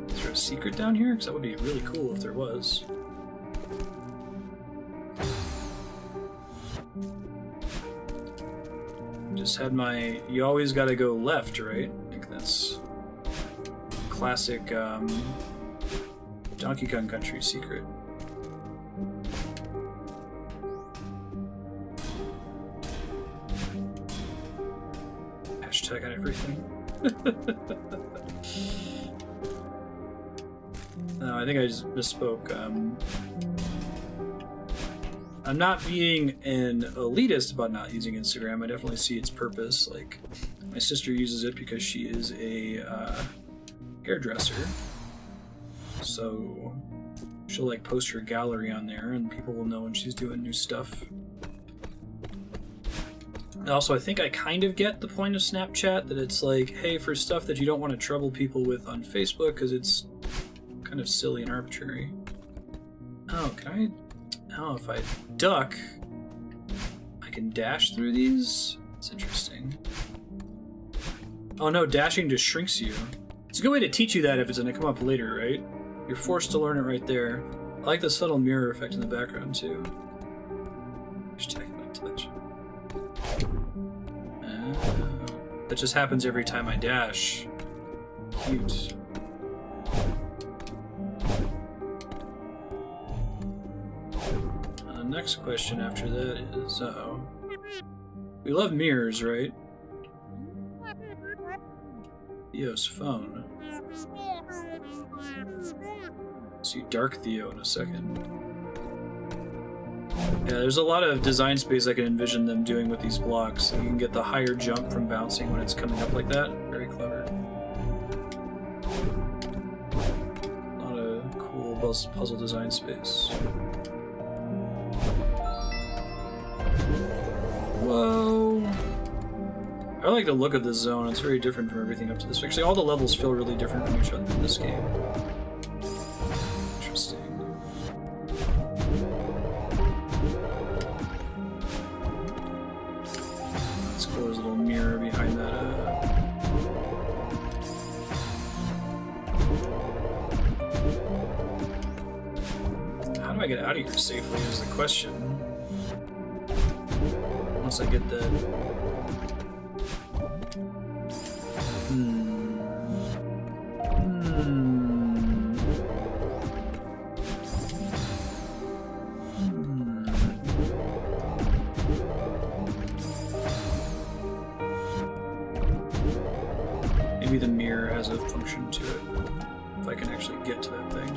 Is there a secret down here? Because that would be really cool if there was. Just had my... You always gotta go left, right? I think that's... classic Donkey Kong Country secret. Hashtag on everything. No, I think I just misspoke. I'm not being an elitist about not using Instagram. I definitely see its purpose. Like, my sister uses it because she is a hairdresser, so she'll like post her gallery on there and people will know when she's doing new stuff. Also, I think I kind of get the point of Snapchat, that it's like, hey, for stuff that you don't want to trouble people with on Facebook because it's kind of silly and arbitrary. Oh, can I... Oh, if I duck, I can dash through these? That's interesting. Oh no, dashing just shrinks you. It's a good way to teach you that if it's going to come up later, right? You're forced to learn it right there. I like the subtle mirror effect in the background, too. Hashtag my touch. That just happens every time I dash. Cute. The next question after that is, we love mirrors, right? Theo's phone. See Dark Theo in a second. Yeah, there's a lot of design space I can envision them doing with these blocks. You can get the higher jump from bouncing when it's coming up like that. Very clever. A lot of cool puzzle design space. Whoa! I like the look of this zone. It's very different from everything up to this. Actually, all the levels feel really different from each other in this game. Interesting. That's cool. There's a little mirror behind that. How do I get out of here safely is the question. Once I get that. Maybe the mirror has a function to it, if I can actually get to that thing.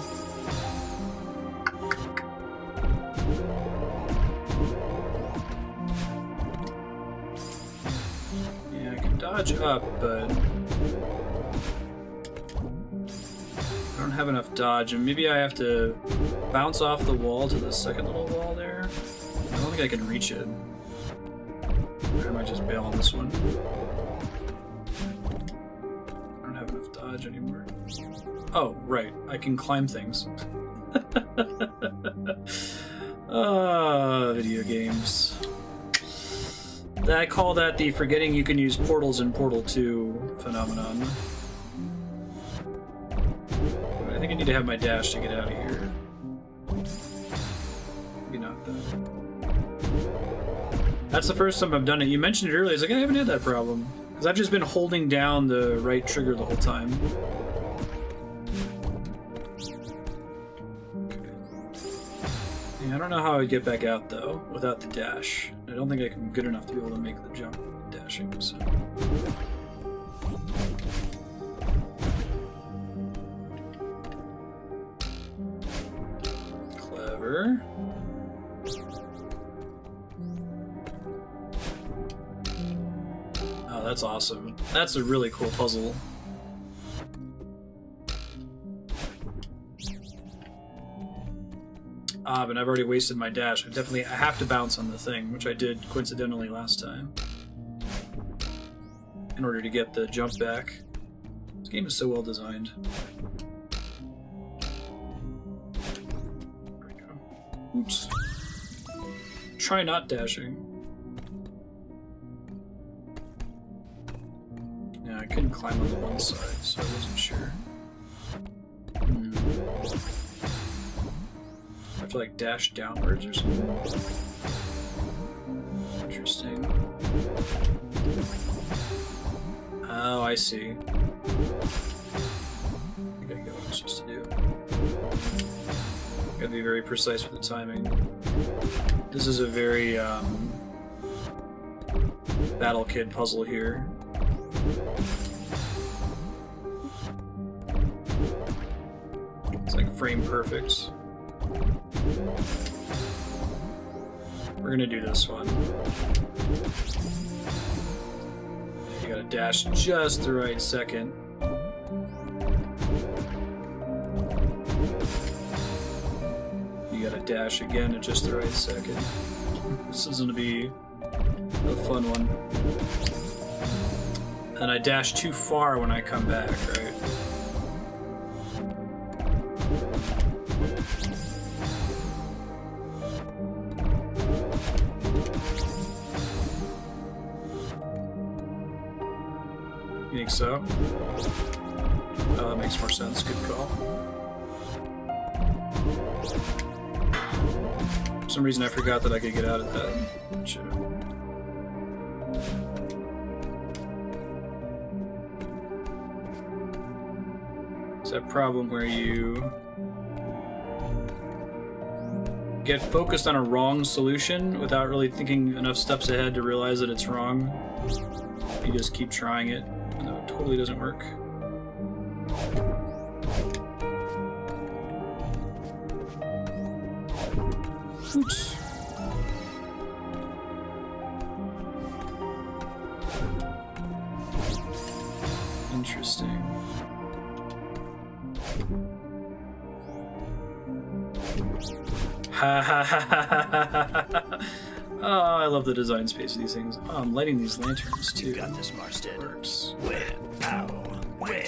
Yeah, I can dodge up, but I don't have enough dodge, and maybe I have to bounce off the wall to the second little wall there. I don't think I can reach it. Or I might just bail on this one. I don't have enough dodge anymore. Oh, right. I can climb things. Video games. I call that the forgetting you can use portals in Portal 2 phenomenon. I think I need to have my dash to get out of here. Maybe not though. That's the first time I've done it. You mentioned it earlier. It's like, I haven't had that problem. Because I've just been holding down the right trigger the whole time. I don't know how I'd get back out though without the dash. I don't think I'm good enough to be able to make the jump dashing. So. Clever. Oh, that's awesome. That's a really cool puzzle. But I've already wasted my dash. I have to bounce on the thing, which I did coincidentally last time, in order to get the jump back. This game is so well designed. There we go. Oops. Try not dashing. Yeah, I couldn't climb on the one side, so I wasn't sure. I have to like dash downwards or something. Interesting. Oh, I see. I think I get what I'm supposed to do. Gotta be very precise with the timing. This is a very Battle Kid puzzle here. It's like frame perfect. We're gonna do this one. You gotta dash just the right second. You gotta dash again at just the right second. This is gonna be a fun one. And I dash too far when I come back, right? You think so? Oh, that makes more sense. Good call. For some reason I forgot that I could get out of that. Shit. It's that problem where you get focused on a wrong solution without really thinking enough steps ahead to realize that it's wrong. You just keep trying it. No, it totally doesn't work. Oops. Interesting. Ha ha ha ha ha ha. Oh, I love the design space of these things. Oh, I'm lighting these lanterns too. You got this, Marstead. Works. Where? Ow. Where?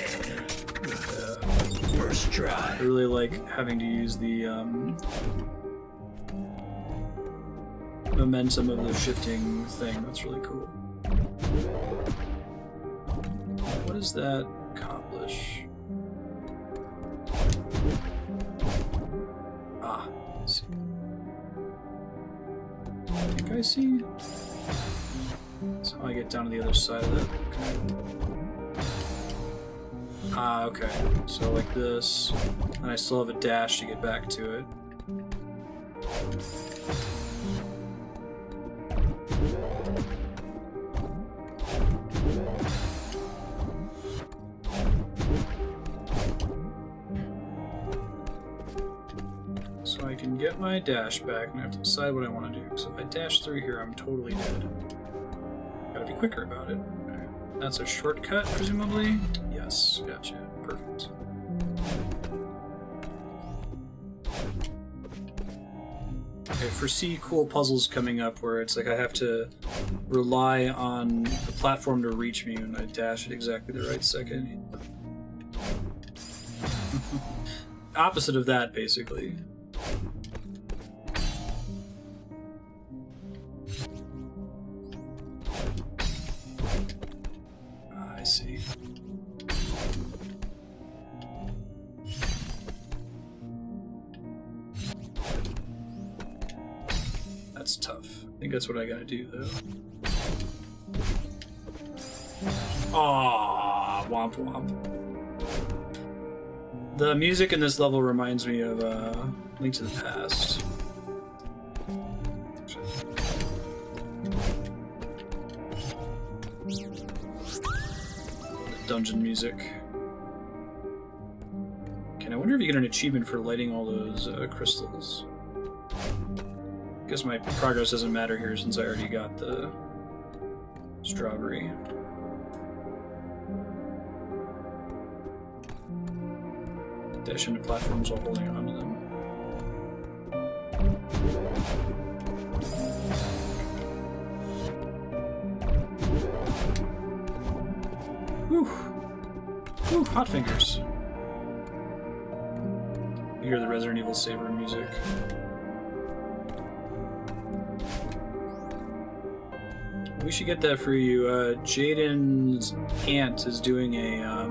First try. I really like having to use the momentum of the shifting thing. That's really cool. What does that accomplish? Ah, let's see. I think I see. That's how I get down to the other side of that. Okay. Ah, okay. So like this, and I still have a dash to get back to it. So I can get my dash back, and I have to decide what I want to do. So if I dash through here, I'm totally dead. Gotta be quicker about it. Alright. That's a shortcut, presumably? Yes, gotcha. Perfect. I foresee cool puzzles coming up where it's like I have to rely on the platform to reach me when I dash at exactly the right second. opposite of that, basically. I see. That's tough. I think that's what I gotta do, though. Aww, womp womp. The music in this level reminds me of Link to the Past. The dungeon music. Okay, I wonder if you get an achievement for lighting all those crystals. I guess my progress doesn't matter here since I already got the strawberry. Dash into platforms while holding onto them. Whew. Whew, hot fingers. You hear the Resident Evil save room music. We should get that for you. Jaden's aunt is doing a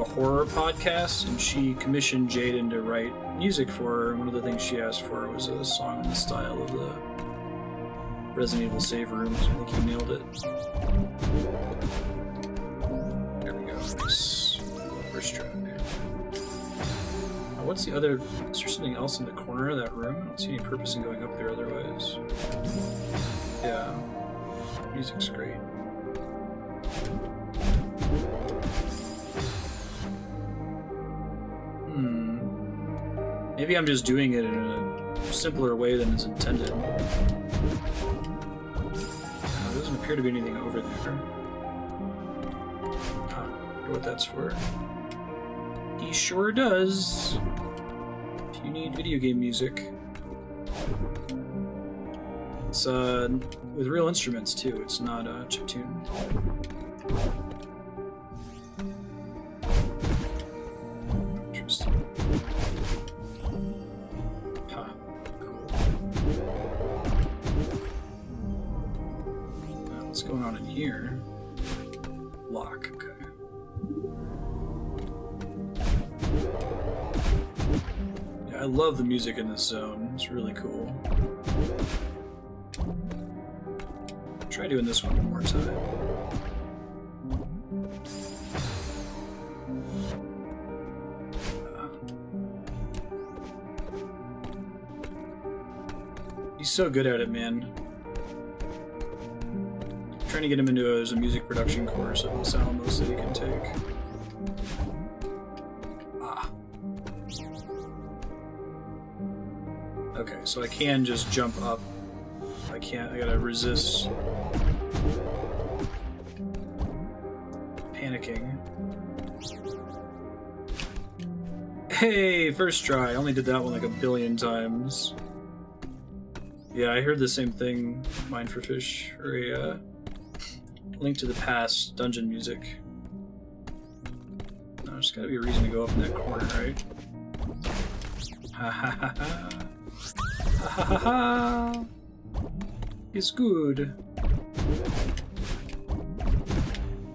horror podcast, and she commissioned Jaden to write music for her. And one of the things she asked for was a song in the style of the Resident Evil save rooms. I think he nailed it. There we go. Nice. First try. What's the other... Is there something else in the corner of that room? I don't see any purpose in going up there otherwise. Yeah. Music's great. Maybe I'm just doing it in a simpler way than is intended. There doesn't appear to be anything over there. I wonder what that's for. He sure does. If you need video game music. It's with real instruments too, it's not a chiptune. Interesting. Huh. Cool. What's going on in here? Lock, okay. I love the music in this zone. It's really cool. Try doing this one more time. He's so good at it, man. I'm trying to get him into a music production course at Los Alamos that he can take. Okay, so I can just jump up. I can't, I gotta resist panicking. Hey, first try. I only did that one like a billion times. Yeah, I heard the same thing, Mine for Fish, or a Link to the Past dungeon music. No, there's gotta be a reason to go up in that corner, right? Ha ha ha ha. Ha ha ha ha! It's good.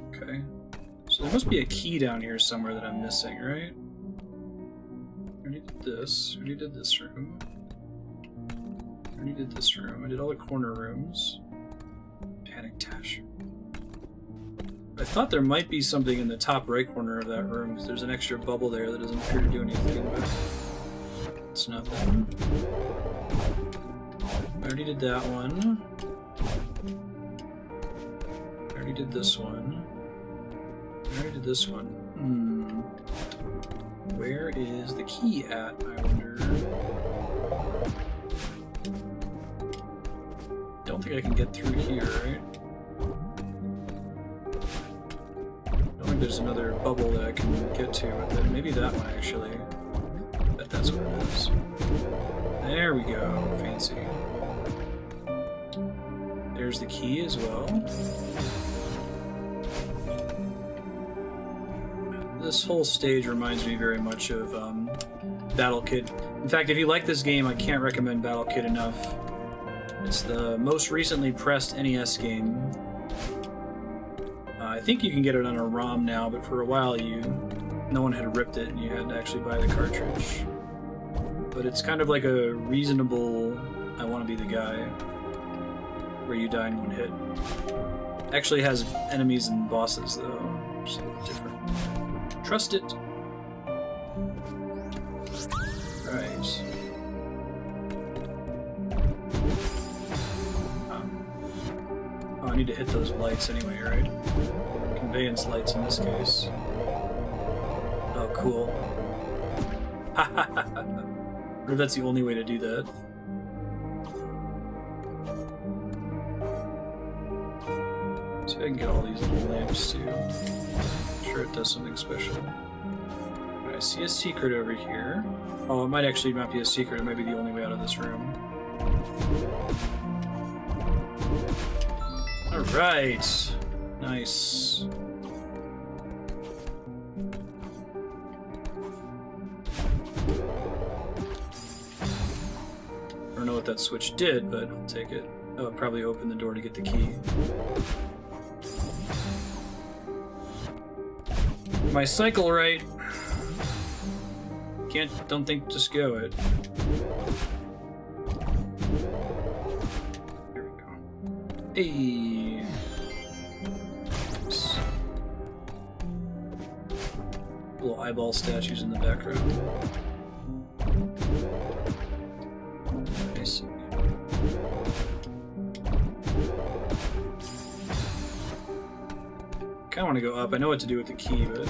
Okay. So there must be a key down here somewhere that I'm missing, right? I already did this. I already did this room. I already did this room. I did all the corner rooms. Panic Dash. I thought there might be something in the top right corner of that room, because there's an extra bubble there that doesn't appear to do anything, but it's nothing. I already did that one. I already did this one. I already did this one. Where is the key at, I wonder? Don't think I can get through here, right? Don't think there's another bubble that I can get to with it. Maybe that one, actually. I bet that's what it is. There we go. Fancy. There's the key as well. This whole stage reminds me very much of Battle Kid. In fact, if you like this game, I can't recommend Battle Kid enough. It's the most recently pressed NES game. I think you can get it on a ROM now, but for a while no one had ripped it and you had to actually buy the cartridge. But it's kind of like a reasonable I Want to Be the Guy, where you die in one hit. Actually has enemies and bosses though, which is a little different. Trust it. Right. Oh, I need to hit those lights anyway, right? Conveyance lights in this case. Oh, cool. Ha ha ha ha. What if that's the only way to do that? See if I can get all these little lamps too. I'm sure it does something special. I see a secret over here. Oh, it might actually not be a secret. It might be the only way out of this room. Alright. Nice. I don't know what that switch did, but I'll take it. Oh, it probably opened the door to get the key. My cycle right. Don't think, just go it. There we go. Hey. Oops. Little eyeball statues in the background. I see. Kinda want to go up. I know what to do with the key, but...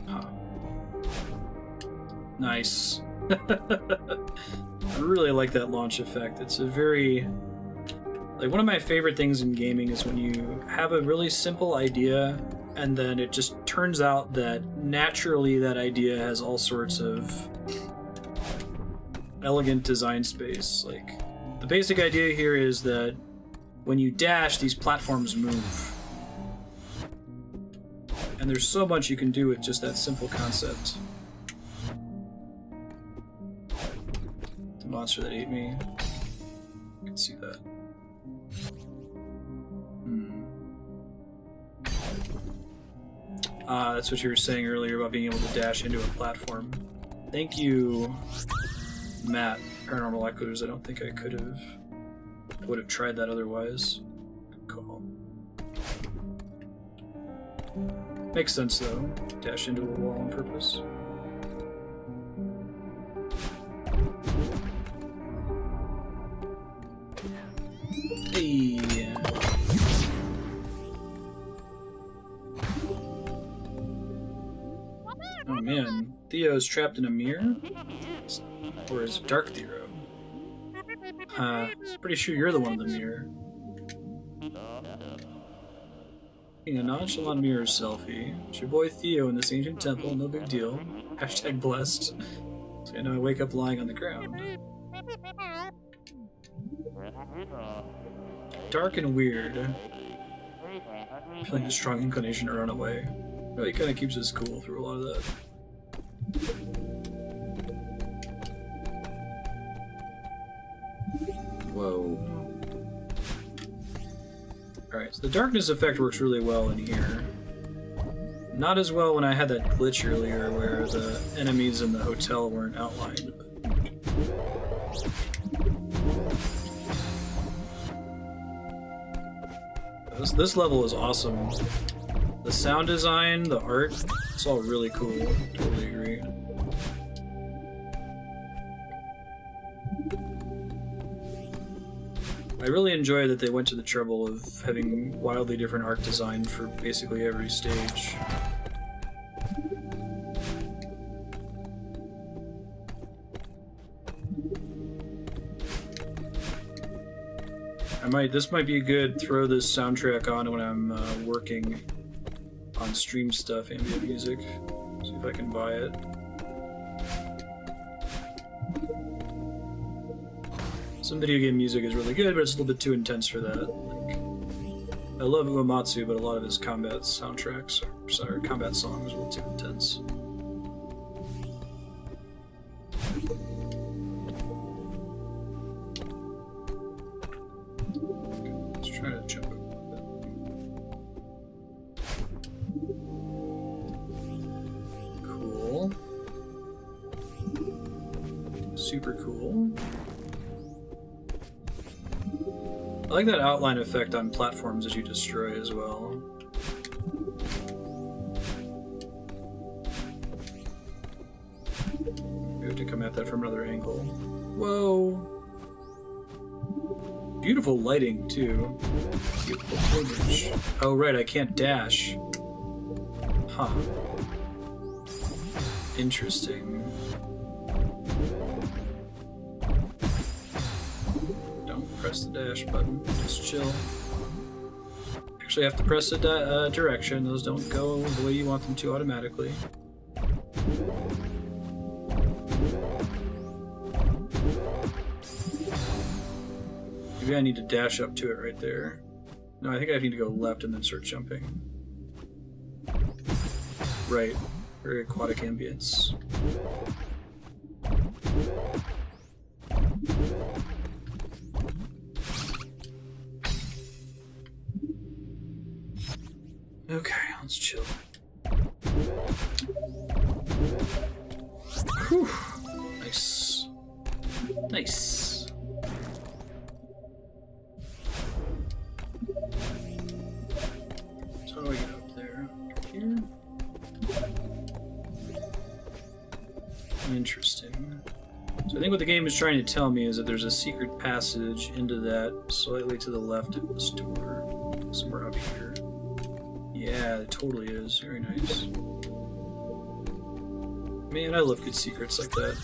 Huh. Nice. I really like that launch effect. It's a very... Like, one of my favorite things in gaming is when you have a really simple idea and then it just turns out that naturally that idea has all sorts of elegant design space. Like, the basic idea here is that when you dash, these platforms move. And there's so much you can do with just that simple concept. The monster that ate me. I can see that. That's what you were saying earlier about being able to dash into a platform. Thank you, Matt, Paranormal Echoes. I don't think I would have tried that otherwise. Good call. Makes sense though. Dash into a wall on purpose. Hey. Oh man, Theo's trapped in a mirror? Or is it Dark Theo? Pretty sure you're the one in the mirror. Taking a nonchalant mirror selfie. It's your boy Theo in this ancient temple, no big deal. Hashtag blessed. So I know I wake up lying on the ground. Dark and weird. Feeling a strong inclination to run away. Really kind of keeps us cool through a lot of that. Whoa. Alright, so the darkness effect works really well in here. Not as well when I had that glitch earlier where the enemies in the hotel weren't outlined. This level is awesome. The sound design, the art, it's all really cool. Totally agree. I really enjoy that they went to the trouble of having wildly different art design for basically every stage. This might be a good throw this soundtrack on when I'm working on stream stuff, ambient music. See if I can buy it. Some video game music is really good, but it's a little bit too intense for that. Like, I love Uematsu, but a lot of his combat soundtracks, or combat songs, are a little too intense. Let's try to jump over that. Cool. Super cool. I like that outline effect on platforms as you destroy as well. We have to come at that from another angle. Whoa! Beautiful lighting, too. Beautiful footage. Oh, right, I can't dash. Huh. Interesting. Press the dash button, just chill. Actually, have to press a direction. Those don't go the way you want them to automatically. Maybe I need to dash up to it right there. No, I think I need to go left and then start jumping. Right. Very aquatic ambience. Okay, let's chill. Whew. Nice. Nice. So how do I get up there? Here? Interesting. So I think what the game is trying to tell me is that there's a secret passage into that slightly to the left of this door. Somewhere up here. Yeah, it totally is. Very nice. Man, I love good secrets like that.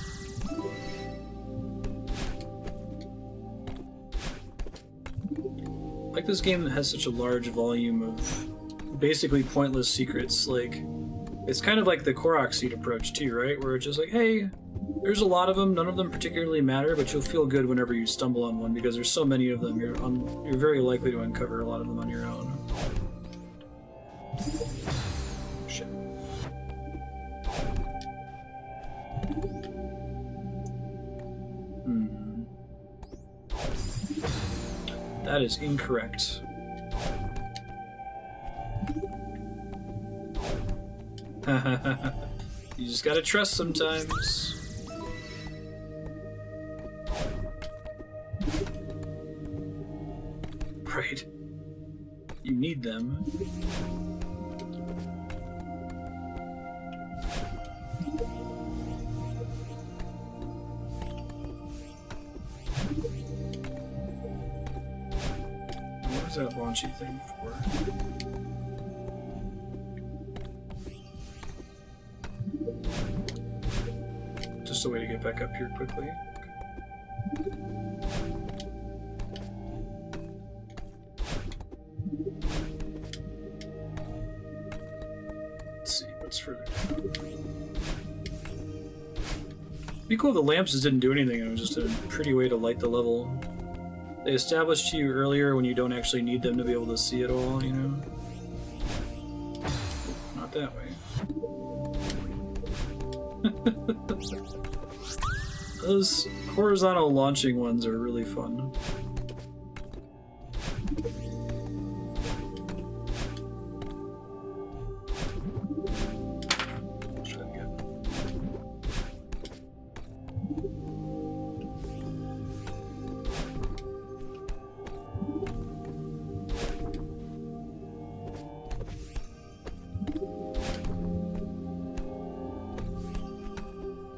Like this game has such a large volume of basically pointless secrets. Like, it's kind of like the Korok seed approach too, right? Where it's just like, hey, there's a lot of them. None of them particularly matter, but you'll feel good whenever you stumble on one because there's so many of them. You're very likely to uncover a lot of them on your own. Shit. That is incorrect. You just gotta trust sometimes. Right. You need them. What is that launchy thing for? Just a way to get back up here quickly. Let's see, what's further down? It'd be cool if the lamps just didn't do anything and it was just a pretty way to light the level. They established to you earlier when you don't actually need them to be able to see it all, you know? Not that way. Those horizontal launching ones are really fun. Try that again.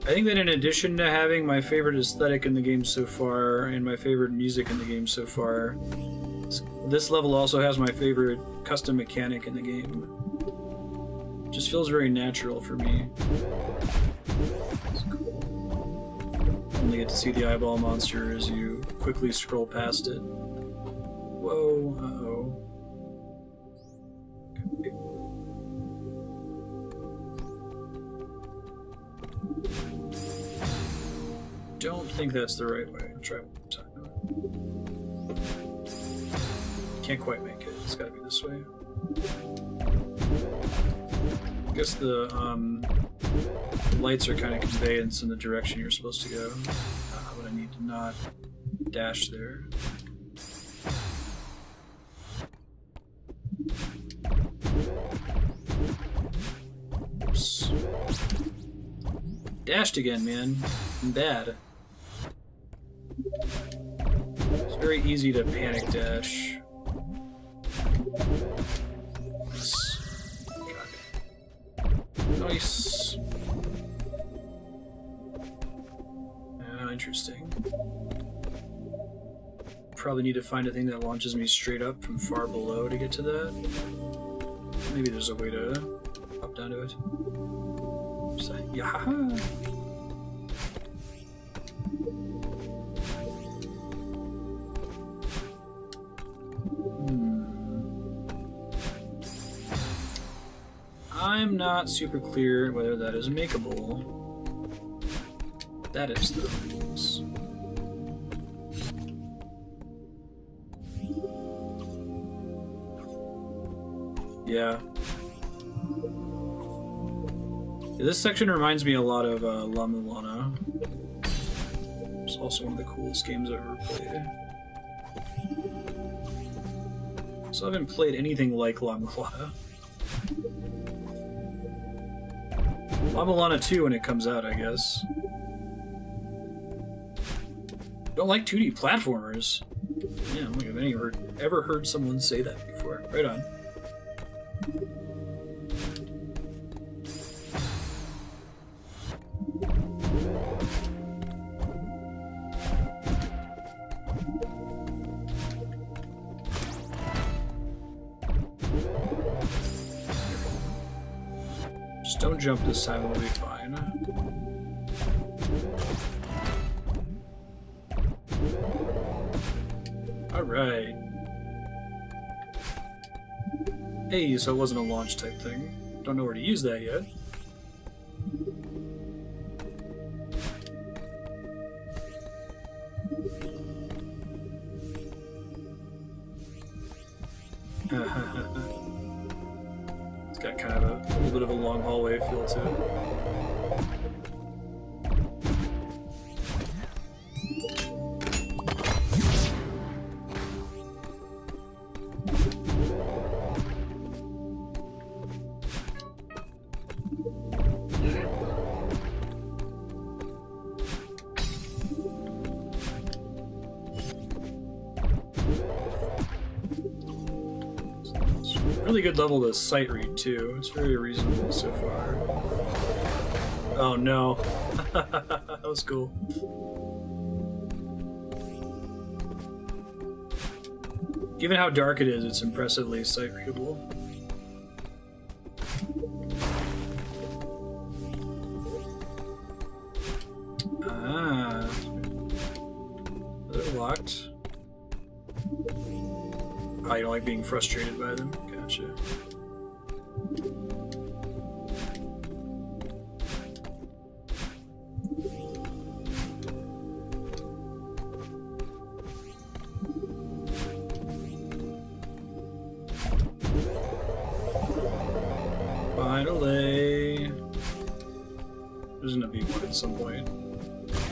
I think that in addition to having my favorite aesthetic in the game so far and my favorite music in the game so far, this level also has my favorite custom mechanic in the game. It just feels very natural for me. It's cool. Only get to see the eyeball monster as you quickly scroll past it. Whoa, uh-oh. Okay. Don't think that's the right way. I'll try one more time. Can't quite make it. It's gotta be this way. I guess the lights are kind of conveyance in the direction you're supposed to go. But I need to not dash there. Oops. Dashed again, man. I'm bad. It's very easy to panic dash. Nice. Oh, interesting. Probably need to find a thing that launches me straight up from far below to get to that. Maybe there's a way to hop down to it. So, yaha! I'm not super clear whether that is makeable. That is, though. Yeah. This section reminds me a lot of La Mulana. It's also one of the coolest games I've ever played. So I haven't played anything like La Mulana. La Mulana 2 when it comes out, I guess. Don't like 2D platformers. Yeah, I don't think I've ever heard someone say that before. Right on. Just don't jump this time, it'll be fine. Alright. Hey, so it wasn't a launch type thing. Don't know where to use that yet. It's got kind of a little bit of a long hallway feel to it. Really good level to sight read too. It's very reasonable so far. Oh no. That was cool. Given how dark it is, it's impressively sight readable. Ah. They're locked. Oh, you don't like being frustrated by them? Gotcha. Finally! There's gonna be one at some point.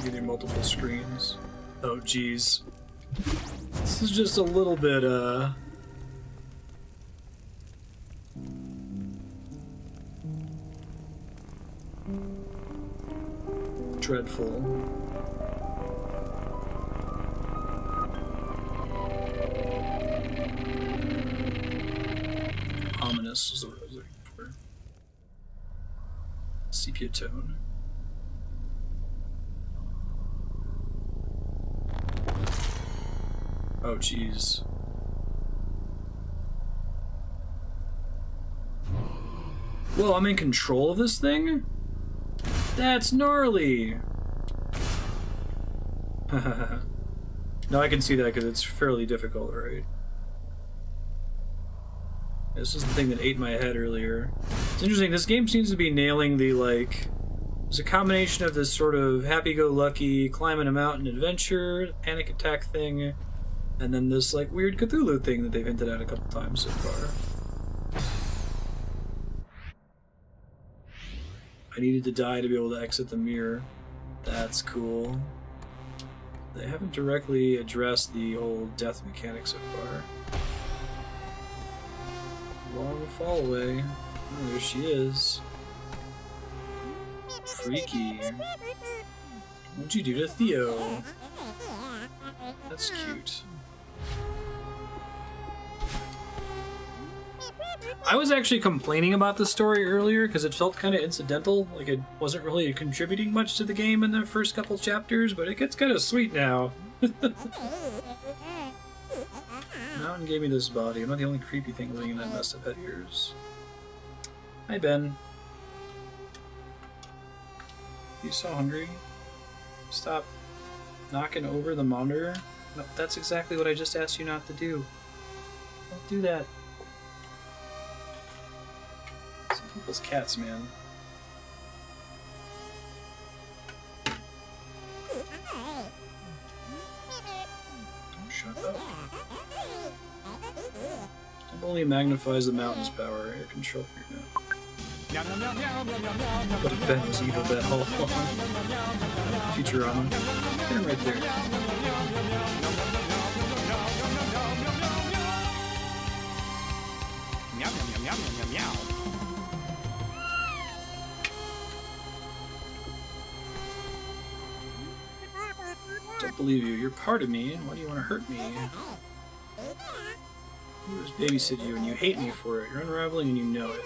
Either multiple screens. Oh, geez. This is just a little bit, dreadful. Ominous is the word I was looking for. Sepia tone. Oh, jeez. Whoa, I'm in control of this thing? That's gnarly! No, I can see that because it's fairly difficult, right? This is the thing that ate my head earlier. It's interesting, this game seems to be nailing the, like, It's a combination of this sort of happy-go-lucky climbing a mountain adventure, panic attack thing, and then this like weird Cthulhu thing that they've hinted at a couple times so far. I needed to die to be able to exit the mirror. That's cool. They haven't directly addressed the old death mechanic so far. Long fall away. Oh, there she is. Freaky. What'd you do to Theo? That's cute. I was actually complaining about the story earlier because it felt kind of incidental, like it wasn't really contributing much to the game in the first couple chapters, but it gets kind of sweet now. Mountain gave me this body. I'm not the only creepy thing living in that messed up head of yours. Hi, Ben. You so hungry? Stop knocking over the monitor. No, that's exactly what I just asked you not to do. Don't do that. Some people's cats, man. Shut up. It only magnifies the mountain's power. Air control here now. But if Ben was evil that whole Futurama. Get him right there. Don't believe you. You're part of me. Why do you want to hurt me? I was babysit you and you hate me for it. You're unraveling and you know it.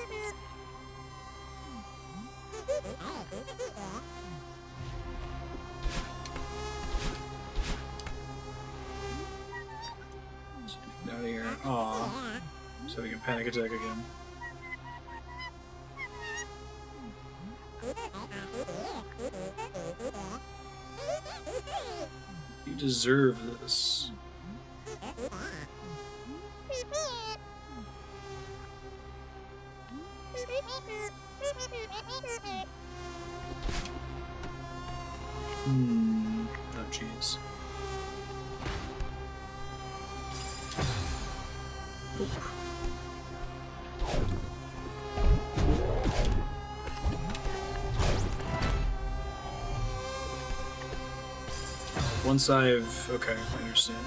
Get out of here. Aww. So we can panic attack again. You deserve this. Oh, jeez. Once I've... okay, I understand.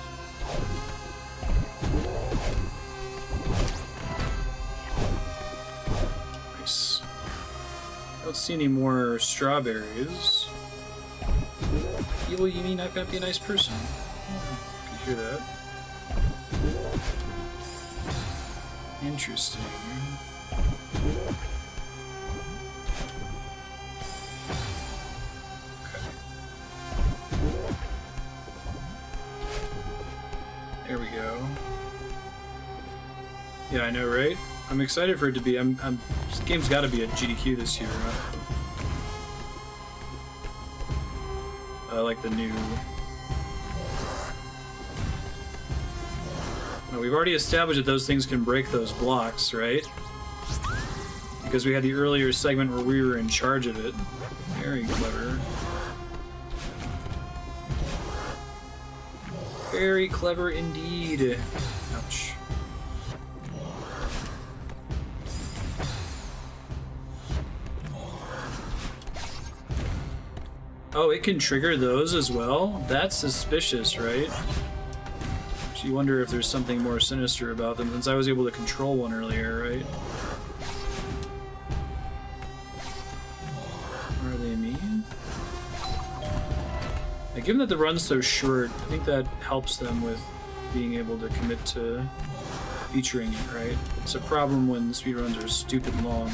Nice. I don't see any more strawberries. Evil, you mean not gonna be a nice person? You hear that? Interesting. There we go. Yeah, I know, right? I'm excited for it to be. This game's got to be at GDQ this year. I like the new. Well, we've already established that those things can break those blocks, right? Because we had the earlier segment where we were in charge of it. Very clever. Very clever indeed. Ouch. Oh, it can trigger those as well? That's suspicious, right? So you wonder if there's something more sinister about them, since I was able to control one earlier, right? Are they mean? Now, given that the run's so short, I think that helps them with being able to commit to featuring it, right? It's a problem when speedruns are stupid long.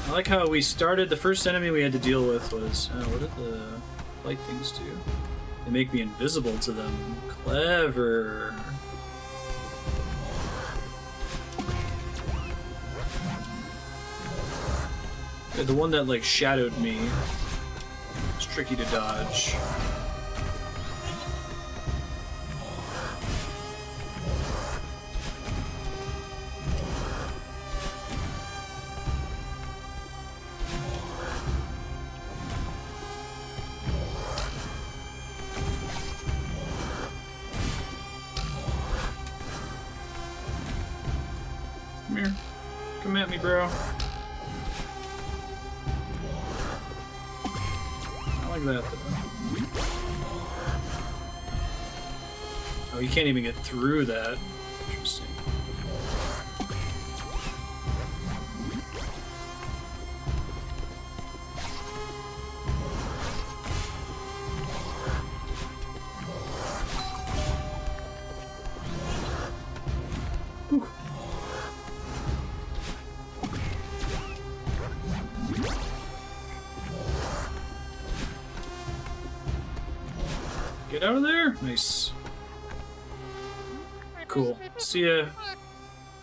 I like how we started, the first enemy we had to deal with was, what did the light things do? They make me invisible to them. Clever. Yeah, the one that like shadowed me. It's tricky to dodge. at me, bro. I like that, though. Oh, you can't even get through that. Interesting. Whew. Get out of there! Nice. Cool. See ya,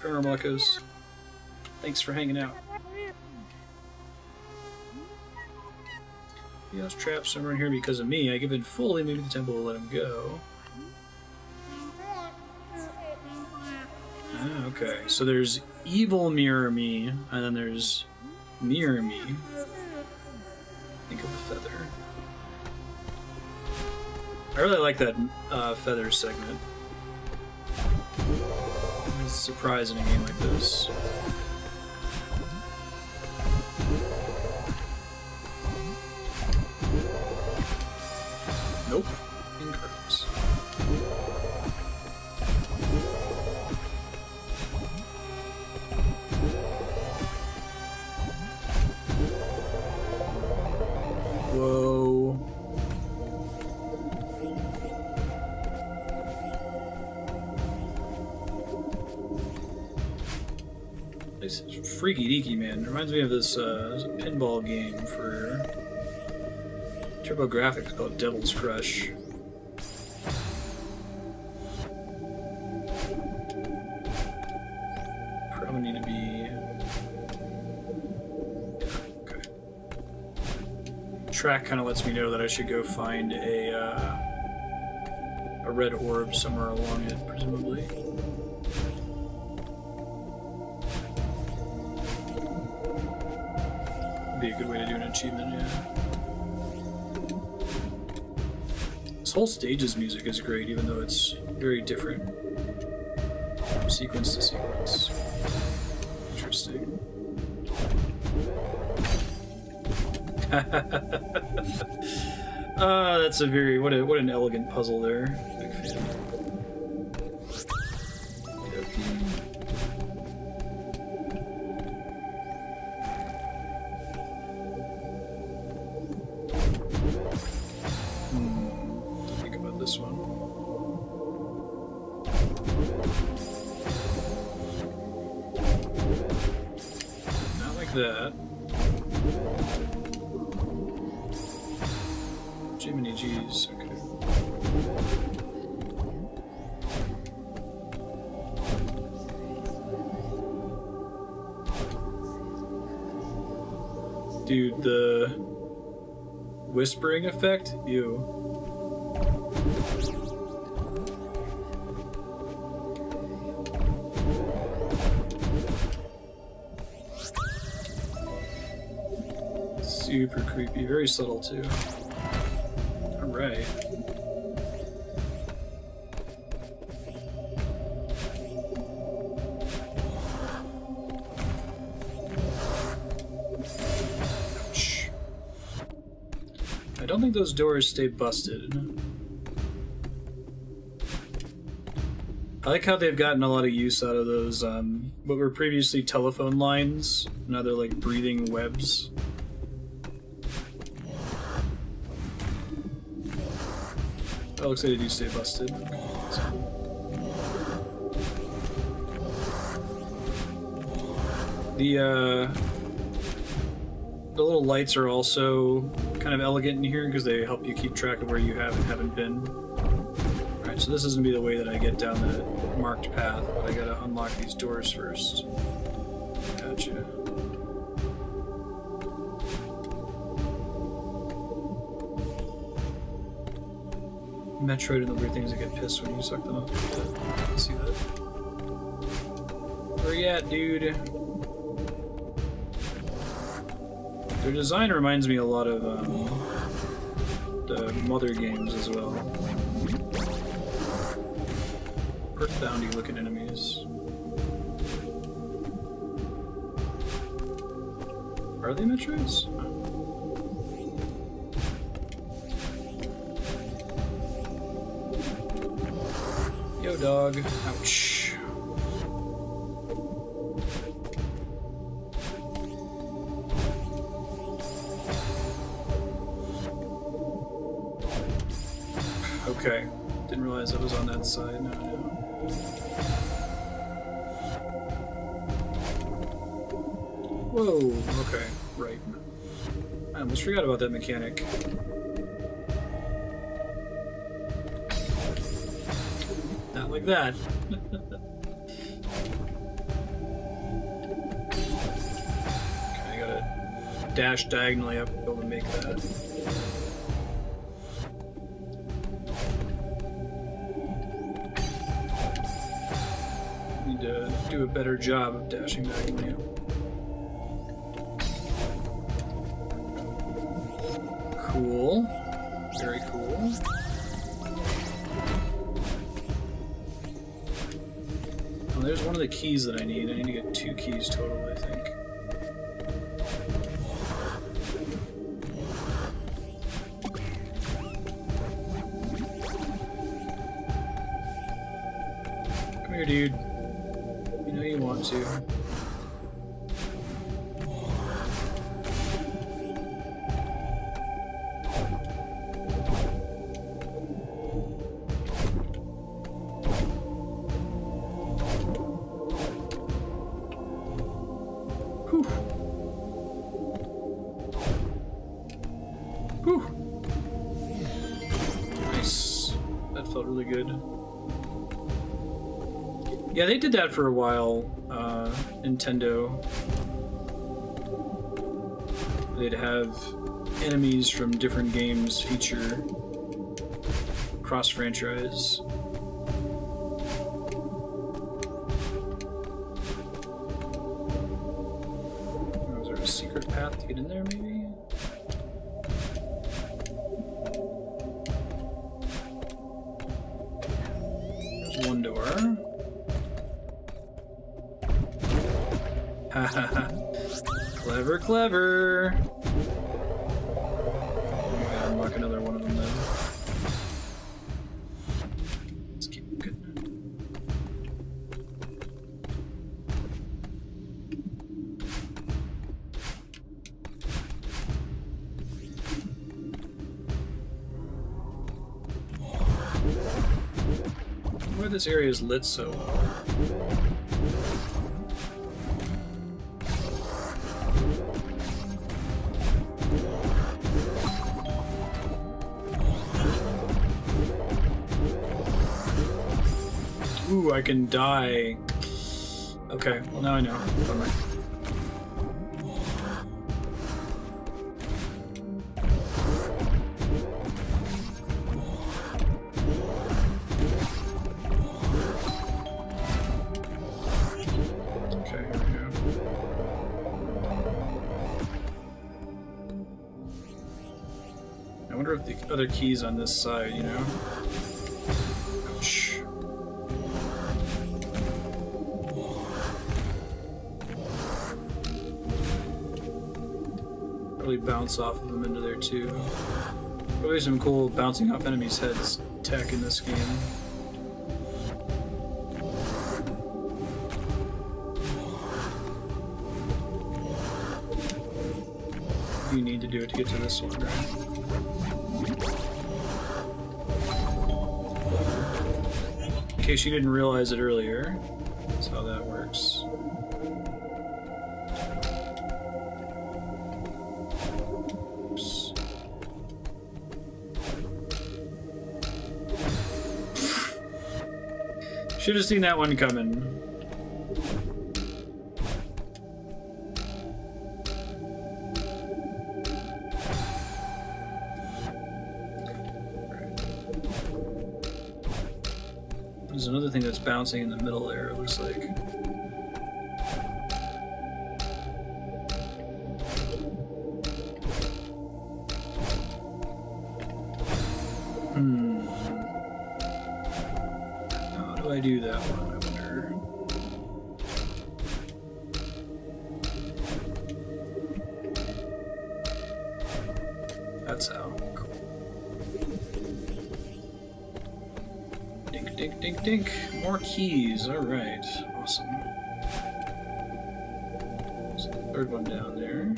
Paranormal Echoes. Thanks for hanging out. He was trapped somewhere in here because of me. I give in fully, maybe the temple will let him go. Ah, okay. So there's evil Mirror Me, and then there's Mirror Me. Think of a feather. I really like that feather segment. It's a surprise in a game like this. Nope. Incorrect. Whoa. This is freaky deaky, man. It reminds me of this pinball game for TurboGrafx called Devil's Crush. Probably need to be... Yeah, okay. Track kind of lets me know that I should go find a red orb somewhere along it, presumably. Be a good way to do an achievement, yeah. This whole stage's music is great, even though it's very different from sequence to sequence. Interesting. That's a very what an elegant puzzle there. Big fan. Think about this one. Not like that. Jiminy G's, okay. Dude, the whispering effect? Ew. Super creepy, very subtle too. Alright. Ouch. I don't think those doors stay busted. I like how they've gotten a lot of use out of those, what were previously telephone lines. Now they're like breathing webs. That looks like they do stay busted. That's cool. The little lights are also kind of elegant in here because they help you keep track of where you have and haven't been. Alright, so this is going to be the way that I get down that marked path, but I gotta unlock these doors first. Gotcha. Metroid and the weird things that get pissed when you suck them up. Let's see that. Where you at, dude? Their design reminds me a lot of the Mother games as well. Earthboundy looking enemies. Are they Metroids? Yo, dog. Ouch. Okay. Didn't realize I was on that side. No. Whoa, okay, right. I almost forgot about that mechanic. Not like that. Okay, I gotta dash diagonally up to be able to make that. Need to do a better job of dashing diagonally up. Cool. Very cool. Oh, there's one of the keys that I need. I need to get 2 keys total, I think. Come here, dude. You know you want to. Yeah, they did that for a while, Nintendo. They'd have enemies from different games feature cross-franchise. Was there a secret path to get in there, maybe? There's one door. Clever, clever. We gotta unlock another one of them then. Let's keep looking. Why this area is lit so well. Ooh, I can die. Okay, well now I know. Bummer. Okay, here we go. I wonder if the other key's on this side, you know? Ouch. Bounce off of them into there too. Probably some cool bouncing off enemies' heads tech in this game. You need to do it to get to this one, right? In case you didn't realize it earlier, that's how that works. Should have seen that one coming. There's another thing that's bouncing in the middle there, it looks like. I do that one, I wonder. That's how. Cool. Dink, dink, dink, dink. More keys. Alright. Awesome. So the third one down there.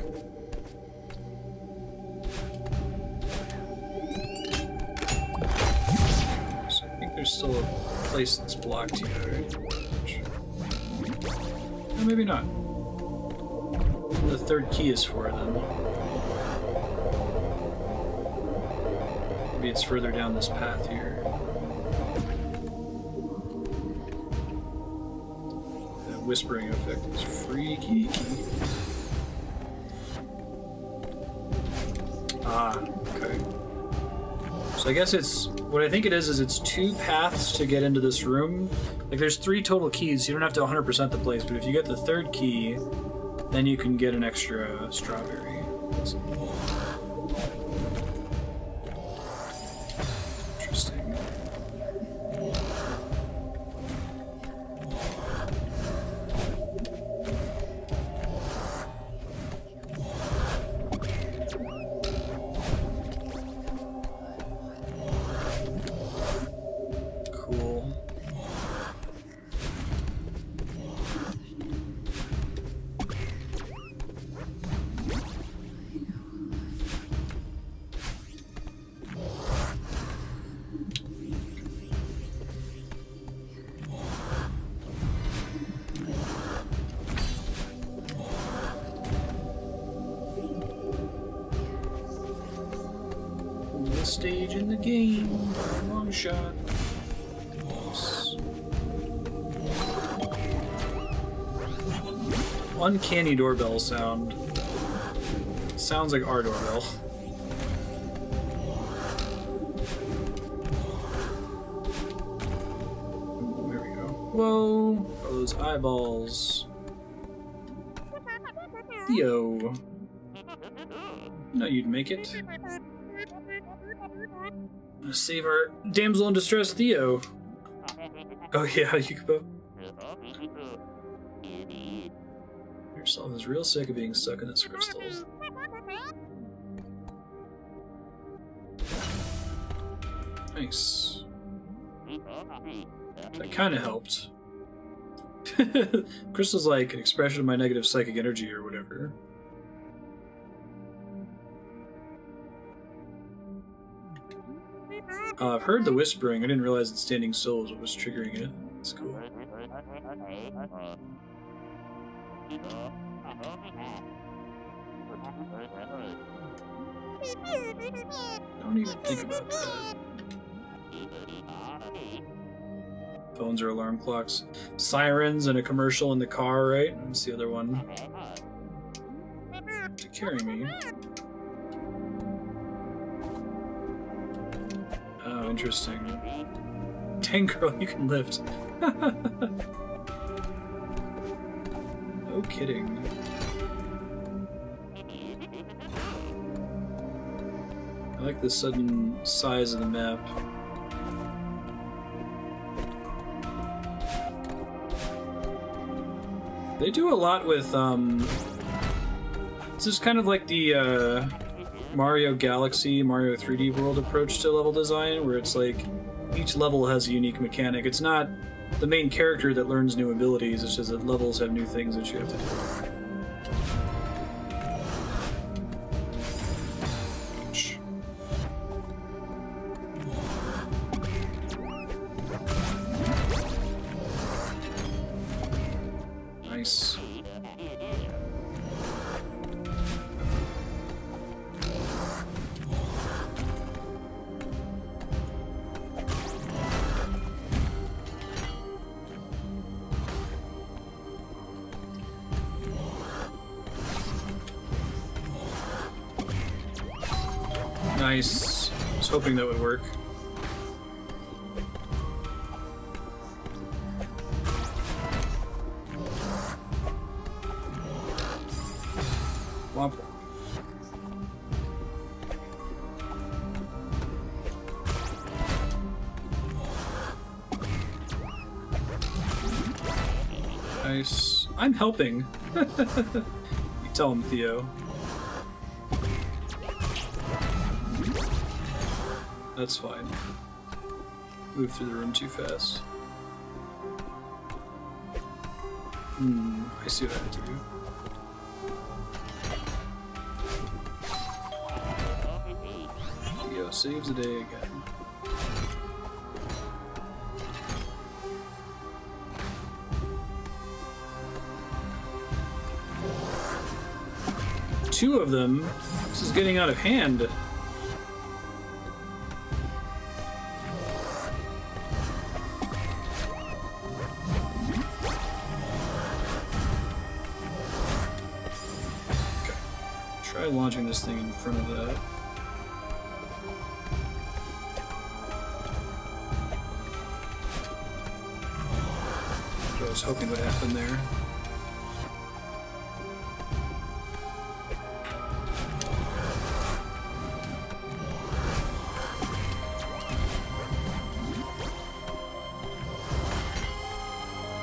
So I think there's still a place that's blocked here, right? Or maybe not. The third key is for it, then. Maybe it's further down this path here. That whispering effect is freaky. Ah, okay. So I guess it's... What I think it is it's 2 paths to get into this room. Like, there's 3 total keys. You don't have to 100% the place, but if you get the third key, then you can get an extra strawberry. Interesting. Cool. Stage in the game, long shot. Nice. Uncanny doorbell sound. Sounds like our doorbell. Ooh, there we go. Whoa! Oh, those eyeballs. Theo. No, you'd make it. Save our damsel in distress, Theo. Oh yeah, Yukibo. Yourself is real sick of being stuck in this crystals. Nice. That kind of helped. Crystal's like an expression of my negative psychic energy or whatever. I've heard the whispering. I didn't realize that standing still was what was triggering it. That's cool. Don't even think about that. Phones are alarm clocks. Sirens and a commercial in the car, right? What's the other one? To carry me. Oh, interesting. Dang, girl, you can lift. No kidding. I like the sudden size of the map. They do a lot with, this is kind of like the, Mario Galaxy, Mario 3D World approach to level design, where it's like each level has a unique mechanic. It's not the main character that learns new abilities, it's just that levels have new things that you have to do. Nice. Nice. I was hoping that would work. Womp. Nice. I'm helping. You tell him, Theo. That's fine. Move through the room too fast. I see what I have to do. Theo saves the day again. Two of them? This is getting out of hand. Try launching this thing in front of that. I was hoping would happen there.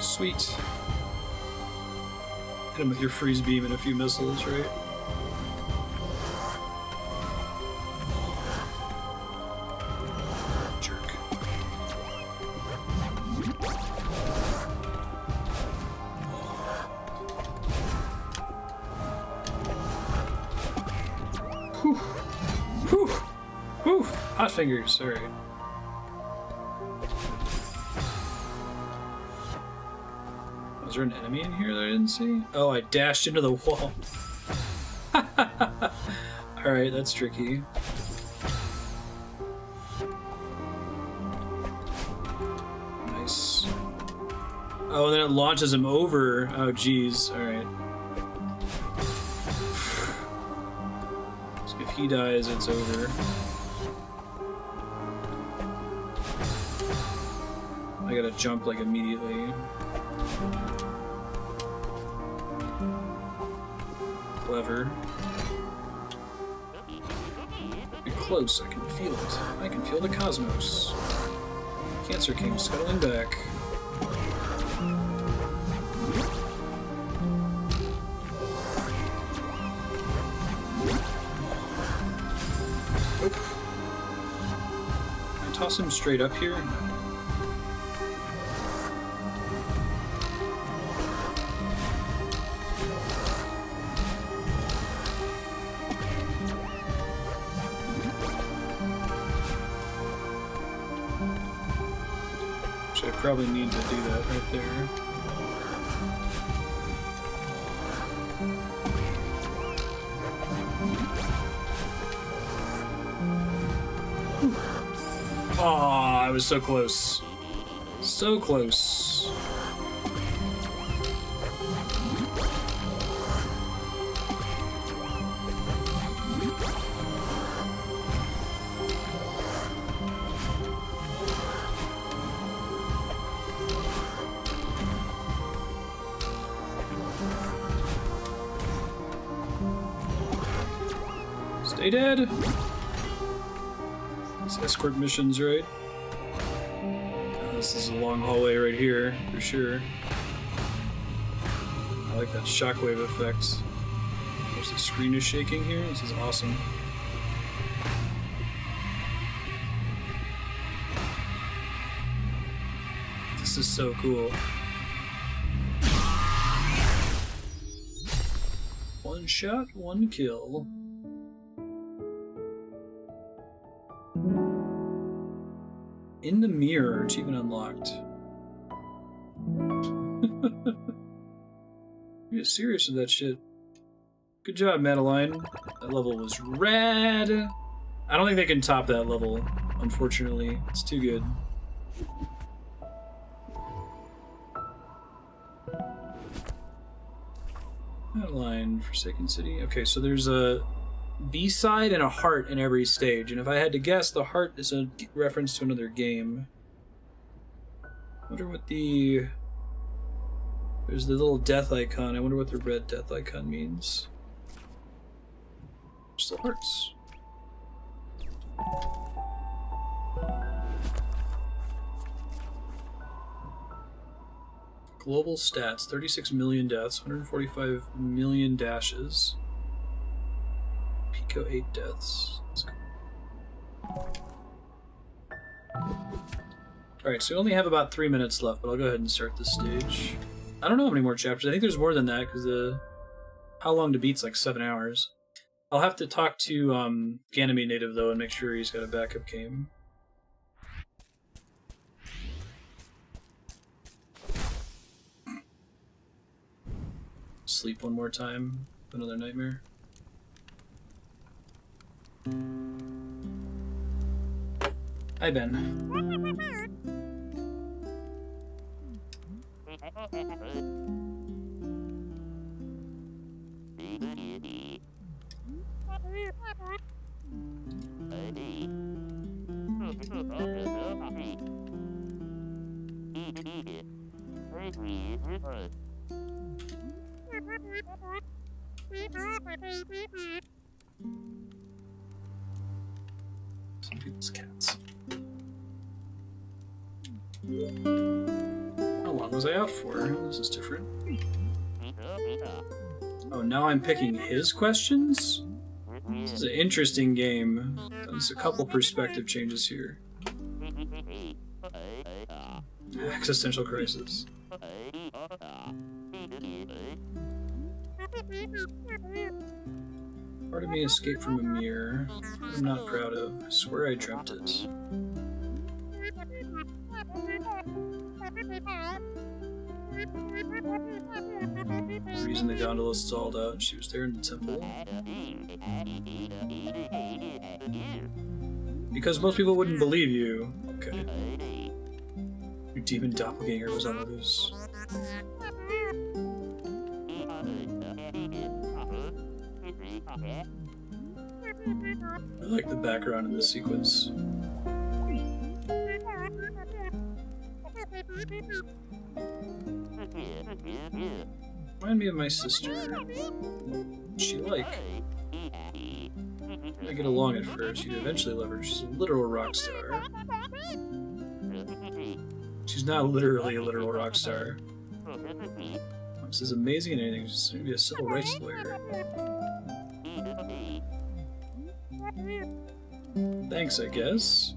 Sweet. Hit him with your freeze beam and a few missiles, right? Jerk. Whew. Whew. Whew. Hot fingers, alright. Was there an enemy in here that I didn't see? Oh, I dashed into the wall. Alright, that's tricky. Nice. Oh, and then it launches him over. Oh, jeez. Alright. So if he dies, it's over. I gotta jump, like, immediately. Clever. You're close, I can feel it. I can feel the cosmos. Cancer came scuttling back. Nope. Can I toss him straight up here? Probably need to do that right there. Aw, I was so close. So close. Stay dead. These escort missions, right? This is a long hallway right here, for sure. I like that shockwave effect. There's the screen is shaking here. This is awesome. This is so cool. One shot, one kill. In the mirror, achievement unlocked. You're serious with that shit. Good job, Badeline. That level was rad. I don't think they can top that level, unfortunately. It's too good. Badeline, Forsaken City. Okay, so there's a B-side and a heart in every stage, and if I had to guess, the heart is a reference to another game. I wonder what the... There's the little death icon. I wonder what the red death icon means. Still hearts. Global stats, 36 million deaths, 145 million dashes. Pico 8 deaths. Let's go. Alright, so we only have about 3 minutes left, but I'll go ahead and start this stage. I don't know how many more chapters. I think there's more than that, because how long to beat's like 7 hours. I'll have to talk to Ganymede Native, though, and make sure he's got a backup game. Sleep one more time. Another nightmare. Hi, Ben. Some people's cats. How long was I out for? This is different. Oh, now I'm picking his questions? This is an interesting game. There's a couple perspective changes here. Existential crisis. Part of me escaped from a mirror I'm not proud of. I swear I dreamt it. The reason the gondola stalled out, she was there in the temple. Because most people wouldn't believe you. Okay. Your demon doppelganger was on the loose. I like the background in this sequence. Remind me of my sister. What's she like? I get along at first. You'd eventually love her. She's a literal rock star. She's not literally a literal rock star. This is amazing and anything. She's going to be a civil rights lawyer. Thanks, I guess.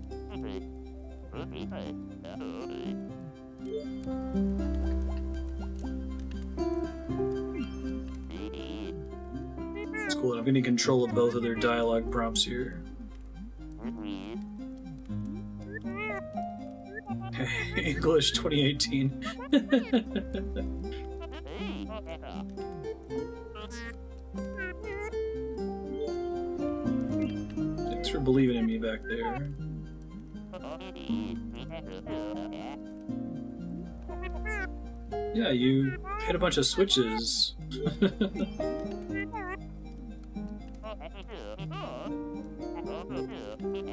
It's cool that I'm getting control of both of their dialogue prompts here. English 2018. Thanks for believing in me back there. Yeah, you hit a bunch of switches. I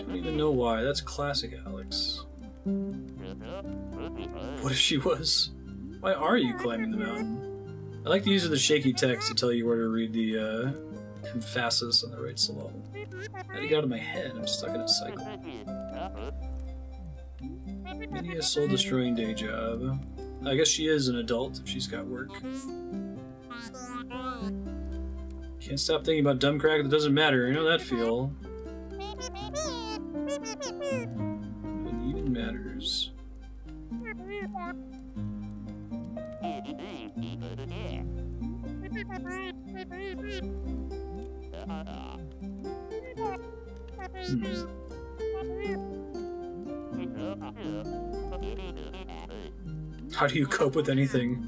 don't even know why. That's classic Alex. What if she was? Why are you climbing the mountain? I like the use of the shaky text to tell you where to read the emphasis on the right syllable. I gotta get out of my head. I'm stuck in a cycle. Maybe a soul-destroying day job. I guess she is an adult if she's got work. Can't stop thinking about dumb crack that doesn't matter. You know that feel. It even matters. How do you cope with anything?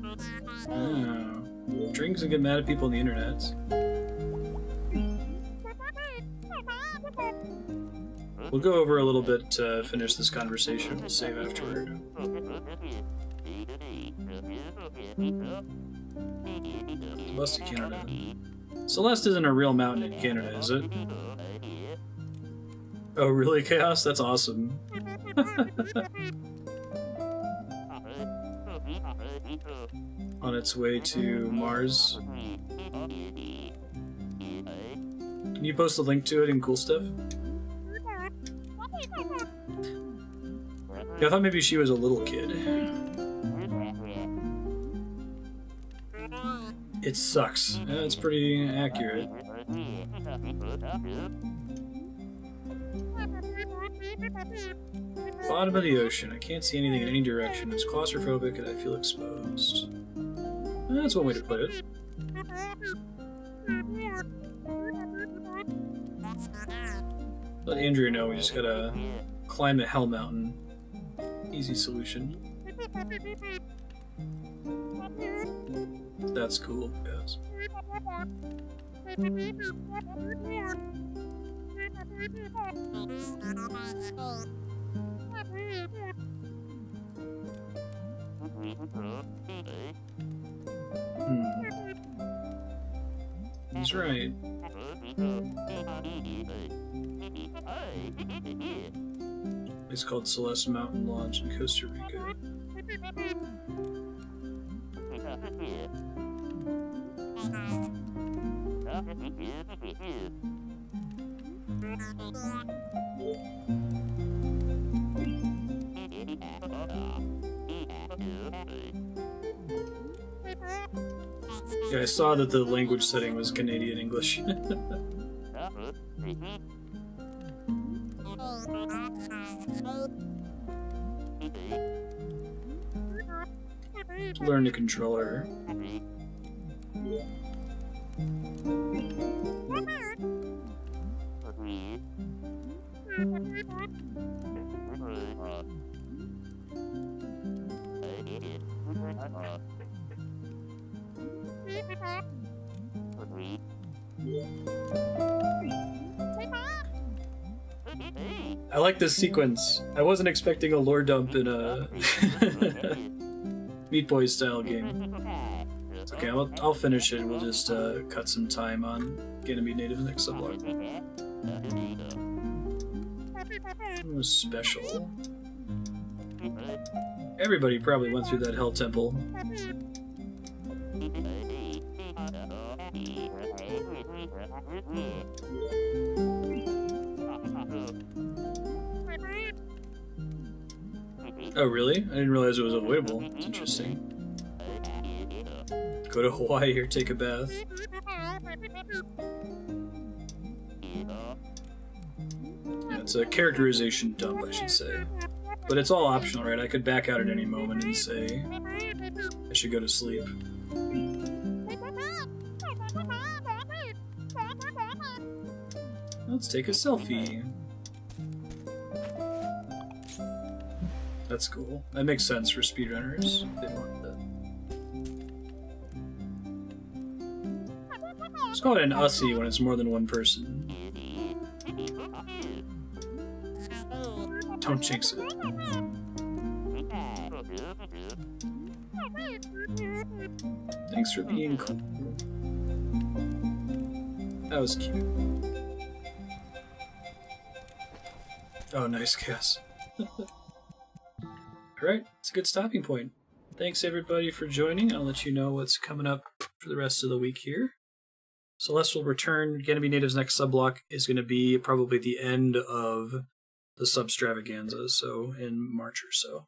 Oh. Drinks and get mad at people on the internet. We'll go over a little bit to finish this conversation. We'll save afterward. Celeste, Canada. Celeste isn't a real mountain in Canada, is it? Oh, really, Chaos? That's awesome. On its way to Mars. Can you post a link to it in Cool Stuff? Yeah, I thought maybe she was a little kid. It sucks. Yeah, it's pretty accurate. Bottom of the ocean. I can't see anything in any direction. It's claustrophobic and I feel exposed. That's one way to put it. Let Andrea know we just gotta climb the Hell Mountain. Easy solution. That's cool, yes. He's right. It's called Celeste Mountain Lodge in Costa Rica. Yeah, I saw that the language setting was Canadian English. Learn to control her. I like this sequence. I wasn't expecting a lore dump in a Meat Boy style game. It's okay, I'll finish it. We'll just cut some time on Ganymede Native next subblock. It was special. Everybody probably went through that Hell Temple. Oh, really? I didn't realize it was avoidable. It's interesting. Go to Hawaii or take a bath. Yeah, it's a characterization dump, I should say. But it's all optional, right? I could back out at any moment and say I should go to sleep. Let's take a selfie. That's cool. That makes sense for speedrunners. They want that. Let's call it an ussy when it's more than one person. Don't jinx it. Thanks for being cool. That was cute. Oh, nice guess. Alright, it's a good stopping point. Thanks everybody for joining. I'll let you know what's coming up for the rest of the week here. Celeste will return. Ganymede Native's next subblock is going to be probably the end of the Substravaganza, so in March or so.